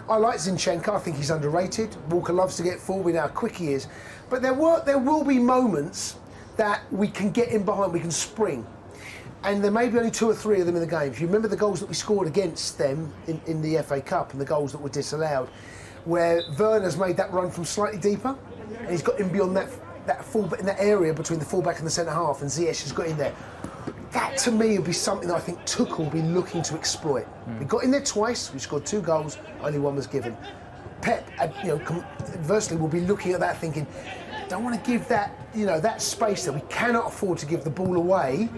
I like Zinchenko, I think he's underrated. Walker loves to get forward, we know how quick he is. But there will be moments that we can get in behind, we can spring. And there may be only 2 or 3 of them in the game. If you remember the goals that we scored against them in the FA Cup and the goals that were disallowed, where Werner's made that run from slightly deeper, and he's got in beyond that fullback, in that area between the fullback and the centre half, and Ziyech has got in there. That to me would be something that I think Tuchel will be looking to exploit. We got in there twice, we scored 2 goals, only 1 was given. Pep, conversely, will be looking at that thinking, don't want to give that, that space there. We cannot afford to give the ball away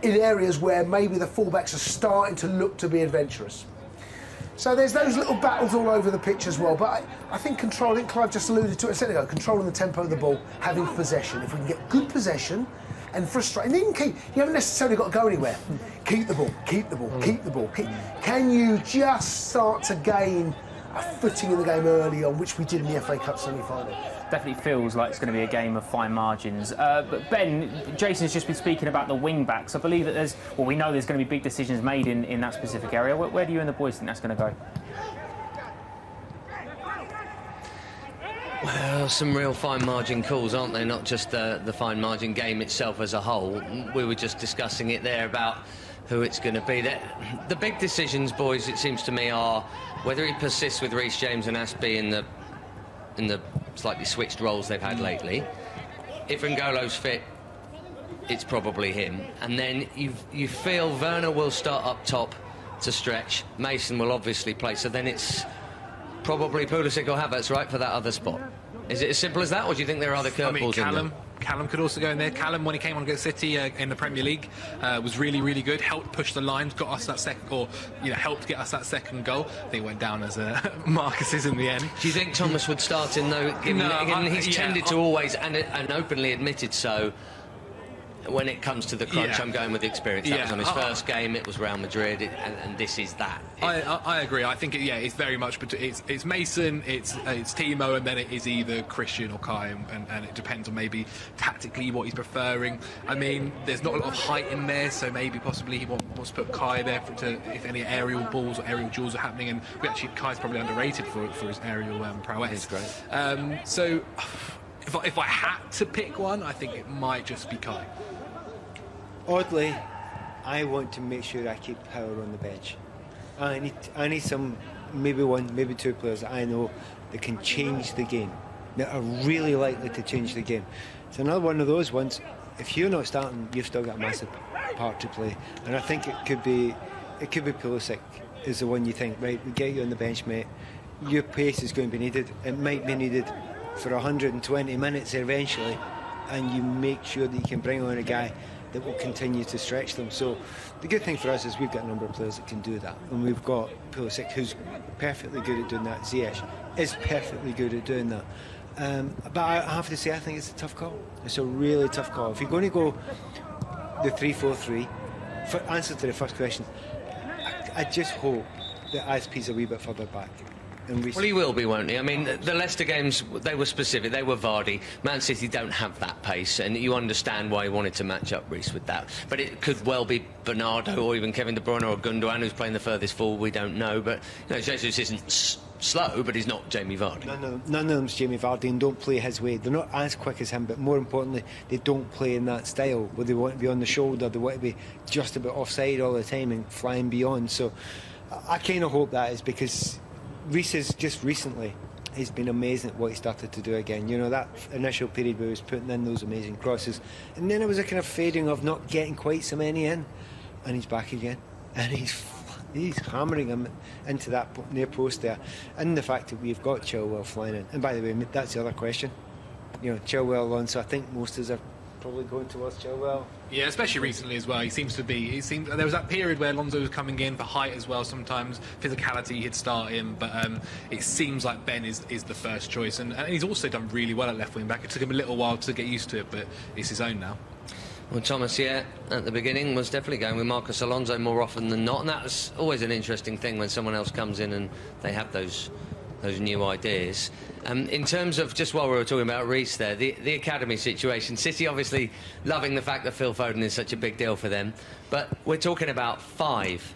in areas where maybe the fullbacks are starting to look to be adventurous. So there's those little battles all over the pitch as well. But I think controlling, Clive just alluded to it a second ago, controlling the tempo of the ball, having possession. If we can get good possession and frustrate, and then you haven't necessarily got to go anywhere. Keep the ball, keep the ball, keep the ball. Can you just start to gain a footing in the game early on, which we did in the FA Cup semi-final? Definitely feels like it's going to be a game of fine margins. But Ben, Jason's just been speaking about the wing backs. I believe that we know there's going to be big decisions made in that specific area. Where do you and the boys think that's going to go? Well, some real fine margin calls, aren't they? Not just the fine margin game itself as a whole. We were just discussing it there about who it's going to be. The big decisions, boys, it seems to me, are whether he persists with Reece James and Aspie in the slightly switched roles they've had lately. If N'Golo's fit, it's probably him. And then you feel Werner will start up top to stretch. Mason will obviously play. So then it's probably Pulisic or Havertz, right, for that other spot. Is it as simple as that, or do you think there are other curveballs in there? Callum could also go in there. Callum, when he came on against City in the Premier League, was really, really good. Helped push the lines, got us that second, or helped get us that second goal. I think it went down as Marcus's in the end. Do you think Thomas would start in though? He's tended to always, and openly admitted so. When it comes to the crunch, I'm going with experience. That was on his first game. It was Real Madrid, and this is that. I agree. I think it's very much. It's Mason, it's Timo, and then it is either Christian or Kai, and it depends on maybe tactically what he's preferring. I mean, there's not a lot of height in there, so maybe possibly he wants to put Kai there if any aerial balls or aerial duels are happening. And Kai's probably underrated for his aerial prowess. He's great. So if I had to pick one, I think it might just be Kai. Oddly, I want to make sure I keep power on the bench. I need some, maybe 1, maybe 2 players that I know that can change the game, that are really likely to change the game. It's another one of those ones. If you're not starting, you've still got a massive part to play. And I think it could be Pulisic is the one you think, right, we get you on the bench, mate. Your pace is going to be needed. It might be needed for 120 minutes eventually, and you make sure that you can bring on a guy that will continue to stretch them. So the good thing for us is we've got a number of players that can do that, and we've got Pulisic, who's perfectly good at doing that. Ziyech is perfectly good at doing that. But I have to say, I think it's a tough call. It's a really tough call. If you're going to go the 3-4-3, for answer to the first question, I just hope that Aspie's a wee bit further back. Well, he will be, won't he? I mean, the Leicester games, they were specific. They were Vardy. Man City don't have that pace, and you understand why he wanted to match up Reece with that. But it could well be Bernardo or even Kevin De Bruyne or Gundogan who's playing the furthest forward. We don't know. But Jesus isn't slow, but he's not Jamie Vardy. None of them's Jamie Vardy and don't play his way. They're not as quick as him, but more importantly, they don't play in that style where they want to be on the shoulder, they want to be just about offside all the time and flying beyond. So I kind of hope that is because Reece has just recently, he's been amazing at what he started to do again. That initial period where he was putting in those amazing crosses, and then it was a kind of fading of not getting quite so many in, and he's back again, and he's hammering him into that near post there. And the fact that we've got Chilwell flying in, and by the way, that's the other question. Chilwell on, so I think most of us are probably going towards Chilwell. Yeah, especially recently as well. He seems to be. There was that period where Alonso was coming in for height as well. Sometimes physicality he'd start him, but it seems like Ben is the first choice, and he's also done really well at left wing back. It took him a little while to get used to it, but it's his own now. Well, Thomas, yeah, at the beginning was definitely going with Marcos Alonso more often than not, and that's always an interesting thing when someone else comes in and they have those new ideas. In terms of, just while we were talking about Reece there, the academy situation, City obviously loving the fact that Phil Foden is such a big deal for them, but we're talking about 5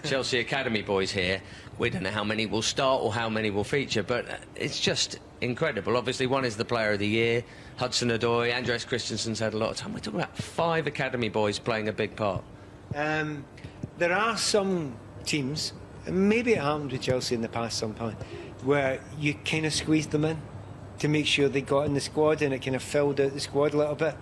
Chelsea academy boys here. We don't know how many will start or how many will feature, but it's just incredible. Obviously, one is the player of the year, Hudson-Odoi, Andreas Christensen's had a lot of time. We're talking about 5 academy boys playing a big part. There are some teams, maybe it happened to Chelsea in the past some point, where you kind of squeezed them in to make sure they got in the squad and it kind of filled out the squad a little bit.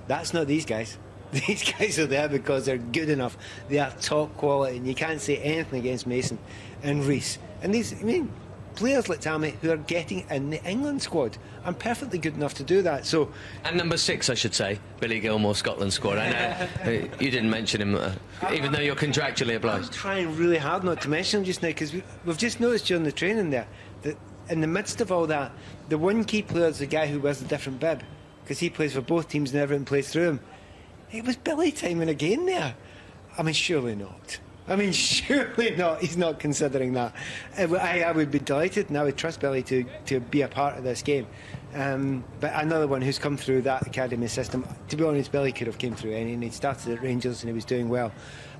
That's not these guys. These guys are there because they're good enough. They are top quality, and you can't say anything against Mason and Reece. And these, players like Tammy who are getting in the England squad are perfectly good enough to do that. So, and number 6, I should say, Billy Gilmore, Scotland squad. I know you didn't mention him, even though you're contractually obliged. I'm trying really hard not to mention him just now, because we've just noticed during the training there that in the midst of all that, the one key player is the guy who wears a different bib, because he plays for both teams and everything plays through him. It was Billy timing again there. Surely not. Surely not. He's not considering that. I would be delighted, and I would trust Billy to be a part of this game. But another one who's come through that academy system, to be honest, Billy could have came through any, and he started at Rangers and he was doing well.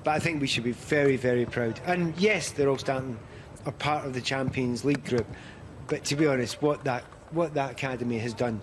But I think we should be very, very proud. And yes, they're all starting a part of the Champions League group. But to be honest, what that academy has done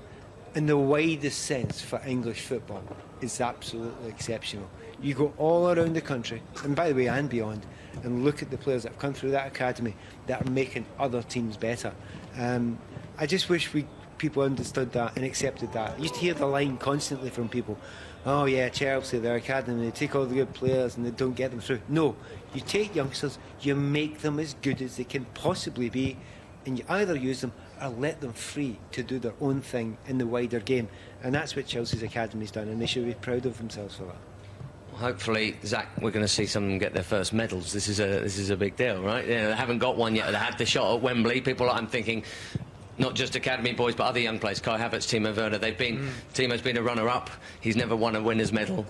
in the widest sense for English football is absolutely exceptional. You go all around the country, and by the way, and beyond, and look at the players that have come through that academy that are making other teams better. I just wish people understood that and accepted that. I used to hear the line constantly from people, oh yeah, Chelsea, their academy, they take all the good players and they don't get them through. No, you take youngsters, you make them as good as they can possibly be, and you either use them or let them free to do their own thing in the wider game. And that's what Chelsea's academy's done, and they should be proud of themselves for that. Hopefully, Zach, we're going to see some of them get their first medals. This is a big deal, right? They haven't got one yet. They had the shot at Wembley. People, I'm thinking, not just academy boys, but other young players. Kai Havertz, Timo Werner. Timo's been a runner-up. He's never won a winner's medal.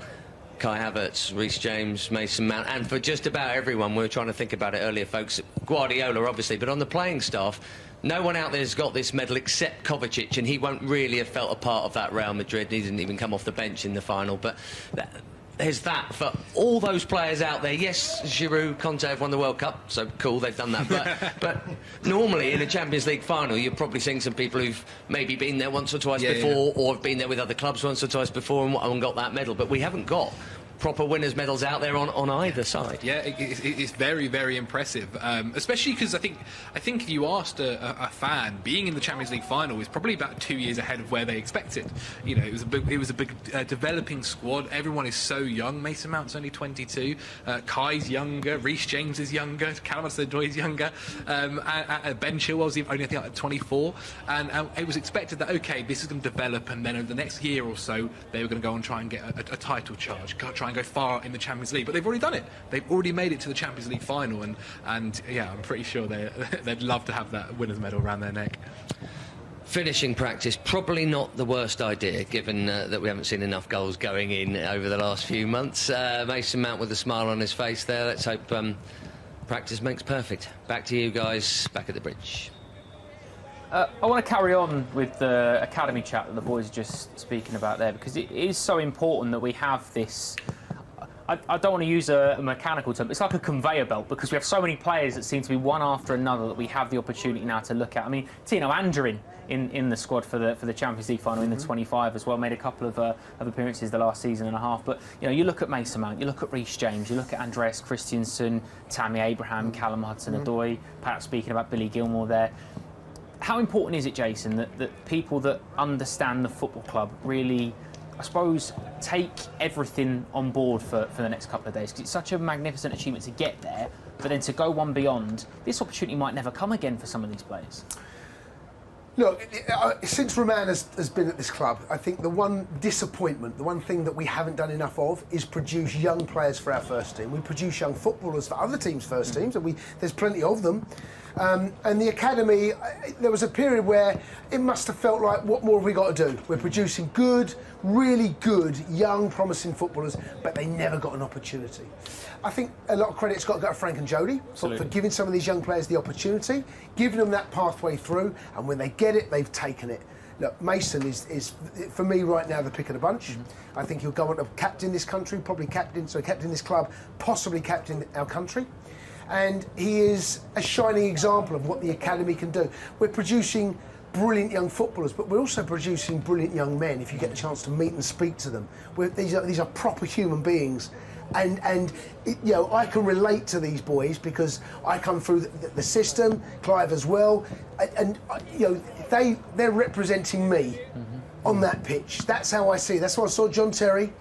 Kai Havertz, Reece James, Mason Mount, and for just about everyone, we were trying to think about it earlier, folks. Guardiola, obviously, but on the playing staff, no one out there's got this medal except Kovacic, and he won't really have felt a part of that Real Madrid. He didn't even come off the bench in the final, but there's that for all those players out there. Yes, Giroud, Kanté have won the World Cup, so cool, they've done that. But normally in a Champions League final, you're probably seeing some people who've maybe been there once or twice before, or have been there with other clubs once or twice before and got that medal. But we haven't got proper winners' medals out there on either side. Yeah, it's very, very impressive, especially because I think if you asked a fan, being in the Champions League final is probably about 2 years ahead of where they expected. It was a big developing squad. Everyone is so young. Mason Mount's only 22. Kai's younger. Reece James is younger. Callum Hudson-Odoi is younger. Ben Chilwell's only, I think, like 24. And it was expected that, okay, this is going to develop, and then over the next year or so, they were going to go and try and get a title charge, try and go far in the Champions League. But they've already done it. They've already made it to the Champions League final, and yeah, I'm pretty sure they'd love to have that winner's medal around their neck. Finishing practice, probably not the worst idea, given that we haven't seen enough goals going in over the last few months. Mason Mount with a smile on his face there. Let's hope practice makes perfect. Back to you guys, back at the bridge. I want to carry on with the academy chat that the boys are just speaking about there, because it is so important that we have this. I don't want to use a mechanical term. It's like a conveyor belt, because we have so many players that seem to be one after another that we have the opportunity now to look at. I mean, Tino Andrin in the squad for the Champions League final in the 25 as well, made a couple of appearances the last season and a half. But you look at Mason Mount, you look at Reece James, you look at Andreas Christensen, Tammy Abraham, Callum Hudson-Odoi, perhaps speaking about Billy Gilmore there. How important is it, Jason, that people that understand the football club really, I suppose, take everything on board for the next couple of days? Because it's such a magnificent achievement to get there, but then to go one beyond, this opportunity might never come again for some of these players. Look, since Roman has been at this club, I think the one disappointment, the one thing that we haven't done enough of is produce young players for our first team. We produce young footballers for other teams' first teams, and there's plenty of them. And the academy, there was a period where it must have felt like, what more have we got to do? We're producing good, really good, young, promising footballers, but they never got an opportunity. I think a lot of credit's got to go to Frank and Jody for giving some of these young players the opportunity, giving them that pathway through, and when they get it, they've taken it. Look, Mason is for me right now the pick of the bunch. I think he'll go on to captain this country, probably captain this club, possibly captain our country. And he is a shining example of what the academy can do. We're producing brilliant young footballers, but we're also producing brilliant young men if you get the chance to meet and speak to them. These are proper human beings. And you know, I can relate to these boys because I come through the system, Clive as well, and you know, they're representing me on that pitch. That's how I see it. That's why I saw John Terry,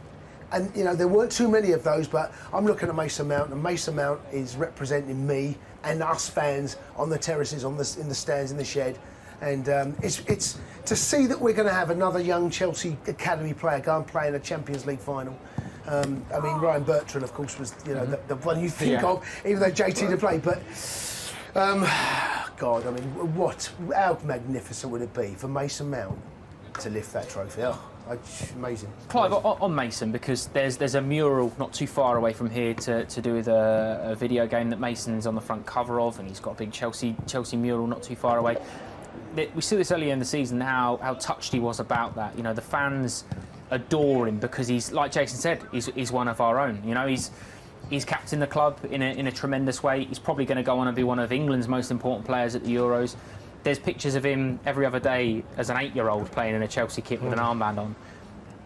and you know, there weren't too many of those, but I'm looking at Mason Mount, and Mason Mount is representing me and us fans on the terraces, in the stands, in the shed. And it's to see that we're going to have another young Chelsea academy player go and play in a Champions League final. I mean, Ryan Bertrand, of course, was the one you think of, even though JT didn't play. But God, I mean, how magnificent would it be for Mason Mount to lift that trophy? Oh, amazing. Clive, on Mason, because there's a mural not too far away from here to do with a video game that Mason's on the front cover of, and he's got a big Chelsea mural not too far away. We see this earlier in the season, how touched he was about that. You know, the fans adore him because he's, like Jason said, he's one of our own. You know, he's captained the club in a tremendous way. He's probably going to go on and be one of England's most important players at the Euros. There's pictures of him every other day as an 8-year-old playing in a Chelsea kit with an armband on.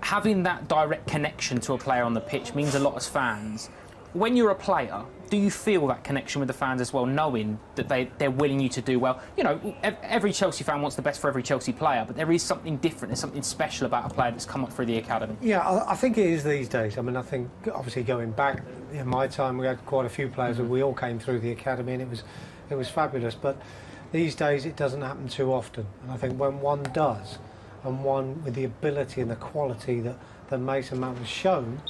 Having that direct connection to a player on the pitch means a lot as fans. When you're a player, do you feel that connection with the fans as well, knowing that they're willing you to do well? You know, every Chelsea fan wants the best for every Chelsea player, but there is something different, there's something special about a player that's come up through the academy. Yeah, I think it is these days. I mean, I think, obviously, going back in my time, we had quite a few players and we all came through the academy, and it was fabulous. But these days, it doesn't happen too often. And I think when one does, and one with the ability and the quality that Mason Mount has shown,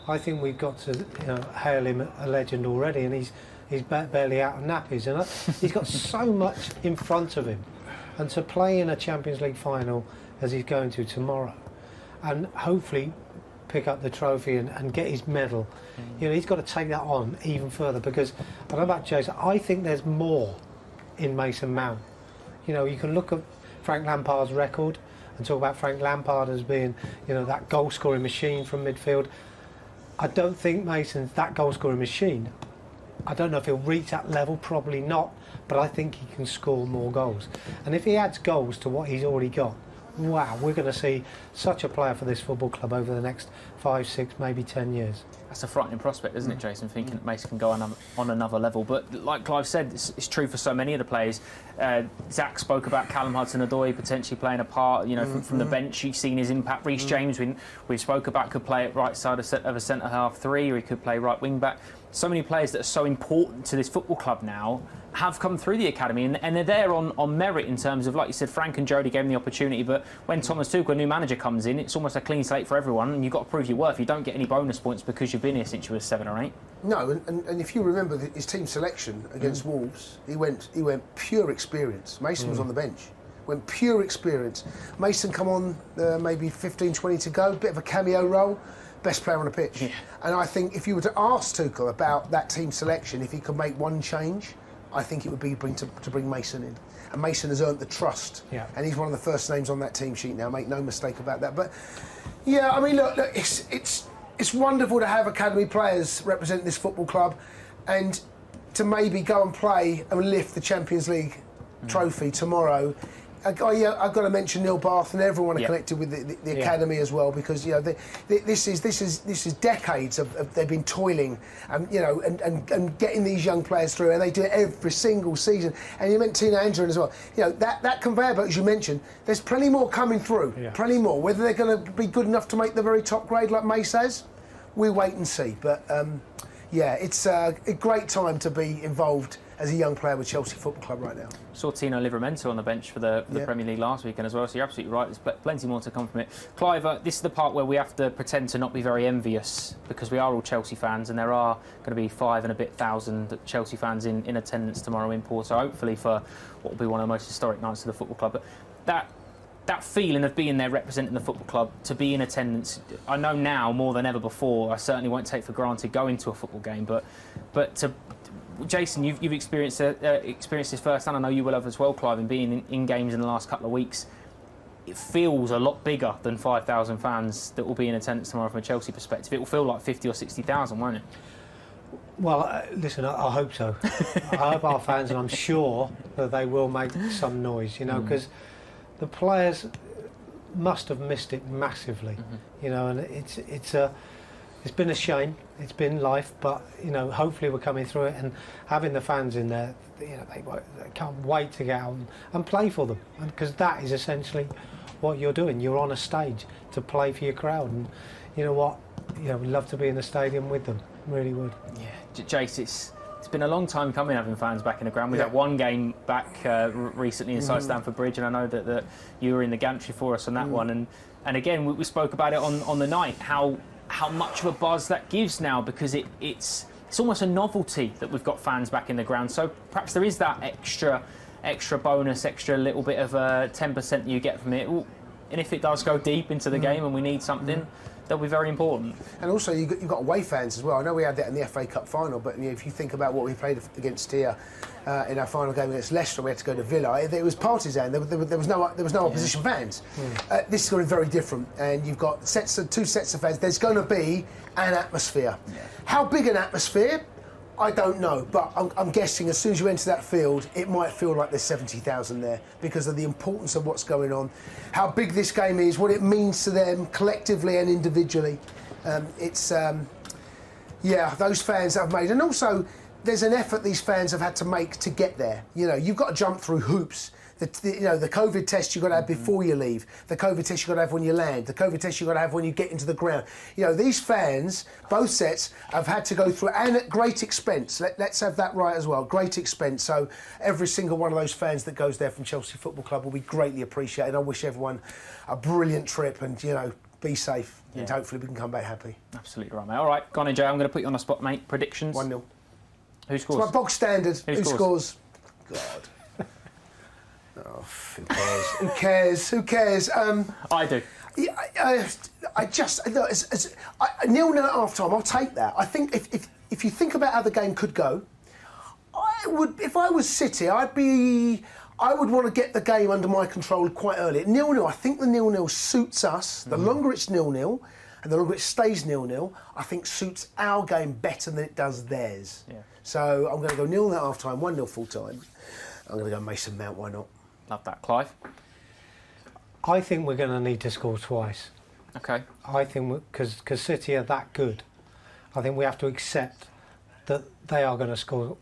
I think we've got to hail him a legend already, and he's barely out of nappies, and he's got so much in front of him. And to play in a Champions League final as he's going to tomorrow, and hopefully pick up the trophy and get his medal, you know, he's got to take that on even further, because I don't know about Jason, I think there's more in Mason Mount. You know, you can look at Frank Lampard's record and talk about Frank Lampard as being, you know, that goal-scoring machine from midfield. I don't think Mason's that goal-scoring machine. I don't know if he'll reach that level, probably not, but I think he can score more goals. And if he adds goals to what he's already got, wow, we're going to see such a player for this football club over the next 5, 6, maybe 10 years. That's a frightening prospect, isn't it, Jason, thinking that Mason can go on another level. But like Clive said, it's true for so many of the players. Zach spoke about Callum Hudson-Odoi potentially playing a part, you know, from the bench. You've seen his impact. Reece James, we spoke about, could play at right side of a centre-half 3, or he could play right wing-back. So many players that are so important to this football club now have come through the academy, and they're there on merit in terms of, like you said, Frank and Jody gave them the opportunity, but when Thomas Tuchel, a new manager, comes in, it's almost a clean slate for everyone, and you've got to prove your worth. You don't get any bonus points because you've been here since you were 7 or 8. No, and if you remember his team selection against Wolves, he went pure experience. Mason was on the bench. Went pure experience. Mason come on maybe 15, 20 to go, bit of a cameo role. Best player on the pitch. Yeah. And I think if you were to ask Tuchel about that team selection, if he could make one change, I think it would be to bring Mason in. And Mason has earned the trust. Yeah. And he's one of the first names on that team sheet now, make no mistake about that. But yeah, I mean, look, it's wonderful to have academy players represent this football club, and to maybe go and play and lift the Champions League trophy tomorrow. I've got to mention Neil Bath and everyone connected with the academy as well, because you know this is decades of they've been toiling and getting these young players through, and they do it every single season. And you meant Tina Andrew as well. You know that conveyor belt, as you mentioned, there's plenty more coming through, plenty more. Whether they're going to be good enough to make the very top grade like May says, we wait and see. But yeah, it's a great time to be involved as a young player with Chelsea Football Club right now. Saw Tino Livramento on the bench for the Premier League last weekend as well, so you're absolutely right. There's plenty more to come from it. Clive, this is the part where we have to pretend to not be very envious, because we are all Chelsea fans, and there are going to be 5,000 and a bit Chelsea fans in attendance tomorrow in Porto, hopefully for what will be one of the most historic nights of the football club. But that feeling of being there representing the football club, to be in attendance, I know now more than ever before, I certainly won't take for granted going to a football game, but to Jason, you've experienced this firsthand. I know you will have as well, Clive, and being in games in the last couple of weeks. It feels a lot bigger than 5,000 fans that will be in attendance tomorrow from a Chelsea perspective. It will feel like 50 or 60,000, won't it? Well, listen, I hope so. I hope our fans, and I'm sure that they will make some noise, because the players must have missed it massively, and it's been a shame. It's been life, but hopefully we're coming through it, and having the fans in there, they can't wait to get out and play for them, because that is essentially what you're doing. You're on a stage to play for your crowd, and you know what? We'd love to be in the stadium with them. Really would. Yeah, Jace, it's been a long time coming having fans back in the ground. We've had one game back recently inside Stamford Bridge, and I know that you were in the gantry for us on that one, and again we spoke about it on the night, how much of a buzz that gives now, because it's almost a novelty that we've got fans back in the ground. So perhaps there is that extra bonus, extra little bit of 10% that you get from it. And if it does go deep into the game and we need something, they'll be very important. And also you've got away fans as well. I know we had that in the FA Cup final, but if you think about what we played against here in our final game against Leicester, we had to go to Villa. It was partisan. There was no opposition fans. This is going to be very different, and you've got two sets of fans. There's going to be an atmosphere. How big an atmosphere? I don't know, but I'm guessing as soon as you enter that field, it might feel like there's 70,000 there because of the importance of what's going on, how big this game is, what it means to them collectively and individually. Those fans have made, and also there's an effort these fans have had to make to get there. You've got to jump through hoops. The COVID test you've got to have before you leave, the COVID test you've got to have when you land, the COVID test you've got to have when you get into the ground. These fans, both sets, have had to go through, and at great expense. Let's have that right as well, great expense. So every single one of those fans that goes there from Chelsea Football Club will be greatly appreciated. I wish everyone a brilliant trip, and, be safe, and hopefully we can come back happy. Absolutely right, mate. All right, go on in, Jay. I'm going to put you on the spot, mate. Predictions? 1-0. Who scores? It's my box standard. Who scores? God. Oh, who cares? Who cares? I do. I just 0-0 at half time. I'll take that. I think if you think about how the game could go, I would. If I was City, I would want to get the game under my control quite early. At 0-0, I think the 0-0 suits us. The longer it's 0-0, and the longer it stays 0-0, I think suits our game better than it does theirs. Yeah. So I'm going to go 0-0 at half time, 1-0 full time. I'm going to go Mason Mount. Why not? Love that. Clive? I think we're going to need to score twice. Okay. I think because City are that good, I think we have to accept that they are going to score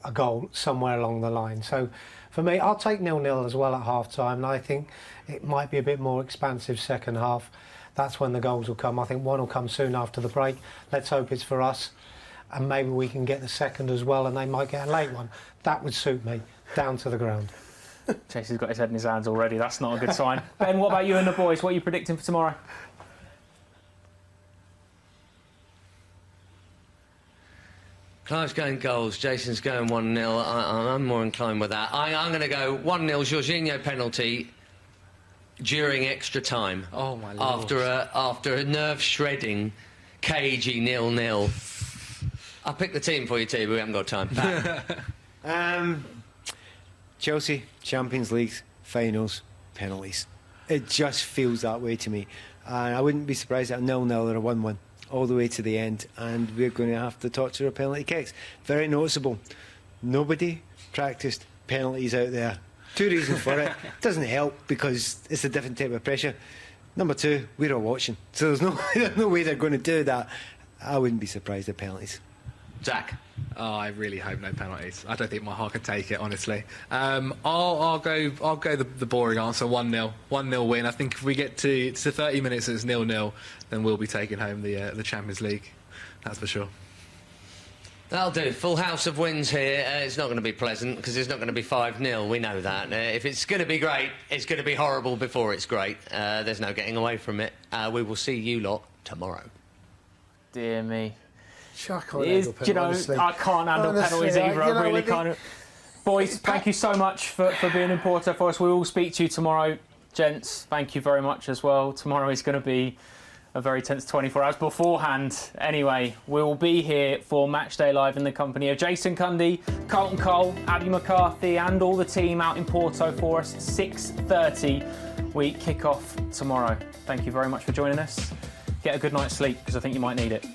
a goal somewhere along the line. So for me, I'll take 0-0 as well at half time, and I think it might be a bit more expansive second half. That's when the goals will come. I think one will come soon after the break. Let's hope it's for us, and maybe we can get the second as well, and they might get a late one. That would suit me, down to the ground. Chase has got his head in his hands already. That's not a good sign. Ben, what about you and the boys? What are you predicting for tomorrow? Clive's going goals, Jason's going 1-0. I'm more inclined with that. I'm going to go 1-0, Jorginho penalty during extra time. Oh, my Lord. After a nerve-shredding, cagey 0-0. I'll pick the team for you, T, but we haven't got time. Chelsea, Champions League, finals, penalties. It just feels that way to me. And I wouldn't be surprised at a 0-0 or a 1-1 all the way to the end, and we're going to have to torture our penalty kicks. Very noticeable. Nobody practiced penalties out there. Two reasons for it. Doesn't help because it's a different type of pressure. Number two, we're all watching. So there's no way they're going to do that. I wouldn't be surprised at penalties. Zach? Oh, I really hope no penalties. I don't think my heart can take it, honestly. I'll go the boring answer, 1-0. 1-0 win. I think if we get to 30 minutes and it's 0-0, then we'll be taking home the Champions League. That's for sure. That'll do. Full house of wins here. It's not going to be pleasant because it's not going to be 5-0. We know that. If it's going to be great, it's going to be horrible before it's great. There's no getting away from it. We will see you lot tomorrow. Dear me. I can't handle penalties, I can't handle penalties either. I really can't. Boys, thank you so much for being in Porto for us. We will speak to you tomorrow. Gents, thank you very much as well. Tomorrow is going to be a very tense 24 hours beforehand. Anyway, we'll be here for Matchday Live in the company of Jason Cundy, Carlton Cole, Abby McCarthy and all the team out in Porto for us. 6:30 we kick off tomorrow. Thank you very much for joining us. Get a good night's sleep because I think you might need it.